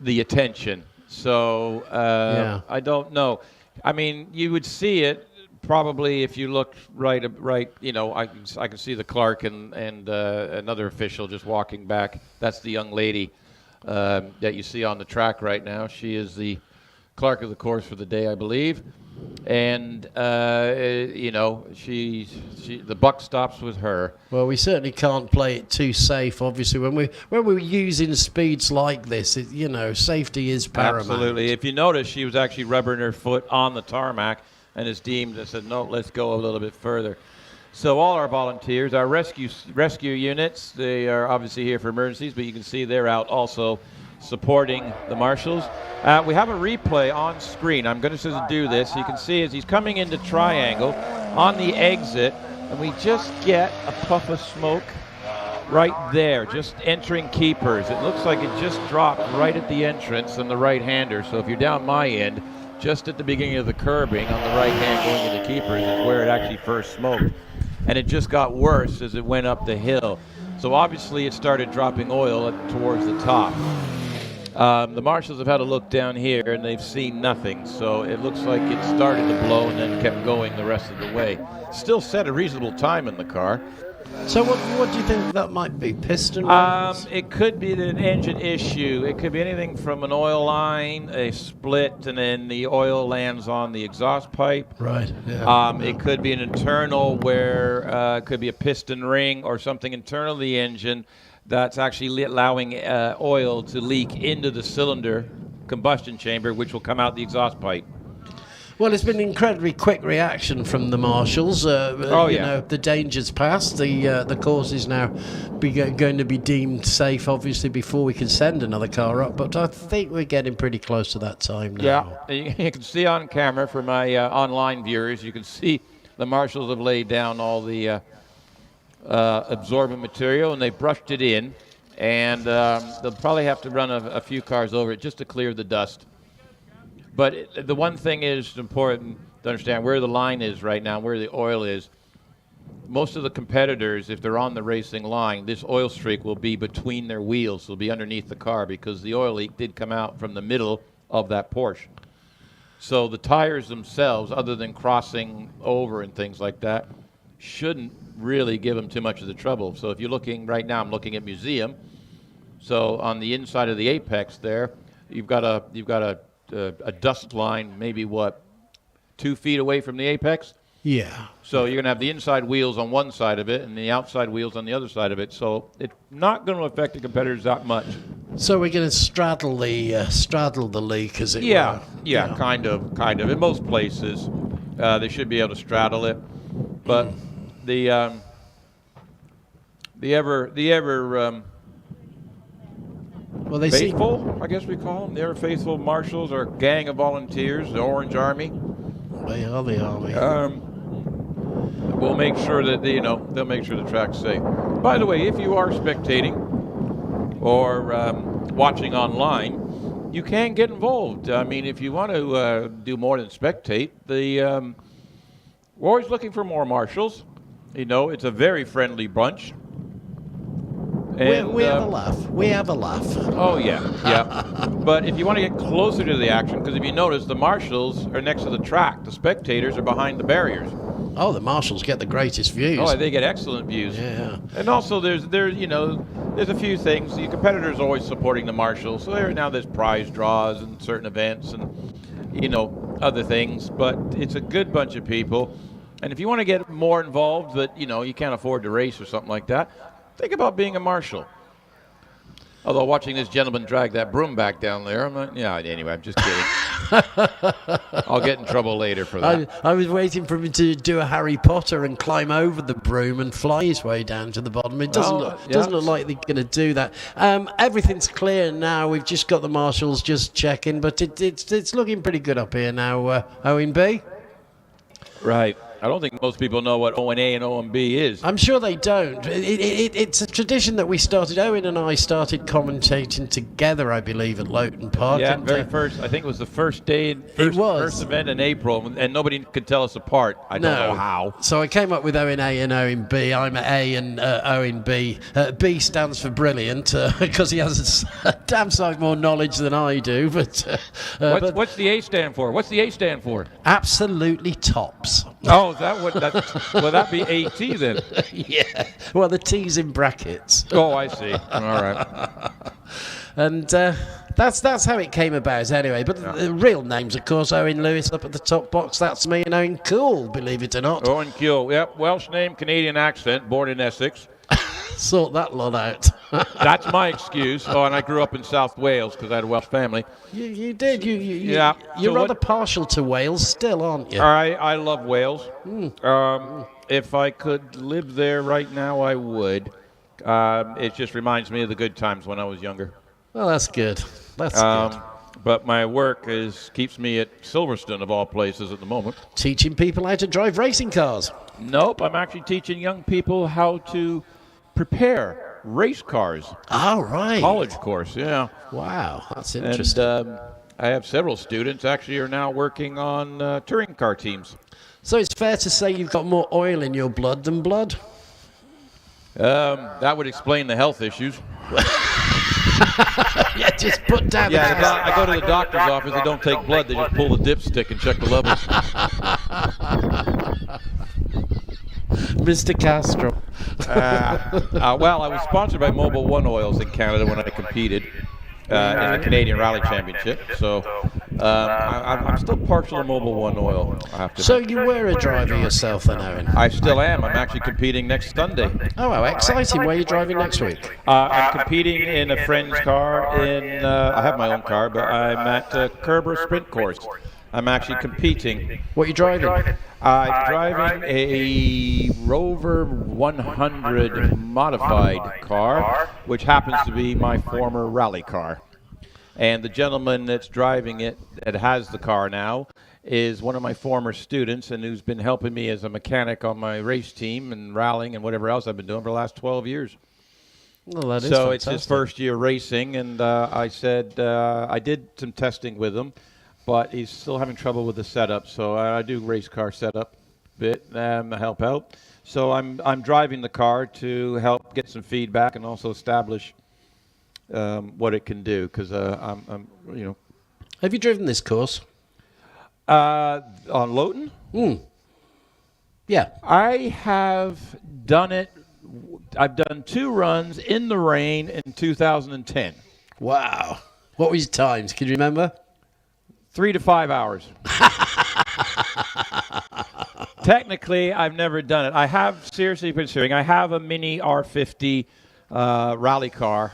the attention. So I don't know. I mean, you would see it probably if you looked right. I can see the clerk and another official just walking back. That's the young lady that you see on the track right now. She is the clerk of the course for the day, I believe. And the buck stops with her. Well, we certainly can't play it too safe. Obviously, when we're using speeds like this, safety is paramount. Absolutely. If you notice, she was actually rubbing her foot on the tarmac, and is deemed and said, "No, let's go a little bit further." So all our volunteers, our rescue units, they are obviously here for emergencies, but you can see they're out also supporting the marshals. We have a replay on screen. I'm going to do this. You can see as he's coming into Triangle on the exit, and we just get a puff of smoke right there, just entering Keepers. It looks like it just dropped right at the entrance on the right-hander. So if you're down my end, just at the beginning of the curbing on the right hand going into Keepers is where it actually first smoked. And it just got worse as it went up the hill. So obviously it started dropping oil towards the top. The marshals have had a look down here, and they've seen nothing. So it looks like it started to blow and then kept going the rest of the way. Still set a reasonable time in the car. So what do you think that might be? Piston rings? It could be an engine issue. It could be anything from an oil line, a split, and then the oil lands on the exhaust pipe. Right. Yeah. It could be an internal where it could be a piston ring or something internal to the engine that's actually allowing oil to leak into the cylinder combustion chamber, which will come out the exhaust pipe. Well, it's been an incredibly quick reaction from the marshals. The danger's passed. The course is now going to be deemed safe, obviously, before we can send another car up. But I think we're getting pretty close to that time now. Yeah, you can see on camera for my online viewers, you can see the marshals have laid down all the absorbent material, and they brushed it in. And they'll probably have to run a few cars over it just to clear the dust. But the one thing is important to understand where the line is right now, where the oil is. Most of the competitors, if they're on the racing line, this oil streak will be between their wheels. It'll be underneath the car because the oil leak did come out from the middle of that Porsche. So the tires themselves, other than crossing over and things like that, shouldn't really give them too much of the trouble. So if you're looking right now, I'm looking at Museum. So on the inside of the apex there, you've got a dust line, maybe 2 feet away from the apex. Yeah. So you're going to have the inside wheels on one side of it and the outside wheels on the other side of it. So it's not going to affect the competitors that much. So we're going to straddle the leak, as it Yeah, were. yeah, kind of. In most places, they should be able to straddle it. But the Well, they faithful, I guess we call them. The ever faithful marshals are a gang of volunteers, the Orange Army. They are the army. We'll make sure that they'll make sure the track's safe. By the way, if you are spectating or watching online, you can get involved. I mean, if you want to do more than spectate, we're always looking for more marshals. It's a very friendly bunch. And, we have a laugh. We have a laugh. Oh, yeah. But if you want to get closer to the action, because if you notice, the marshals are next to the track. The spectators are behind the barriers. Oh, the marshals get the greatest views. Oh, they get excellent views. Yeah. And also, there's a few things. The competitors are always supporting the marshals. So there's prize draws and certain events and, other things. But it's a good bunch of people. And if you want to get more involved, but, you can't afford to race or something like that, think about being a marshal. Although watching this gentleman drag that broom back down there, I'm like, yeah, anyway, I'm just kidding. I'll get in trouble later for that. I was waiting for him to do a Harry Potter and climb over the broom and fly his way down to the bottom. It doesn't look like they're going to do that. Everything's clear now. We've just got the marshals just checking, but it's looking pretty good up here now, Owen B. Right. I don't think most people know what ONA and OMB is. I'm sure they don't. It's a tradition that we started. Owen and I started commentating together, I believe, at Loton Park. Yeah, very first. I think it was the first day, first event in April, and nobody could tell us apart. I don't know how. So I came up with Owen A and Owen B. I'm A and Owen B. B stands for brilliant because he has a damn sight more knowledge than I do. But what's the A stand for? What's the A stand for? Absolutely tops. Oh, is that what that? Will that be AT then? Yeah. Well, the T's in brackets. Oh, I see. All right. And that's how it came about anyway. But the real names, of course, Owen Lewis up at the top box. That's me, and Owen Cool, believe it or not. Owen Cool, yep. Welsh name, Canadian accent, born in Essex. Sort that lot out. That's my excuse. Oh, and I grew up in South Wales because I had a Welsh family. You did. Yeah. You're rather partial to Wales still, aren't you? I love Wales. If I could live there right now, I would. It just reminds me of the good times when I was younger. Well, that's good. That's good. But my work keeps me at Silverstone, of all places, at the moment. Teaching people how to drive racing cars. Nope, I'm actually teaching young people how to prepare race cars. Oh, right. College course, yeah. Wow, that's interesting. And I have several students actually are now working on touring car teams. So it's fair to say you've got more oil in your blood than blood? That would explain the health issues. Yeah, just put down. Yeah, I go to the doctor's office. They don't take blood. They just pull the dipstick and check the levels. Mr. Castro. Well, I was sponsored by Mobil One Oils in Canada when I competed in the Canadian Rally Championship. So I'm still partial to Mobil One Oil, I have to So admit. you were a driver yourself then, Owen? I still am. I'm actually competing next Sunday. Oh, how exciting. Where are you driving next week? I'm competing in a friend's car. I have my own car, but I'm at Kerber Sprint Course. I'm actually competing. What are you driving? I'm driving a Rover 100 modified car, which happens to be my former rally car. And the gentleman that's driving it, that has the car now, is one of my former students and who's been helping me as a mechanic on my race team and rallying and whatever else I've been doing for the last 12 years. Well, that is So fantastic. it's his first year racing, and I said I did some testing with him, but he's still having trouble with the setup. So I do race car setup bit, help out. So I'm driving the car to help get some feedback and also establish what it can do, because I'm Have you driven this course? on Loton. Yeah. I have done it. I've done 2 runs in the rain in 2010. Wow. What were your times? Can you remember? 3 to 5 hours. Technically, I've never done it. I have seriously considering. I have a mini R50 rally car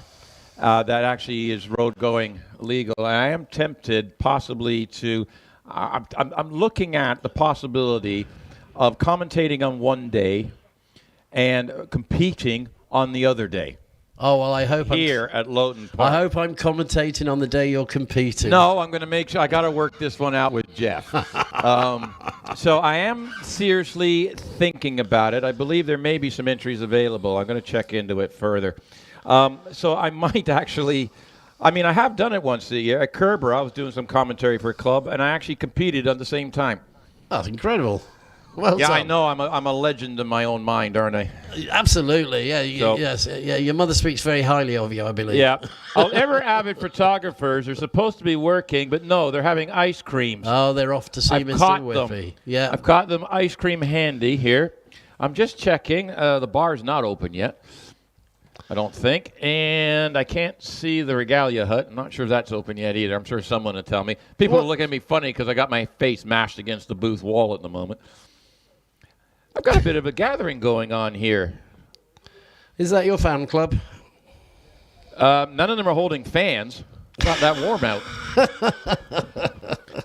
that actually is road going legal. And I am tempted possibly to. I'm looking at the possibility of commentating on one day and competing on the other day. Oh, well, I hope Here at Loton Park. I hope I'm commentating on the day you're competing. No, I'm going to make sure. I got to work this one out with Jeff. So I am seriously thinking about it. I believe there may be some entries available. I'm going to check into it further. So I might actually. I mean, I have done it once a year at Kerber. I was doing some commentary for a club, and I actually competed at the same time. That's incredible. Well Yeah, done. I know. I'm a legend in my own mind, aren't I? Absolutely. Yeah. So- Yes. Yeah. Your mother speaks very highly of you, I believe. Yeah. Ever avid photographers are supposed to be working, but no, they're having ice creams. Oh, they're off to see I've Mr. caught Whippy. them. Yeah. I've got them ice cream handy here. I'm just checking. The bar's not open yet, I don't think. And I can't see the Regalia Hut. I'm not sure if that's open yet either. I'm sure someone will tell me. People are looking at me funny because I got my face mashed against the booth wall at the moment. I've got a bit of a gathering going on here. Is that your fan club? None of them are holding fans. It's not that warm out.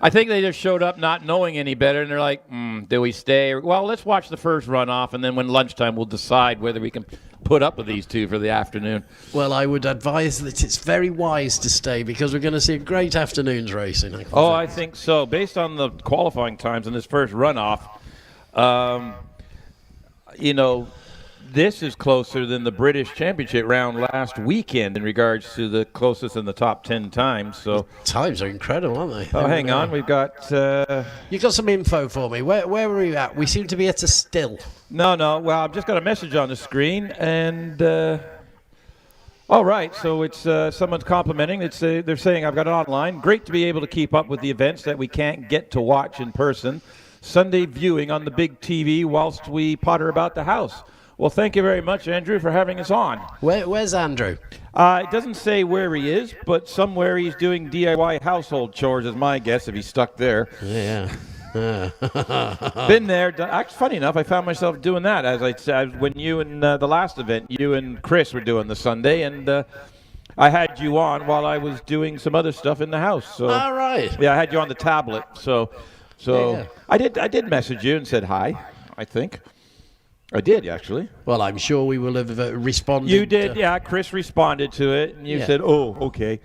I think they just showed up not knowing any better, and they're like, do we stay? Well, let's watch the first runoff, and then when lunchtime, we'll decide whether we can put up with these two for the afternoon. Well, I would advise that it's very wise to stay because we're going to see a great afternoon's racing. I think so. Based on the qualifying times in this first runoff, this is closer than the British Championship round last weekend in regards to the closest in the top 10 times. So Times are incredible, aren't they? Oh, hang on. We've got... You got some info for me. Where were we at? We seem to be at a still. No. Well, I've just got a message on the screen, and... all right, so it's someone's complimenting. They're saying, I've got it online. Great to be able to keep up with the events that we can't get to watch in person. Sunday viewing on the big TV whilst we potter about the house. Well, thank you very much, Andrew, for having us on. Where's Andrew? It doesn't say where he is, but somewhere he's doing DIY household chores is my guess if he's stuck there. Yeah. Been there. Actually, funny enough, I found myself doing that as I said when you and the last event, you and Chris were doing the Sunday, and I had you on while I was doing some other stuff in the house. So All right. yeah, I had you on the tablet. So Yeah. I did message you and said hi. I think I did actually. Well, I'm sure we will have responded. You did, yeah. Chris responded to it, and you Yeah. said, "Oh, okay."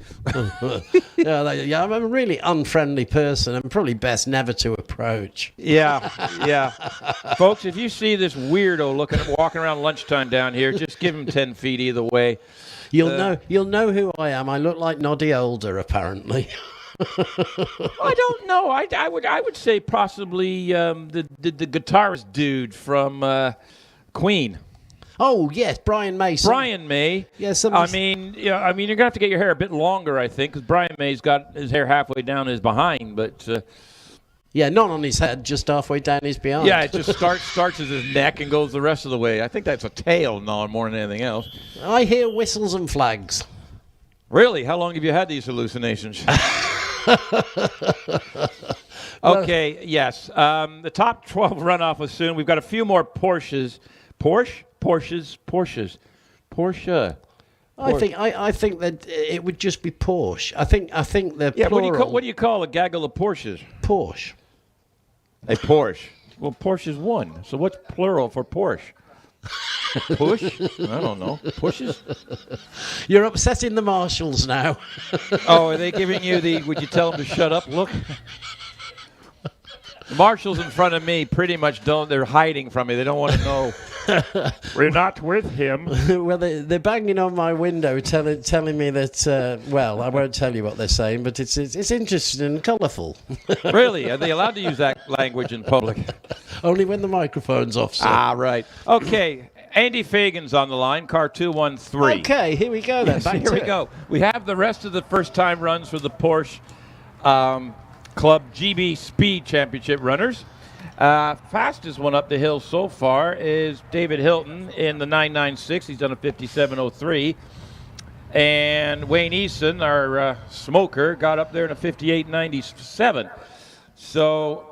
Yeah, I'm a really unfriendly person. I'm probably best never to approach. Yeah. Folks, if you see this weirdo walking around lunchtime down here, just give him 10 feet either way. You'll know who I am. I look like Noddy Older, apparently. I don't know. I would say possibly the guitarist dude from Queen. Oh, yes, Brian Mason. Brian May. Yeah, I mean, you're going to have to get your hair a bit longer, I think, because Brian May's got his hair halfway down his behind, but... yeah, not on his head, just halfway down his behind. Yeah, it just starts at his neck and goes the rest of the way. I think that's a tail now more than anything else. I hear whistles and flags. Really? How long have you had these hallucinations? Okay, yes. The top 12 runoff was soon. We've got a few more Porsches. Porsche. I think that it would just be Porsche. I think the plural. What do you call a gaggle of Porsches? Porsche. A Porsche. Well, Porsche is one. So what's plural for Porsche? Push? I don't know. Pushes? You're upsetting the marshals now. Oh, are they giving you the, would you tell them to shut up look? The marshals in front of me pretty much they're hiding from me. They don't want to know. We're not with him. Well, they're banging on my window telling me that, well, I won't tell you what they're saying, but it's interesting and colourful. Really? Are they allowed to use that language in public? Only when the microphone's off, sir. Ah, right. Okay, Andy Fagan's on the line, car 213. Okay, here we go then. Here we go. We have the rest of the first-time runs for the Porsche Club GB Speed Championship runners. Fastest one up the hill so far is David Hilton in the 996. He's done a 57.03. And Wayne Eason, our smoker, got up there in a 58.97. So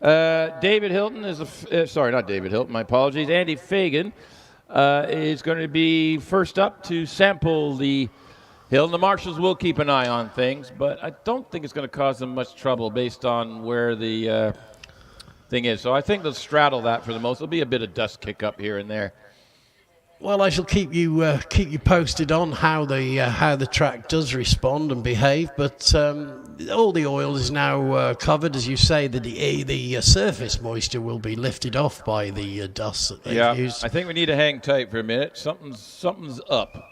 David Hilton is sorry, not David Hilton, my apologies. Andy Fagan is going to be first up to sample the hill. The marshals will keep an eye on things, but I don't think it's going to cause them much trouble based on where the thing is. So I think they'll straddle that for the most. There'll be a bit of dust kick up here and there. Well, I shall keep you posted on how the track does respond and behave. But all the oil is now covered, as you say. The surface moisture will be lifted off by the dust that they've used. I think we need to hang tight for a minute. Something's up.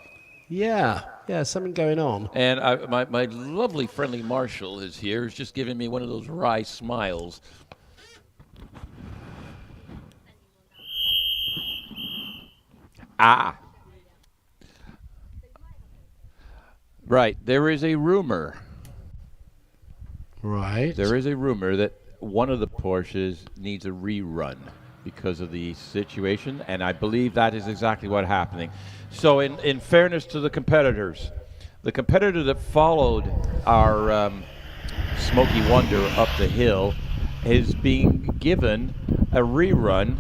Yeah, something going on. And my lovely friendly marshal is here. He's just giving me one of those wry smiles. Right. There is a rumor. Right. There is a rumor that one of the Porsches needs a rerun because of the situation, and I believe that is exactly what's happening. So in fairness to the competitors, the competitor that followed our Smoky Wonder up the hill is being given a rerun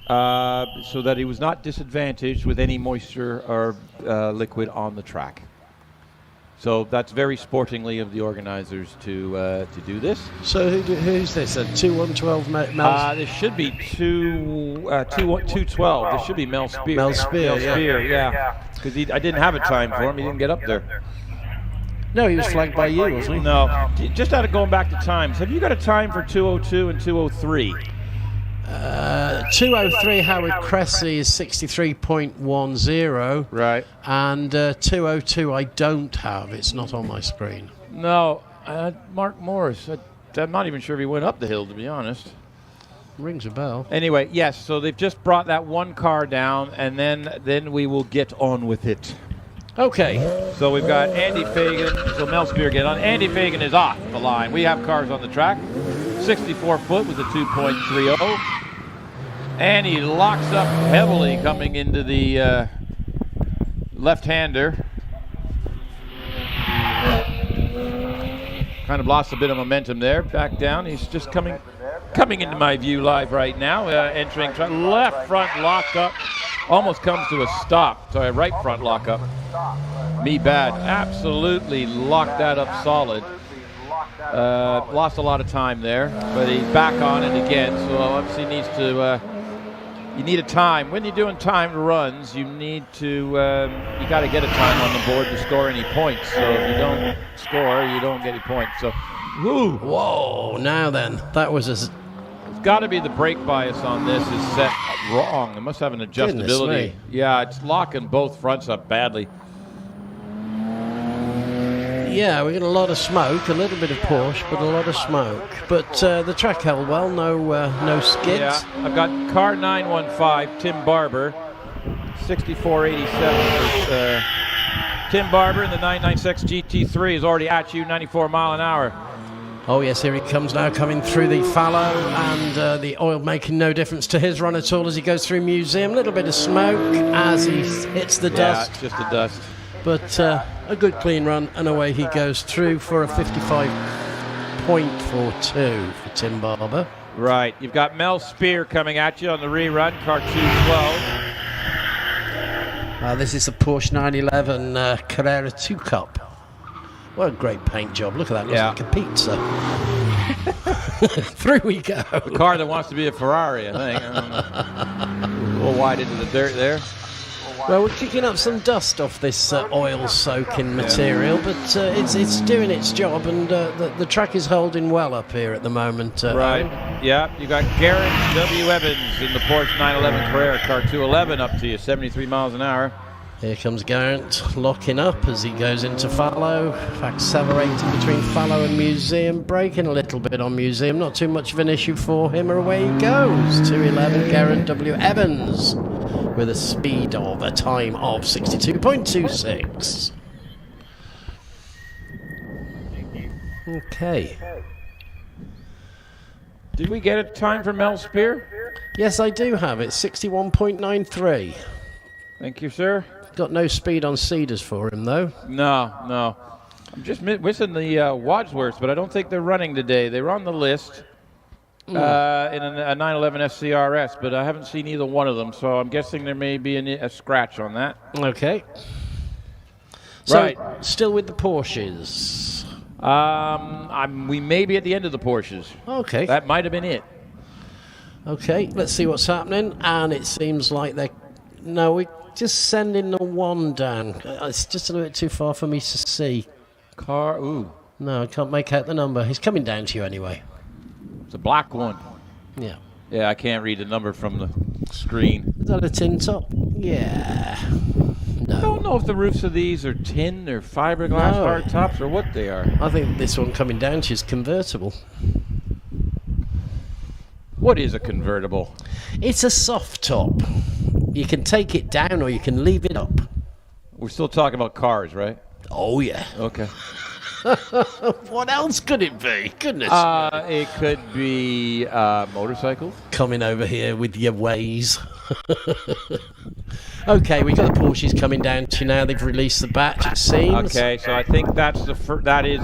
so that he was not disadvantaged with any moisture or liquid on the track. So that's very sportingly of the organizers to do this. So who's this? 2-1-12 Mel? This should be 2-12. This should be Mel Spear. Mel Spear, yeah. Because I didn't have a time for him. He didn't get up there. No, he was flagged by you, wasn't he? No. Just out of going back to times, have you got a time for 2:02 and 2:03? 2:03 Howard Cressy is 63.10. Right. And 2:02 I don't have. It's not on my screen. No. Mark Morris. I'm not even sure if he went up the hill, to be honest. Rings a bell. Anyway, yes, so they've just brought that one car down, and then we will get on with it. Okay. So we've got Andy Fagan. So Mel Spear get on. Andy Fagan is off the line. We have cars on the track. 64 foot with a 2.30. And he locks up heavily coming into the left-hander. Kind of lost a bit of momentum there. Back down. He's just coming into my view live right now. Entering left front lock up. Almost comes to a stop. Sorry, right front lock up. Me bad. Absolutely locked that up solid. Lost a lot of time there, but he's back on it again. So obviously needs to. You need a time. When you're doing timed runs, you need to. You got to get a time on the board to score any points. So if you don't score, you don't get any points. So, whoa! Now then, that was It's got to be the brake bias on this is set wrong. It must have an adjustability. Yeah, it's locking both fronts up badly. Yeah, we get a lot of smoke, a little bit of Porsche, but a lot of smoke. But the track held well, no skids. Yeah, I've got car 915, Tim Barber, 6487. Tim Barber in the 996 GT3 is already at you, 94 mile an hour. Oh yes, here he comes now, coming through the fallow, and the oil making no difference to his run at all as he goes through Museum. A little bit of smoke as he hits the dust. Yeah, just the dust. But a good clean run, and away he goes through for a 55.42 for Tim Barber. Right, you've got Mel Spear coming at you on the rerun, car 212. This is the Porsche 911 Carrera 2 Cup. What a great paint job. Look at that. Looks like a pizza. Through we go. The car that wants to be a Ferrari, I think. I don't know. A little wide into the dirt there. Well, we're kicking up some dust off this oil-soaking material, but it's doing its job, and the track is holding well up here at the moment. Right. Yeah, you got Garrett W. Evans in the Porsche 911 Carrera, car 211 up to you, 73 miles an hour. Here comes Garrett locking up as he goes into fallow, accelerating between fallow and Museum, braking a little bit on Museum, not too much of an issue for him, or away he goes. 211 Garrett W. Evans with a speed of a time of 62.26. Okay. Did we get a time for Mel Spear? Yes, I do have it. 61.93. Thank you, sir. Got no speed on Cedars for him, though. No. I'm just missing the Wadsworths, but I don't think they're running today. They were on the list in a 911 FCRS, but I haven't seen either one of them, so I'm guessing there may be a scratch on that. Okay. So, right. Still with the Porsches. We may be at the end of the Porsches. Okay. That might have been it. Okay, let's see what's happening. And it seems like we're just sending the one down. It's just a little bit too far for me to see. Ooh. No, I can't make out the number. He's coming down to you anyway. It's a black one. Yeah. Yeah, I can't read the number from the screen. Is that a tin top? Yeah. No. I don't know if the roofs of these are tin or fiberglass hard tops or what they are. I think this one coming down to you is convertible. What is a convertible? It's a soft top. You can take it down or you can leave it up. We're still talking about cars, right? Oh, yeah. Okay. What else could it be? Goodness. It could be motorcycles. Coming over here with your ways. Okay, we got the Porsches coming down to now. They've released the batch, it seems. Okay, so I think that is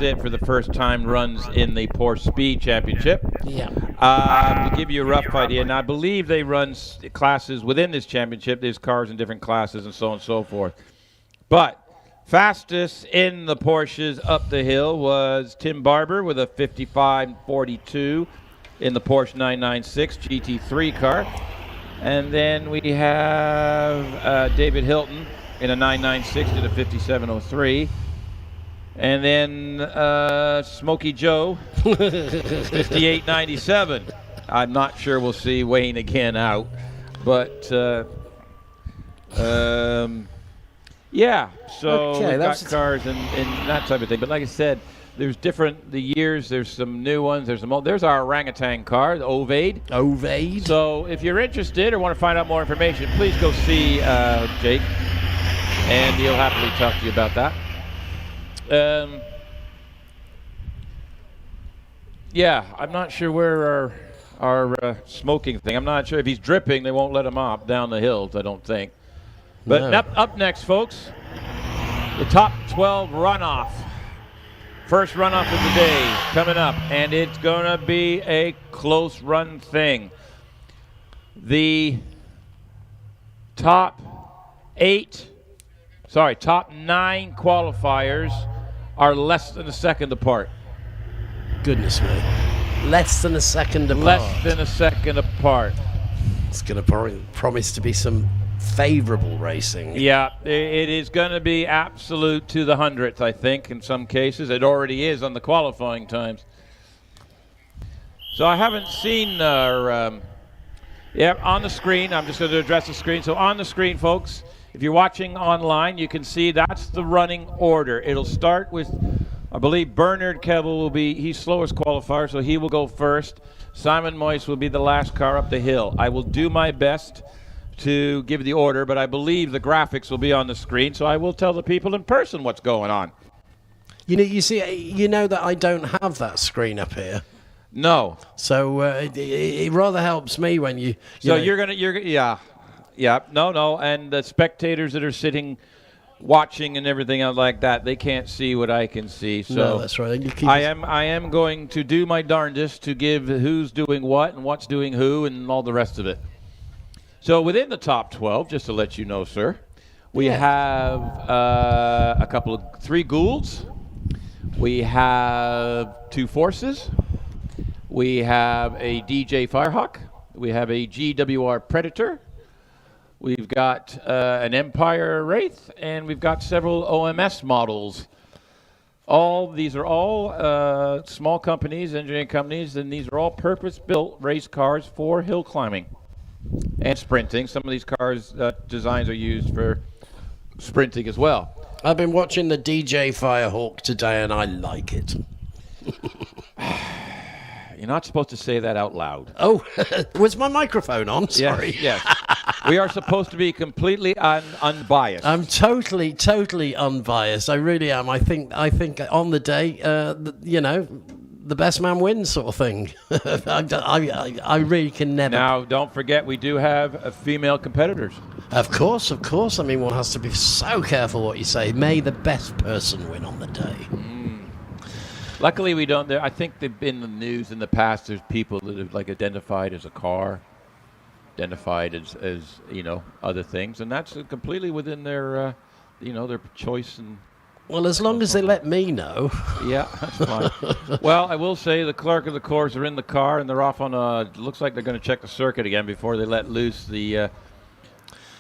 it for the first time runs in the Porsche Speed Championship. Yeah. To give you a rough idea, and I believe they run classes within this championship. There's cars in different classes and so on and so forth. But fastest in the Porsches up the hill was Tim Barber with a 55.42 in the Porsche 996 GT3 car. And then we have David Hilton in a 996 to the 57.03. And then Smokey Joe, 58.97. I'm not sure we'll see Wayne again out. But, yeah, so we've got cars and that type of thing. But like I said, there's the years, there's some new ones, there's our orangutan car, the Ovade. Ovade. So if you're interested or want to find out more information, please go see Jake, and he'll happily talk to you about that. Yeah, I'm not sure where our smoking thing, I'm not sure if he's dripping, they won't let him up down the hills, I don't think. But No. up next, folks, the top 12 runoff. First runoff of the day coming up, and it's going to be a close run thing. The top 9 qualifiers are less than a second apart. Goodness me. Less than a second apart. Less than a second apart. It's going to promise to be some favorable racing. Yeah, it is going to be absolute to the 100th, I think, in some cases. It already is on the qualifying times. So I haven't seen on the screen. I'm just going to address the screen. So on the screen, folks, if you're watching online, you can see that's the running order. It'll start with I believe Bernard Kevel will be, he's slowest qualifier, so he will go first. Simon Moyes will be the last car up the hill. I will do my best to give the order, but I believe the graphics will be on the screen, so I will tell the people in person what's going on. You see, you know that I don't have that screen up here. No. So it rather helps me when you So know. yeah. No. And the spectators that are sitting watching and everything else like that, they can't see what I can see. So no, that's right. I am going to do my darndest to give who's doing what and what's doing who and all the rest of it. So within the top 12, just to let you know, sir, we have three Goulds. We have two Forces. We have a DJ Firehawk. We have a GWR Predator. We've got an Empire Wraith, and we've got several OMS models. These are all small companies, engineering companies, and these are all purpose-built race cars for hill climbing and sprinting. Some of these cars' designs are used for sprinting as well. I've been watching the DJ Firehawk today, and I like it. You're not supposed to say that out loud. Oh, was my microphone on? Sorry. Yes. We are supposed to be completely unbiased. I'm totally unbiased. I really am. I think on the day, the best man wins sort of thing. I really can never. Now, don't forget, we do have female competitors. Of course. I mean, one has to be so careful what you say. May the best person win on the day. Luckily, we don't. I think they've been in the news in the past. There's people that have identified as a car, identified as other things, and that's completely within their their choice. And well, as long as they let me know. Yeah, that's fine. Well, I will say the clerk of the course are in the car and they're off on looks like they're going to check the circuit again before they let loose the.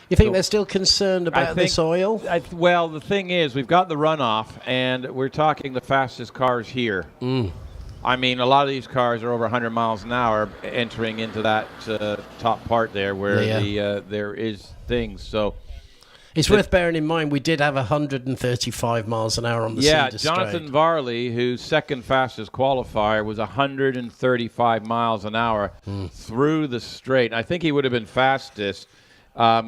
You think they're still concerned about this oil? Well, the thing is, we've got the runoff, and we're talking the fastest cars here. I mean, a lot of these cars are over 100 miles an hour entering into that top part there where there is things. So it's worth bearing in mind we did have 135 miles an hour on the Cedar Straight. Jonathan Varley, whose second fastest qualifier, was 135 miles an hour through the straight. I think he would have been fastest.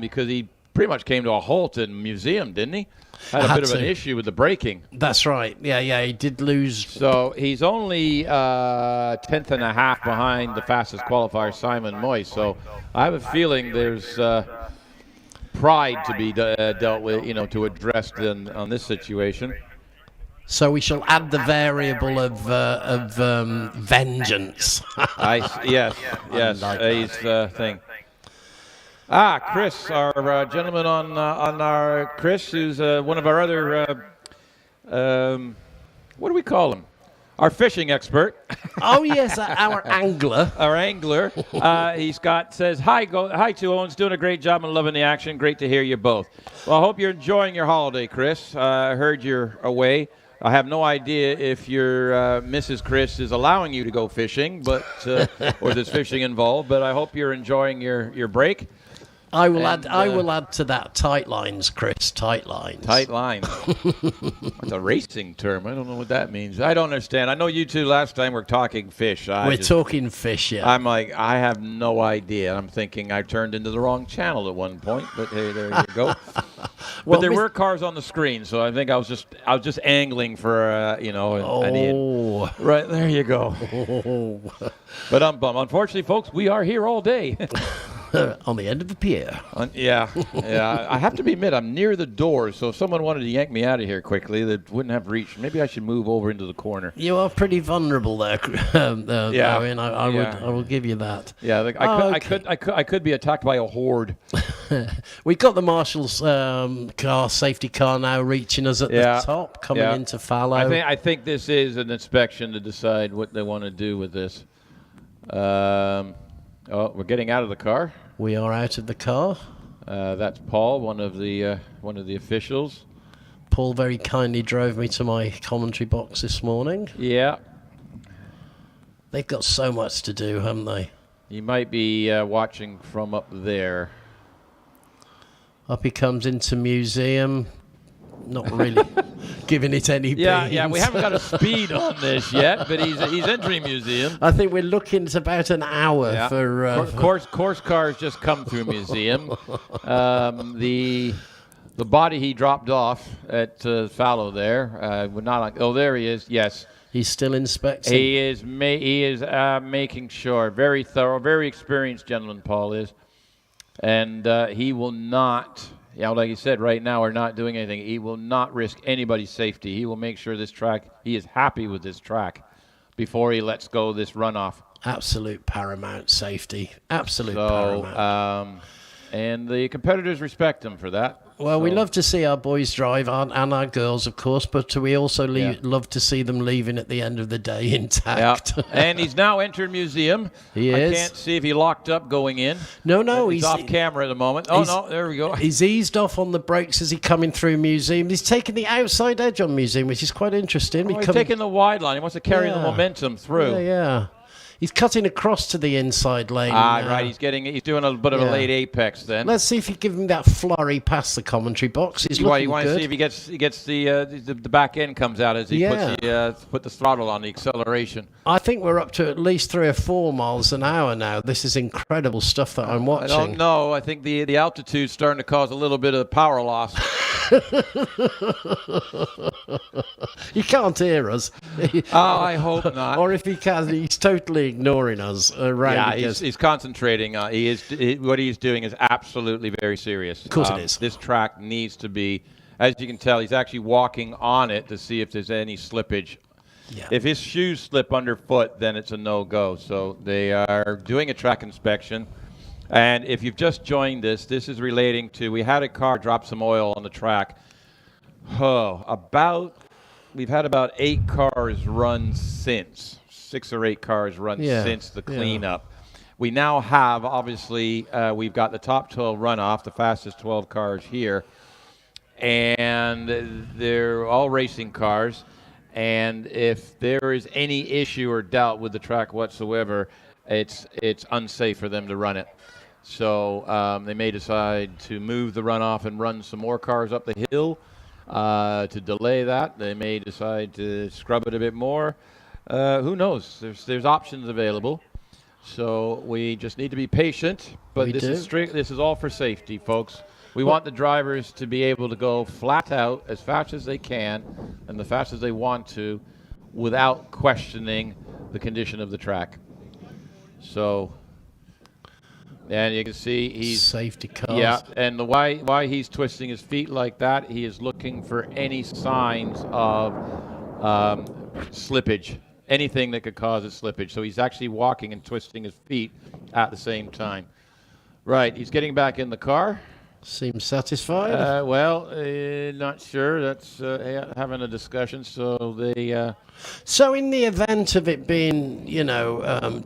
Because he pretty much came to a halt in museum, didn't he? Had a bit of an issue with the braking. That's right. Yeah, he did lose. So he's only tenth and a half behind the fastest qualifier, Simon Moyes. So I have a feeling there's pride to be dealt with, to address on this situation. So we shall add the variable of vengeance. Yes, he's thing. Chris, our gentleman on our Chris, who's one of our other, what do we call him? Our fishing expert. Oh yes, our angler. Our angler. Says hi to Owens, doing a great job and loving the action. Great to hear you both. Well, I hope you're enjoying your holiday, Chris. I heard you're away. I have no idea if your Mrs. Chris is allowing you to go fishing, but or there's fishing involved. But I hope you're enjoying your break. I will add to that tight lines, Chris. Tight lines. Tight lines. That's a racing term. I don't know what that means. I don't understand. I know you two last time were talking fish. We're talking fish, yeah. I'm like, I have no idea. I'm thinking I turned into the wrong channel at one point, but hey, there you go. But there were cars on the screen, so I think I was just angling for an idiot. Right, there you go. But unfortunately, folks, we are here all day. On the end of the pier. Yeah. I have to admit, I'm near the door, so if someone wanted to yank me out of here quickly, they wouldn't have reached. Maybe I should move over into the corner. You are pretty vulnerable there, Owen. I will give you that. Yeah, I could be attacked by a horde. We've got the marshal's safety car now reaching us at the top, coming into fallow. I think this is an inspection to decide what they want to do with this. We're getting out of the car. We are out of the car. That's Paul, one of the officials. Paul very kindly drove me to my commentary box this morning. Yeah. They've got so much to do, haven't they? You might be watching from up there. Up he comes into museum. Not really. giving it any Yeah, beans. we haven't got a speed on this yet, but he's entering museum. I think we're looking at about an hour for... course cars just come through museum. The body he dropped off at Fallow there would not. Oh, there he is. Yes, he's still inspecting. He is making sure. Very thorough, very experienced gentleman, Paul is, and he will not. Yeah, like you said, right now we're not doing anything. He will not risk anybody's safety. He will make sure this track. He is happy with this track before he lets go this runoff. Absolute paramount safety. Absolute paramount. And the competitors respect him for that. Well, we love to see our boys drive, and our girls, of course, but we also love to see them leaving at the end of the day intact. Yeah. And he's now entered museum. He is. I can't see if he locked up going in. No, he's off camera at the moment. Oh, no, there we go. He's eased off on the brakes as he's coming through museum. He's taking the outside edge on museum, which is quite interesting. He's taking the wide line. He wants to carry the momentum through. Yeah. He's cutting across to the inside lane. Right. He's doing a bit of a late apex then. Let's see if he gives him that flurry past the commentary box. He's looking you want good. to see if he gets the back end comes out as he put the throttle on the acceleration. I think we're up to at least 3 or 4 miles an hour now. This is incredible stuff that I'm watching. I don't know. I think the altitude's starting to cause a little bit of power loss. He can't hear us. I hope not. Or if he can, he's totally ignoring us. He's concentrating. What he's doing is absolutely very serious. Of course it is. This track needs to be, as you can tell, he's actually walking on it to see if there's any slippage. Yeah. If his shoes slip underfoot, then it's a no-go. So they are doing a track inspection. And if you've just joined us, this is relating to, we had a car drop some oil on the track. We've had about 8 cars run since. 6 or 8 cars run since the cleanup. We now have, obviously, we've got the top 12 runoff, the fastest 12 cars here. And they're all racing cars. And if there is any issue or doubt with the track whatsoever, it's unsafe for them to run it. So they may decide to move the runoff and run some more cars up the hill to delay that. They may decide to scrub it a bit more. Who knows? There's options available. So we just need to be patient. But this is all for safety, folks. We want the drivers to be able to go flat out as fast as they can and the fast as they want to without questioning the condition of the track. So... And you can see he's safety cars. Yeah, and why he's twisting his feet like that, he is looking for any signs of slippage, anything that could cause a slippage. So he's actually walking and twisting his feet at the same time. Right, he's getting back in the car. Seems satisfied. Not sure. That's having a discussion. So they. So in the event of it being,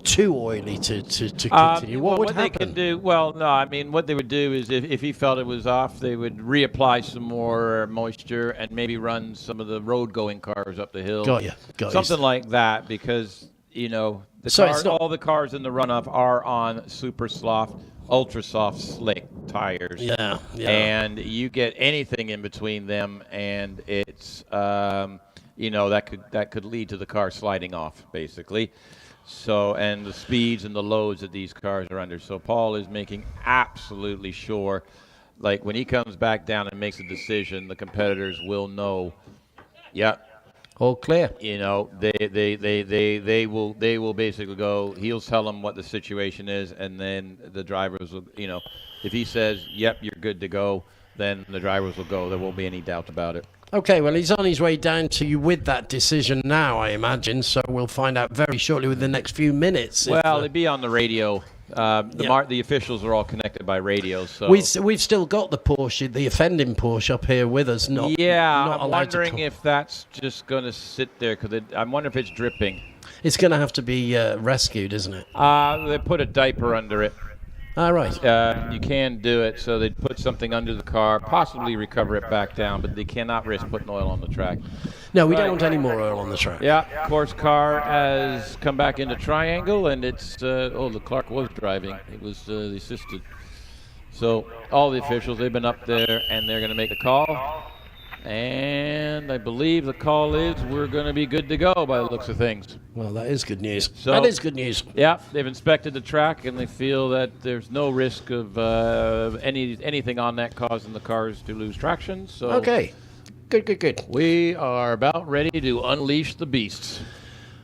too oily to continue, what would happen? They can do? Well, no. I mean, what they would do is if he felt it was off, they would reapply some more moisture and maybe run some of the road-going cars up the hill. Got you. Something like that, because all the cars in the runoff are on super soft, ultra soft slick tires. Yeah. And you get anything in between them, and it's that could lead to the car sliding off, basically. So, and the speeds and the loads that these cars are under. So Paul is making absolutely sure, like when he comes back down and makes a decision, the competitors will know. Yeah. All clear. They will basically go. He'll tell them what the situation is, and then the drivers will. If he says, "Yep, you're good to go," then the drivers will go. There won't be any doubt about it. Okay, well, he's on his way down to you with that decision now, I imagine. So we'll find out very shortly within the next few minutes. Well, it'd be on the radio. The officials are all connected by radio. So we've still got the Porsche, the offending Porsche, up here with us. I'm wondering if that's just going to sit there because I'm wondering if it's dripping. It's going to have to be rescued, isn't it? They put a diaper under it. All right. You can do it, so they'd put something under the car, possibly recover it back down, but they cannot risk putting oil on the track. No, we don't want any more oil on the track. Yeah, course car has come back into triangle, and it's, the Clark was driving. It was the assisted. So all the officials, they've been up there, and they're going to make a call. And I believe the call is we're going to be good to go by the looks of things. Well, that is good news. So, that is good news. Yeah, they've inspected the track and they feel that there's no risk of anything on that causing the cars to lose traction. So Okay. Good. we are about ready to unleash the beasts.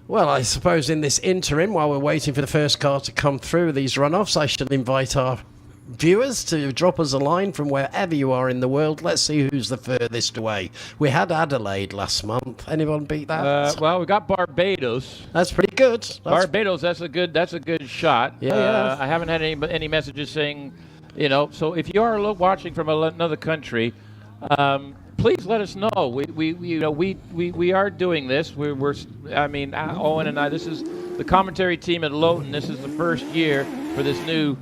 Well, I suppose in this interim, while we're waiting for the first car to come through these runoffs, I shall invite our viewers to drop us a line from wherever you are in the world. Let's see who's the furthest away. We had Adelaide last month. Anyone beat that? Well, we got Barbados. That's pretty good. Barbados, that's a good shot. Yeah. I haven't had any messages saying, So if you are watching from another country, please let us know. We are doing this. Owen and I. This is the commentary team at Loton. This is the first year for this new,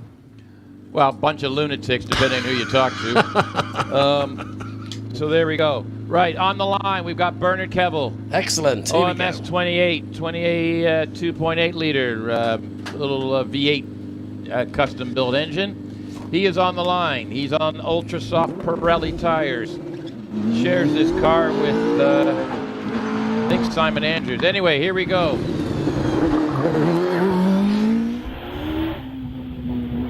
bunch of lunatics, depending on who you talk to. So there we go. Right, on the line, we've got Bernard Kevel. Excellent. Here OMS 28 2.8 liter, little V8 custom-built engine. He is on the line. He's on ultra soft Pirelli tires. Shares this car with, I think, Simon Andrews. Anyway, here we go.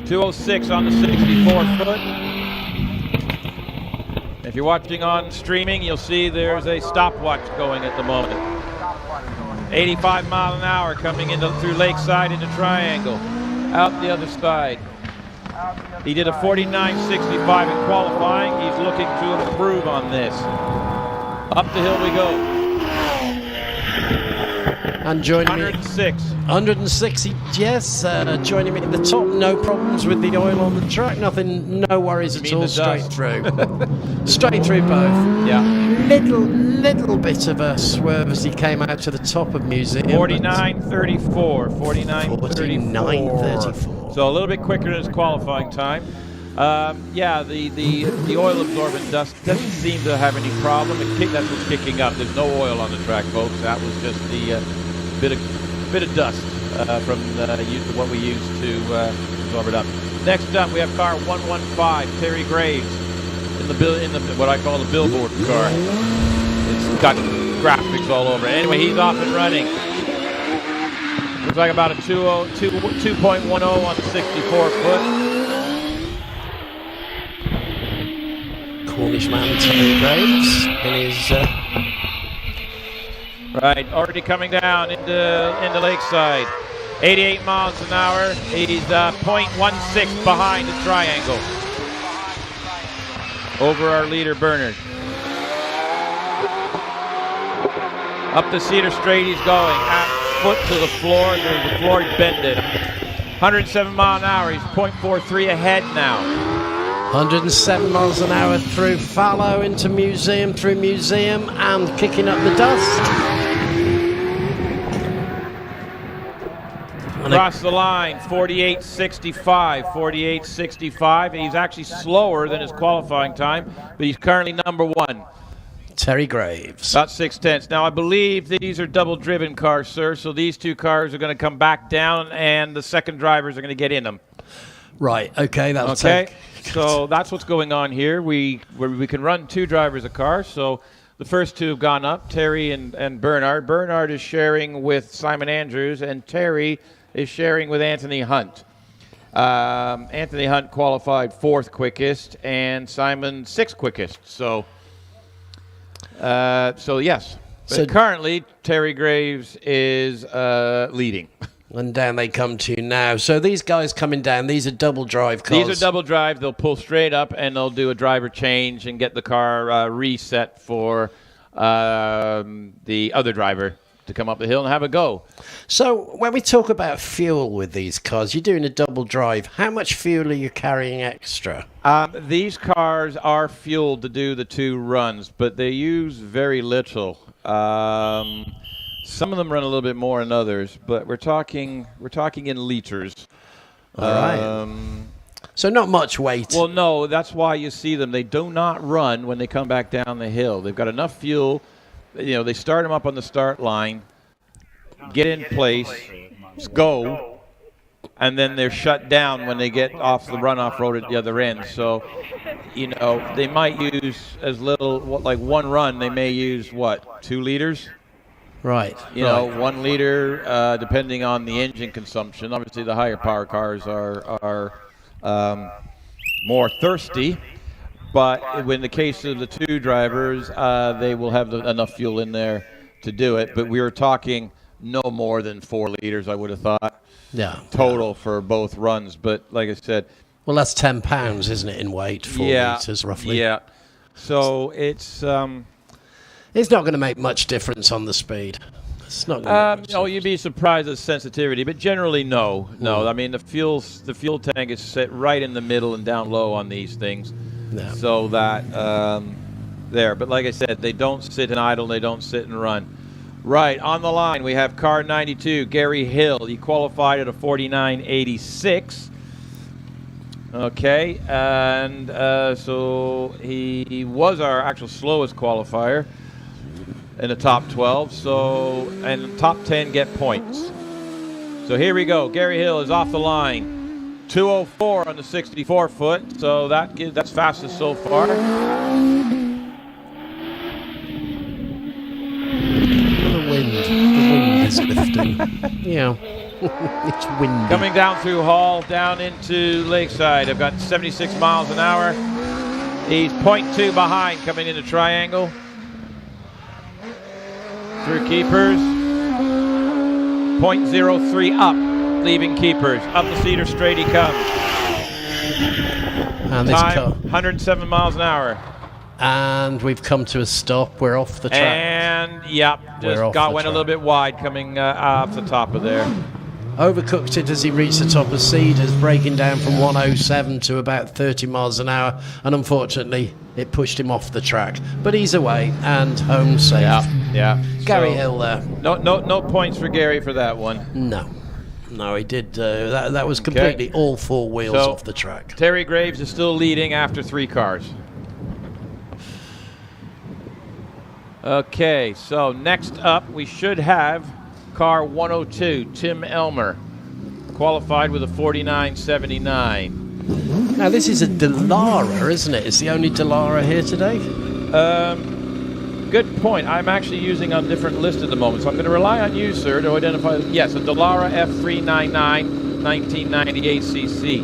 206 on the 64-foot. If you're watching on streaming, you'll see there's a stopwatch going at the moment. 85 mile an hour coming through Lakeside into Triangle. Out the other side. He did a 49.65 in qualifying. He's looking to improve on this. Up the hill we go. And joining 106. 160, yes. Joining me at the top. No problems with the oil on the track. No worries at all. Straight through. Straight through both. Yeah. Little bit of a swerve as he came out to the top of Museum. 49.34. 49.34. So a little bit quicker than his qualifying time. The oil absorbent dust doesn't seem to have any problem. That's what's kicking up. There's no oil on the track, folks. That was just the bit of dust from what we use to absorb it up. Next up, we have car 115, Terry Graves, in the what I call the billboard car. It's got graphics all over it. Anyway, he's off and running. Looks like about a 2.10 on the 64-foot. Cornish man Terry Graves in his right, already coming down into Lakeside. 88 miles an hour. He's 0.16 behind the Triangle. Over our leader, Bernard. Up the Cedar Straight he's going. Foot to the floor. There's the floor bended. 107 mile an hour. He's 0.43 ahead now. 107 miles an hour through Fallow into Museum, through Museum, and kicking up the dust. Across the line, 48.65. He's actually slower than his qualifying time, but he's currently number one. Terry Graves. About 6/10. Now, I believe these are double-driven cars, sir, so these two cars are going to come back down, and the second drivers are going to get in them. Right, okay, that'll take... So that's what's going on here. We can run two drivers a car, so the first two have gone up, Terry and Bernard. Bernard is sharing with Simon Andrews, and Terry is sharing with Anthony Hunt. Anthony Hunt qualified 4th quickest, and Simon 6th quickest. So yes. But currently, Terry Graves is leading. And down they come to now. So these guys coming down, these are double drive cars. These are double drive. They'll pull straight up, and they'll do a driver change and get the car reset for the other driver to come up the hill and have a go. So when we talk about fuel with these cars, you're doing a double drive. How much fuel are you carrying extra? These cars are fueled to do the two runs, but they use very little. Some of them run a little bit more than others, but we're talking in liters. All right. So not much weight. Well, no, that's why you see them. They do not run when they come back down the hill. They've got enough fuel. They start them up on the start line, get in place, go, and then they're shut down when they get off the runoff road at the other end. So, you know, they might use as little, like one run, they may use, 2 liters? Right. You know, 1 liter, depending on the engine consumption. Obviously, the higher power cars are more thirsty. But in the case of the 2 drivers, they will have enough fuel in there to do it. But we were talking no more than 4 liters, I would have thought, total for both runs. But like I said... Well, that's 10 pounds, isn't it, in weight, 4 liters, roughly? Yeah. So it's... It's not going to make much difference on the speed. It's not going to you'd be surprised at sensitivity, but generally, no. I mean, the fuel tank is set right in the middle and down low on these things. Yeah. So that there. But like I said, they don't sit and idle. They don't sit and run. Right, on the line, we have car 92, Gary Hill. He qualified at a 49.86. Okay, and so he was our actual slowest qualifier in the top 12. So, and the top 10 get points. So here we go. Gary Hill is off the line. 2:04 on the 64-foot. So that's fastest so far. The wind is lifting. Yeah. It's windy. Coming down through Hall, down into Lakeside. I've got 76 miles an hour. He's 0.2 behind coming into Triangle. Through Keepers. 0.03 up, leaving Keepers. Up the Cedar Straight he comes. And this Time, 107 miles an hour. And we've come to a stop. We're off the track. And, yep, went a little bit wide coming off the top of there. Overcooked it as he reached the top of Cedars, breaking down from 107 to about 30 miles an hour. And unfortunately, it pushed him off the track. But he's away and home safe. Yeah. Gary Hill there. No points for Gary for that one. No, he did. That was completely all 4 wheels off the track. Terry Graves is still leading after 3 cars. Okay, so next up we should have car 102, Tim Elmer, qualified with a 49.79. Now this is a Dallara, isn't it? It's the only Dallara here today? Good point. I'm actually using a different list at the moment, so I'm going to rely on you, sir, to identify. Yes, a Dallara F399 1998 cc.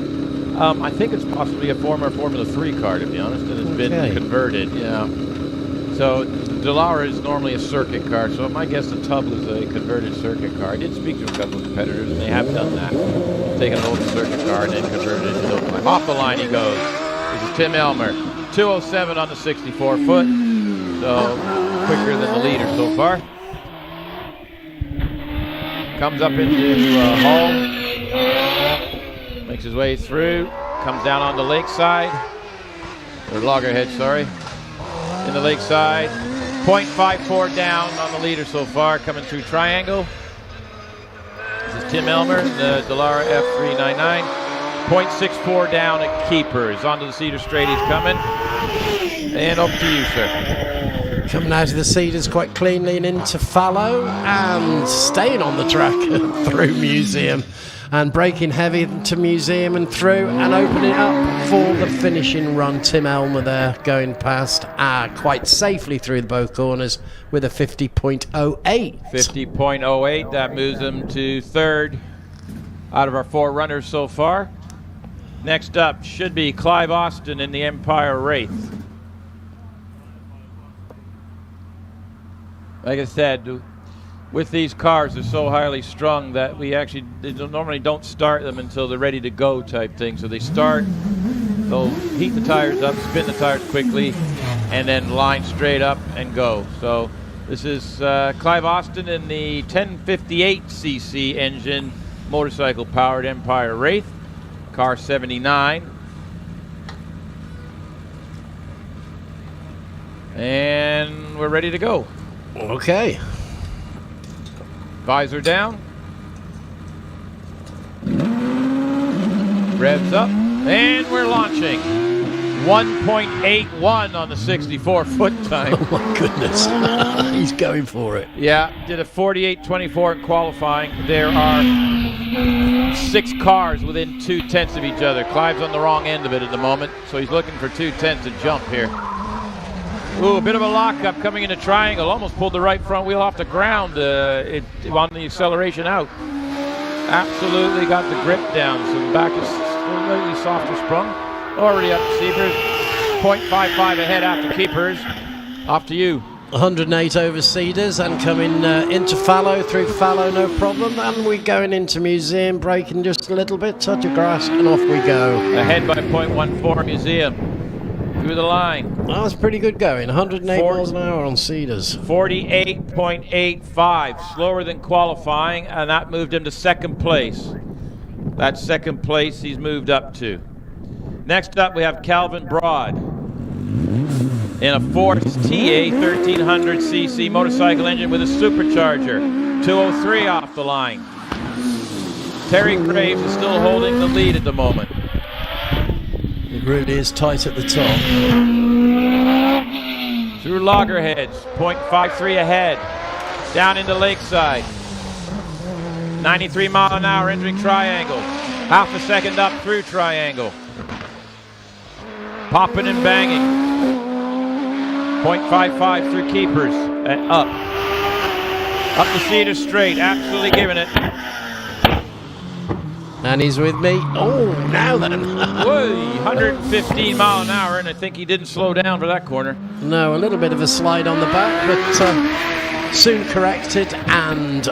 I think it's possibly a former Formula 3 car, to be honest, and it's been converted. Yeah. So Dallara is normally a circuit car, so my guess the Tub was a converted circuit car. I did speak to a couple of competitors, and they have done that. Taken an old circuit car and then converted it to HillClimb. Off the line he goes. This is Tim Elmer. 2:07 on the 64-foot. So quicker than the leader so far. Comes up into Hall. Makes his way through. Comes down on the Lakeside. Or Loggerhead, sorry. In the Lakeside. 0.54 down on the leader so far, coming through Triangle. This is Tim Elmer, the Dallara F399. 0.64 down at Keepers. Onto the Cedar Straight he's coming. And over to you, sir. Coming out of the Cedars quite cleanly and into Fallow, and staying on the track through Museum, and braking heavy to Museum and through, and opening up for the finishing run. Tim Elmer there going past quite safely through both corners with a 50.08. 50.08, that moves him to third out of our 4 runners so far. Next up should be Clive Austin in the Empire Wraith. Like I said, with these cars, they're so highly strung that they normally don't start them until they're ready to go type thing. So they start, they'll heat the tires up, spin the tires quickly, and then line straight up and go. So this is Clive Austin in the 1058cc engine, motorcycle-powered Empire Wraith, car 79. And we're ready to go. Okay. Visor down. Revs up. And we're launching. 1.81 on the 64-foot time. Oh my goodness. He's going for it. Yeah, did a 48.24 in qualifying. There are 6 cars within 2/10 of each other. Clive's on the wrong end of it at the moment, so he's looking for 2/10 to jump here. Ooh, a bit of a lockup coming into triangle. Almost pulled the right front wheel off the ground on the acceleration out. Absolutely got the grip down, so the back is slightly softer sprung. Already up to Cedars. 0.55 ahead after keepers. Off to you. 108 over Cedars and coming into fallow, through fallow, no problem. And we're going into Museum, braking just a little bit, touch of grass, and off we go. Ahead by 0.14 Museum. Through the line. Well, that's pretty good going. 108 miles an hour on Cedars. 48.85. Slower than qualifying, and that moved him to second place. That's second place he's moved up to. Next up, we have Calvin Broad in a Force TA 1300cc motorcycle engine with a supercharger. 203 off the line. Terry Graves is still holding the lead at the moment. It really is tight at the top. Through Loggerheads, 0.53 ahead. Down into Lakeside. 93 mile an hour entering Triangle. Half a second up through Triangle. Popping and banging. 0.55 through Keepers and up. Up the Cedar Straight, absolutely giving it. And he's with me. Oh, now then. Whoa, 115 mile an hour, and I think he didn't slow down for that corner. No, a little bit of a slide on the back, but soon corrected and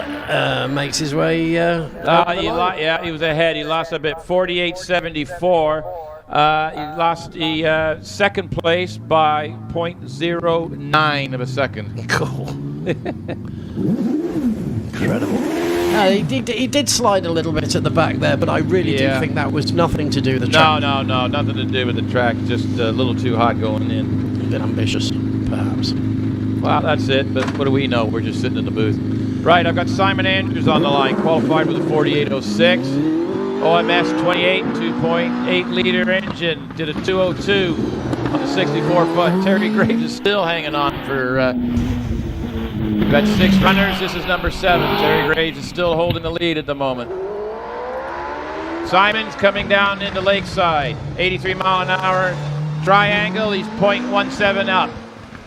makes his way. He was ahead. He lost a bit, 48.74. He lost the second place by 0.09 of a second. Cool. Incredible. He did slide a little bit at the back there, but I really do think that was nothing to do with the track. No, nothing to do with the track. Just a little too hot going in. A bit ambitious, perhaps. Well, that's it, but what do we know? We're just sitting in the booth. Right, I've got Simon Andrews on the line, qualified with a 48.06. OMS 28, 2.8 liter engine, did a 202 on the 64-foot. Terry Graves is still hanging on for, we've got 6 runners, this is number 7. Terry Graves is still holding the lead at the moment. Simon's coming down into Lakeside, 83 mile an hour Triangle, he's 0.17 up.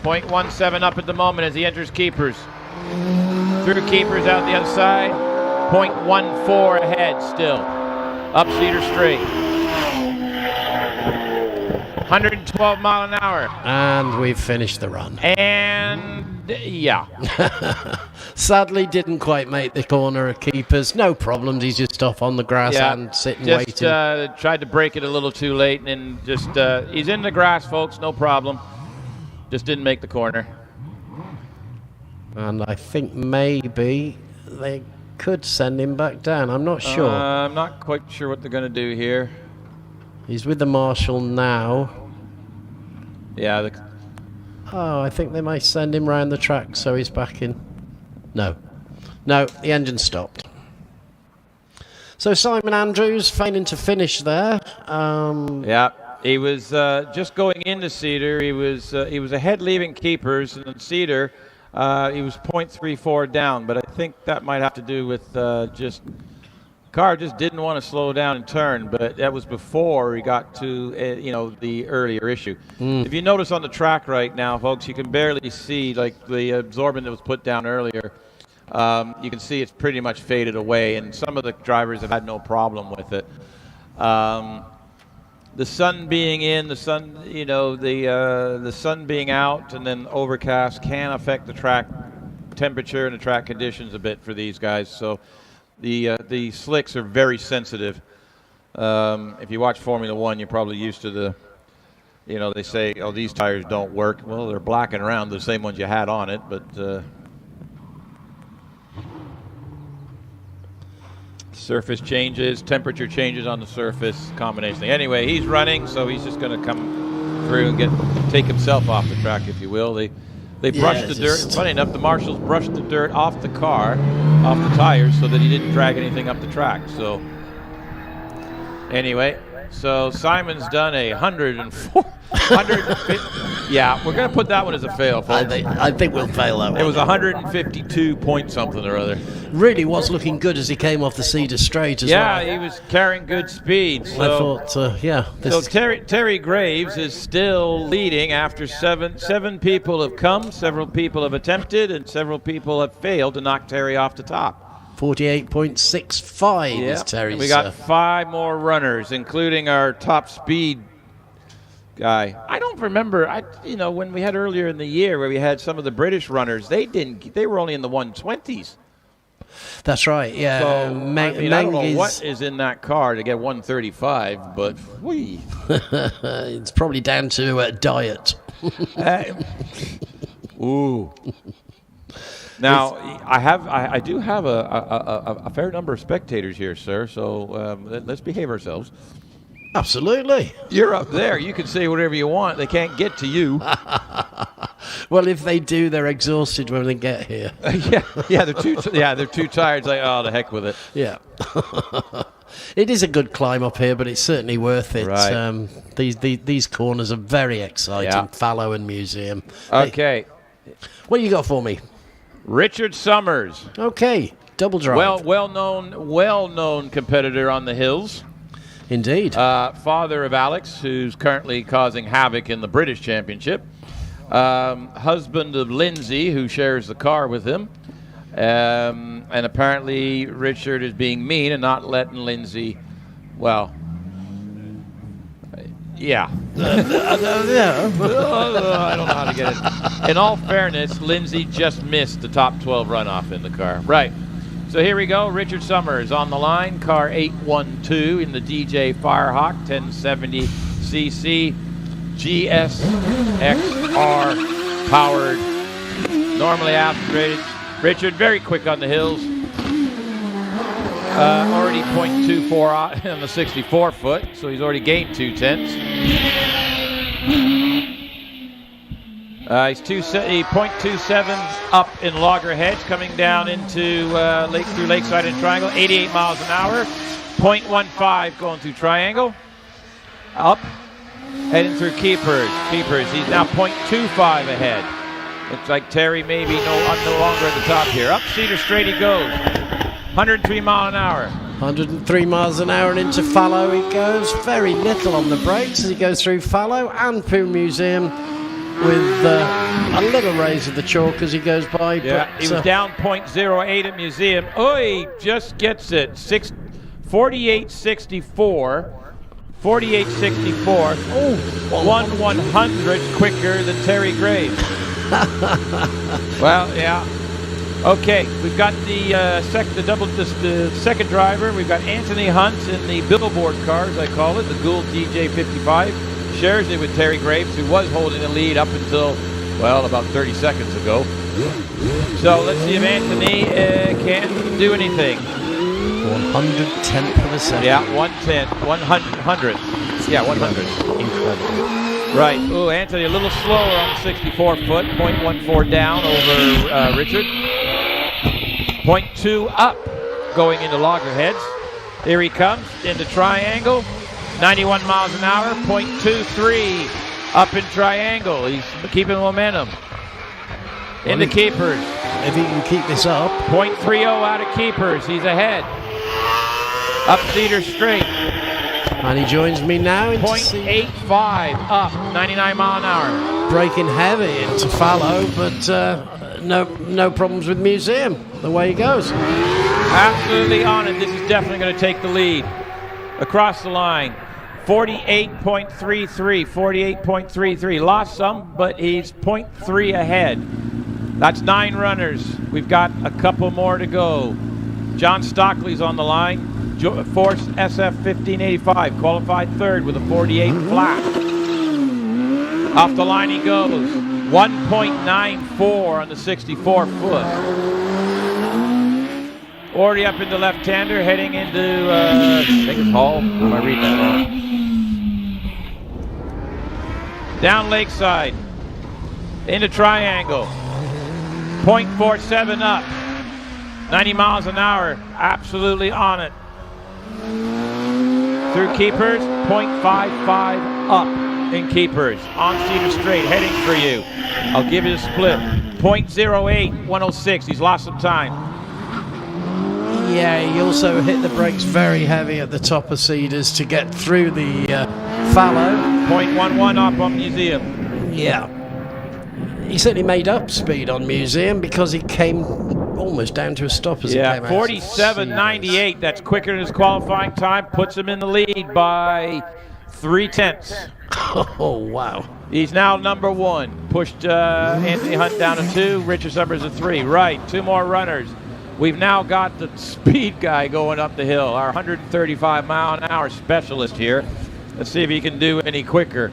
0.17 up at the moment as he enters Keepers. Through Keepers out the other side, 0.14 ahead still. Up Cedar Straight. 112 mile an hour. And we've finished the run. And yeah. Sadly didn't quite make the corner of Keepers. No problems, he's just off on the grass and sitting waiting. Tried to break it a little too late and just, he's in the grass, folks, no problem. Just didn't make the corner. And I think maybe they could send him back down. I'm not sure. I'm not quite sure what they're going to do here. He's with the marshal now. Yeah. I think they may send him round the track so he's back in. No, the engine stopped. So Simon Andrews failing to finish there. Yeah, he was just going into Cedar. He was ahead leaving Keepers, and then Cedar. He was 0.34 down, but I think that might have to do with car just didn't want to slow down and turn, but that was before he got to the earlier issue. If you notice on the track right now, folks, you can barely see like the absorbent that was put down earlier. You can see it's pretty much faded away, and some of the drivers have had no problem with it. The sun being in, the sun, the sun being out, and then overcast can affect the track temperature and the track conditions a bit for these guys. So the slicks are very sensitive. If you watch Formula One, you're probably used to the, they say, oh, these tires don't work. Well, they're black and round, the same ones you had on it, but surface changes, temperature changes on the surface, combination. Anyway, he's running, so he's just going to come through and take himself off the track, if you will. They brushed the dirt. Funny enough, the marshals brushed the dirt off the car, off the tires, so that he didn't drag anything up the track. So anyway, so Simon's done a 104. Yeah, we're going to put that one as a fail, folks. I think we'll fail that one. It was 152 point something or other. Really was looking good as he came off the Cedar Straight as well. Yeah, he was carrying good speed. So, I thought, yeah. So Terry Graves is still leading after seven people have come, several people have attempted, and several people have failed to knock Terry off the top. 48.65 is Terry's. We got 5 more runners, including our top speed guy. I don't remember, when we had earlier in the year where we had some of the British runners, they were only in the 120s. That's right, yeah. So, I don't know what is in that car to get 135, but it's probably down to diet. Ooh. Now, I do have a fair number of spectators here, sir, so let's behave ourselves. Absolutely. You're up there. You can say whatever you want. They can't get to you. Well, if they do, they're exhausted when they get here. They're too tired. It's like, oh, the heck with it. Yeah. It is a good climb up here, but it's certainly worth it. Right. These corners are very exciting. Yeah. Fallow and Museum. Okay. Hey, what you got for me? Richard Summers. Okay. Double drive. Well-known competitor on the hills. Indeed. Father of Alex, who's currently causing havoc in the British Championship. Husband of Lindsay, who shares the car with him. And apparently Richard is being mean and not letting Lindsay, I don't know how to get it. In all fairness, Lindsay just missed the top 12 runoff in the car. Right. So here we go. Richard Summers on the line. Car 812 in the DJ Firehawk 1070cc GSXR powered. Normally aspirated. Richard, very quick on the hills. Already 0.24 on the 64 foot, so he's already gained 2/10. He's 0.27 up in Loggerheads, coming down into through Lakeside and Triangle, 88 miles an hour. 0.15 going through Triangle. Up, heading through Keepers. He's now 0.25 ahead. Looks like Terry maybe no longer at the top here. Up Cedar Straight he goes. 103 mile an hour. 103 miles an hour and into Fallow he goes. Very little on the brakes as he goes through Fallow and Pooh Museum with a little raise of the chalk as he goes by. Yeah, he was down 0.08 at Museum. Oh, he just gets it. 48.64. 48.64. Oh, 1/100th quicker than Terry Graves. Well, yeah. Okay, we've got the second driver. We've got Anthony Hunt in the billboard car, as I call it, the Gould DJ55. Shares it with Terry Graves, who was holding the lead up until, about 30 seconds ago. So let's see if Anthony can do anything. 110th of a second. Yeah, 100. Yeah, 100. Incredible. Right. Oh, Anthony a little slower on the 64 foot. 0.14 down over Richard. 0.2 up going into Loggerheads. Here he comes into Triangle. 91 miles an hour. 0.23 up in Triangle. He's keeping momentum. Into Keepers. If he can keep this up. 0.30 out of Keepers. He's ahead. Up Cedar Straight. And he joins me now into 0.85 up, 99 mile an hour. Braking heavy into Fallow, but no problems with Museum. The way he goes. Absolutely on it. This is definitely going to take the lead. Across the line, 48.33, 48.33. Lost some, but he's 0.3 ahead. That's 9 runners. We've got a couple more to go. John Stockley's on the line. Force SF 1585, qualified third with a 48 flat. Off the line he goes. 1.94 on the 64 foot. Already up into left-hander, heading into, I think it's Hall. Am I reading that wrong? Down Lakeside. Into Triangle. 0.47 up. 90 miles an hour. Absolutely on it. Through Keepers, 0.55 up in keepers. On Cedar Straight, heading for you. I'll give you the split. 0.08, 106. He's lost some time. Yeah, he also hit the brakes very heavy at the top of Cedars to get through the fallow. 0.11 up on Museum. Yeah. He certainly made up speed on Museum because he came almost down to a stop as he came out. 47.98. That's quicker than his qualifying time. Puts him in the lead by 0.3. Oh, wow. He's now number 1. Pushed Anthony Hunt down to 2. Richard Summers to 3. Right, 2 more runners. We've now got the speed guy going up the hill, our 135-mile-an-hour specialist here. Let's see if he can do any quicker.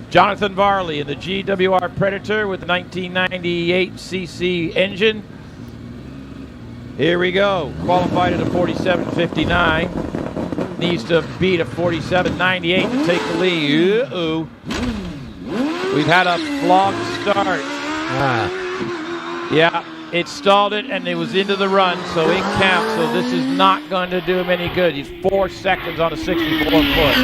Jonathan Varley in the GWR Predator with the 1998 cc engine. Here we go. Qualified at a 47.59. Needs to beat a 47.98 to take the lead. Uh-oh. We've had a flawed start. Yeah, it stalled it and it was into the run, so it counts. So this is not going to do him any good. He's 4 seconds on a 64-foot.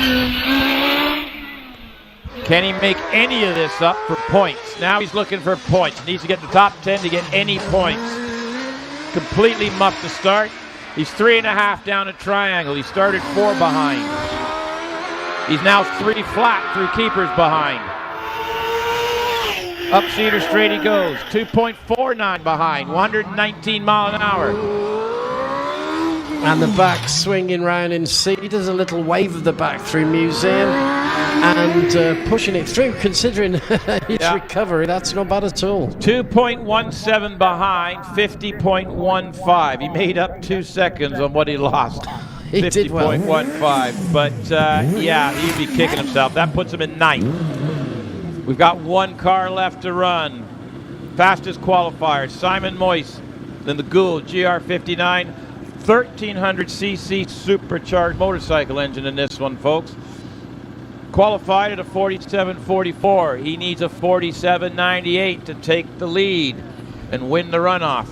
Can he make any of this up for points? Now he's looking for points. Needs to get the top 10 to get any points. Completely muffed to start. He's 3.5 down a triangle. He started 4 behind. He's now 3 flat through keepers behind. Up Cedar Straight he goes. 2.49 behind. 119 mile an hour. And the back swinging round in Cedars. A little wave of the back through Museum. And pushing it through, considering his recovery, that's not bad at all. 2.17 behind, 50.15. He made up 2 seconds on what he lost. He did well. 50.15. But yeah, he'd be kicking himself. That puts him in 9th. We've got 1 car left to run. Fastest qualifier, Simon Moyse, then the Gould GR59, 1300cc supercharged motorcycle engine in this one, folks. Qualified at a 47.44. He needs a 47.98 to take the lead and win the runoff.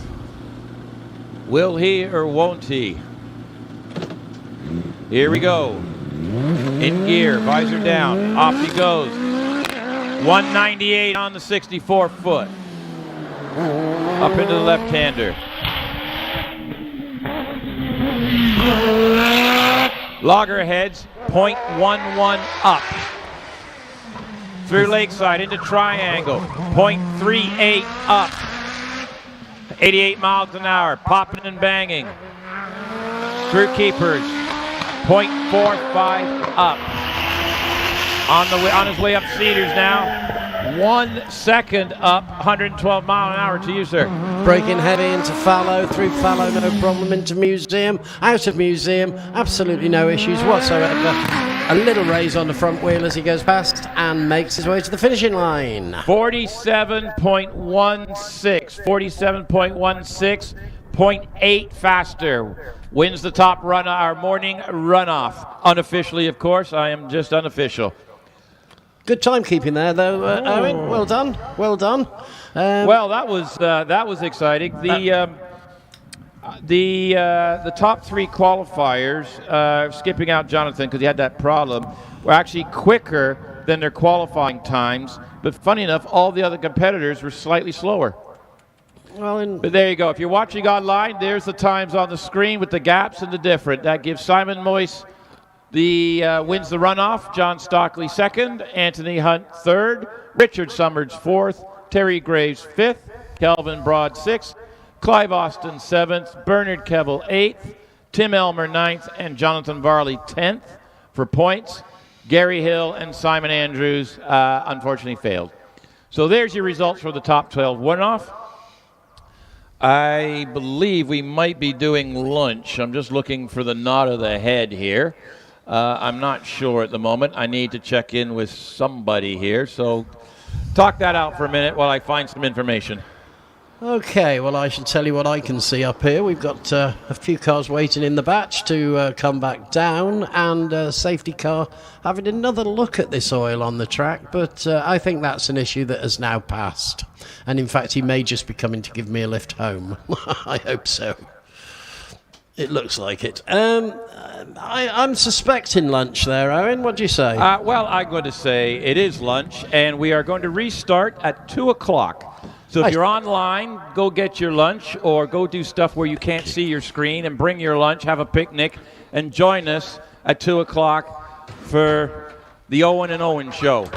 Will he or won't he? Here we go. In gear, visor down, off he goes. 198 on the 64-foot. Up into the left-hander. Loggerheads, 0.11 up. Through Lakeside into Triangle, 0.38 up. 88 miles an hour, popping and banging. Through Keepers, 0.45 up. On his way up Cedars now. 1 second up, 112 mile an hour to you, sir. Braking heavy into Fallow, through Fallow, no problem, into Museum, out of Museum, absolutely no issues whatsoever. A little raise on the front wheel as he goes past and makes his way to the finishing line. 47.16, 47.16, 0.8 faster. Wins the top run, our morning runoff. Unofficially, of course, I am just unofficial. Good timekeeping there, though, Owen. Well done. Well done. Well, that was exciting. The top 3 qualifiers, skipping out Jonathan because he had that problem, were actually quicker than their qualifying times. But funny enough, all the other competitors were slightly slower. But there you go. If you're watching online, there's the times on the screen with the gaps and the different. That gives Simon Moyse wins the runoff. John Stockley 2nd, Anthony Hunt 3rd, Richard Summers 4th, Terry Graves 5th, Kelvin Broad 6th, Clive Austin 7th, Bernard Kevel 8th, Tim Elmer 9th, and Jonathan Varley 10th for points. Gary Hill and Simon Andrews unfortunately failed. So there's your results for the top 12 runoff. I believe we might be doing lunch. I'm just looking for the nod of the head here. I'm not sure at the moment. I need to check in with somebody here. So talk that out for a minute while I find some information. Okay, well, I should tell you what I can see up here. We've got a few cars waiting in the batch to come back down, and a safety car having another look at this oil on the track, but I think that's an issue that has now passed. And in fact, he may just be coming to give me a lift home. I hope so. It looks like it. I'm suspecting lunch there, Owen. What do you say? Well, I'm going to say it is lunch, and we are going to restart at 2 o'clock. So if you're online, go get your lunch or go do stuff where you can't see your screen and bring your lunch, have a picnic, and join us at 2 o'clock for the Owen and Owen show.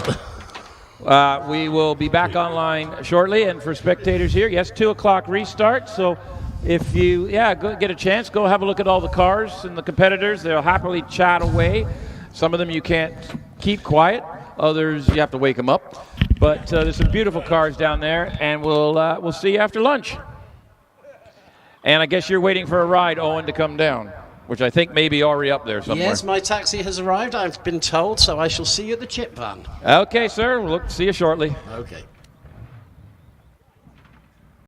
We will be back online shortly, and for spectators here, yes, 2 o'clock restart. So if you, go get a chance, go have a look at all the cars and the competitors. They'll happily chat away. Some of them you can't keep quiet. Others you have to wake them up. But there's some beautiful cars down there, and we'll see you after lunch. And I guess you're waiting for a ride, Owen, to come down, which I think may be already up there somewhere. Yes, my taxi has arrived, I've been told, so I shall see you at the chip van. Okay, sir. We'll see you shortly. Okay.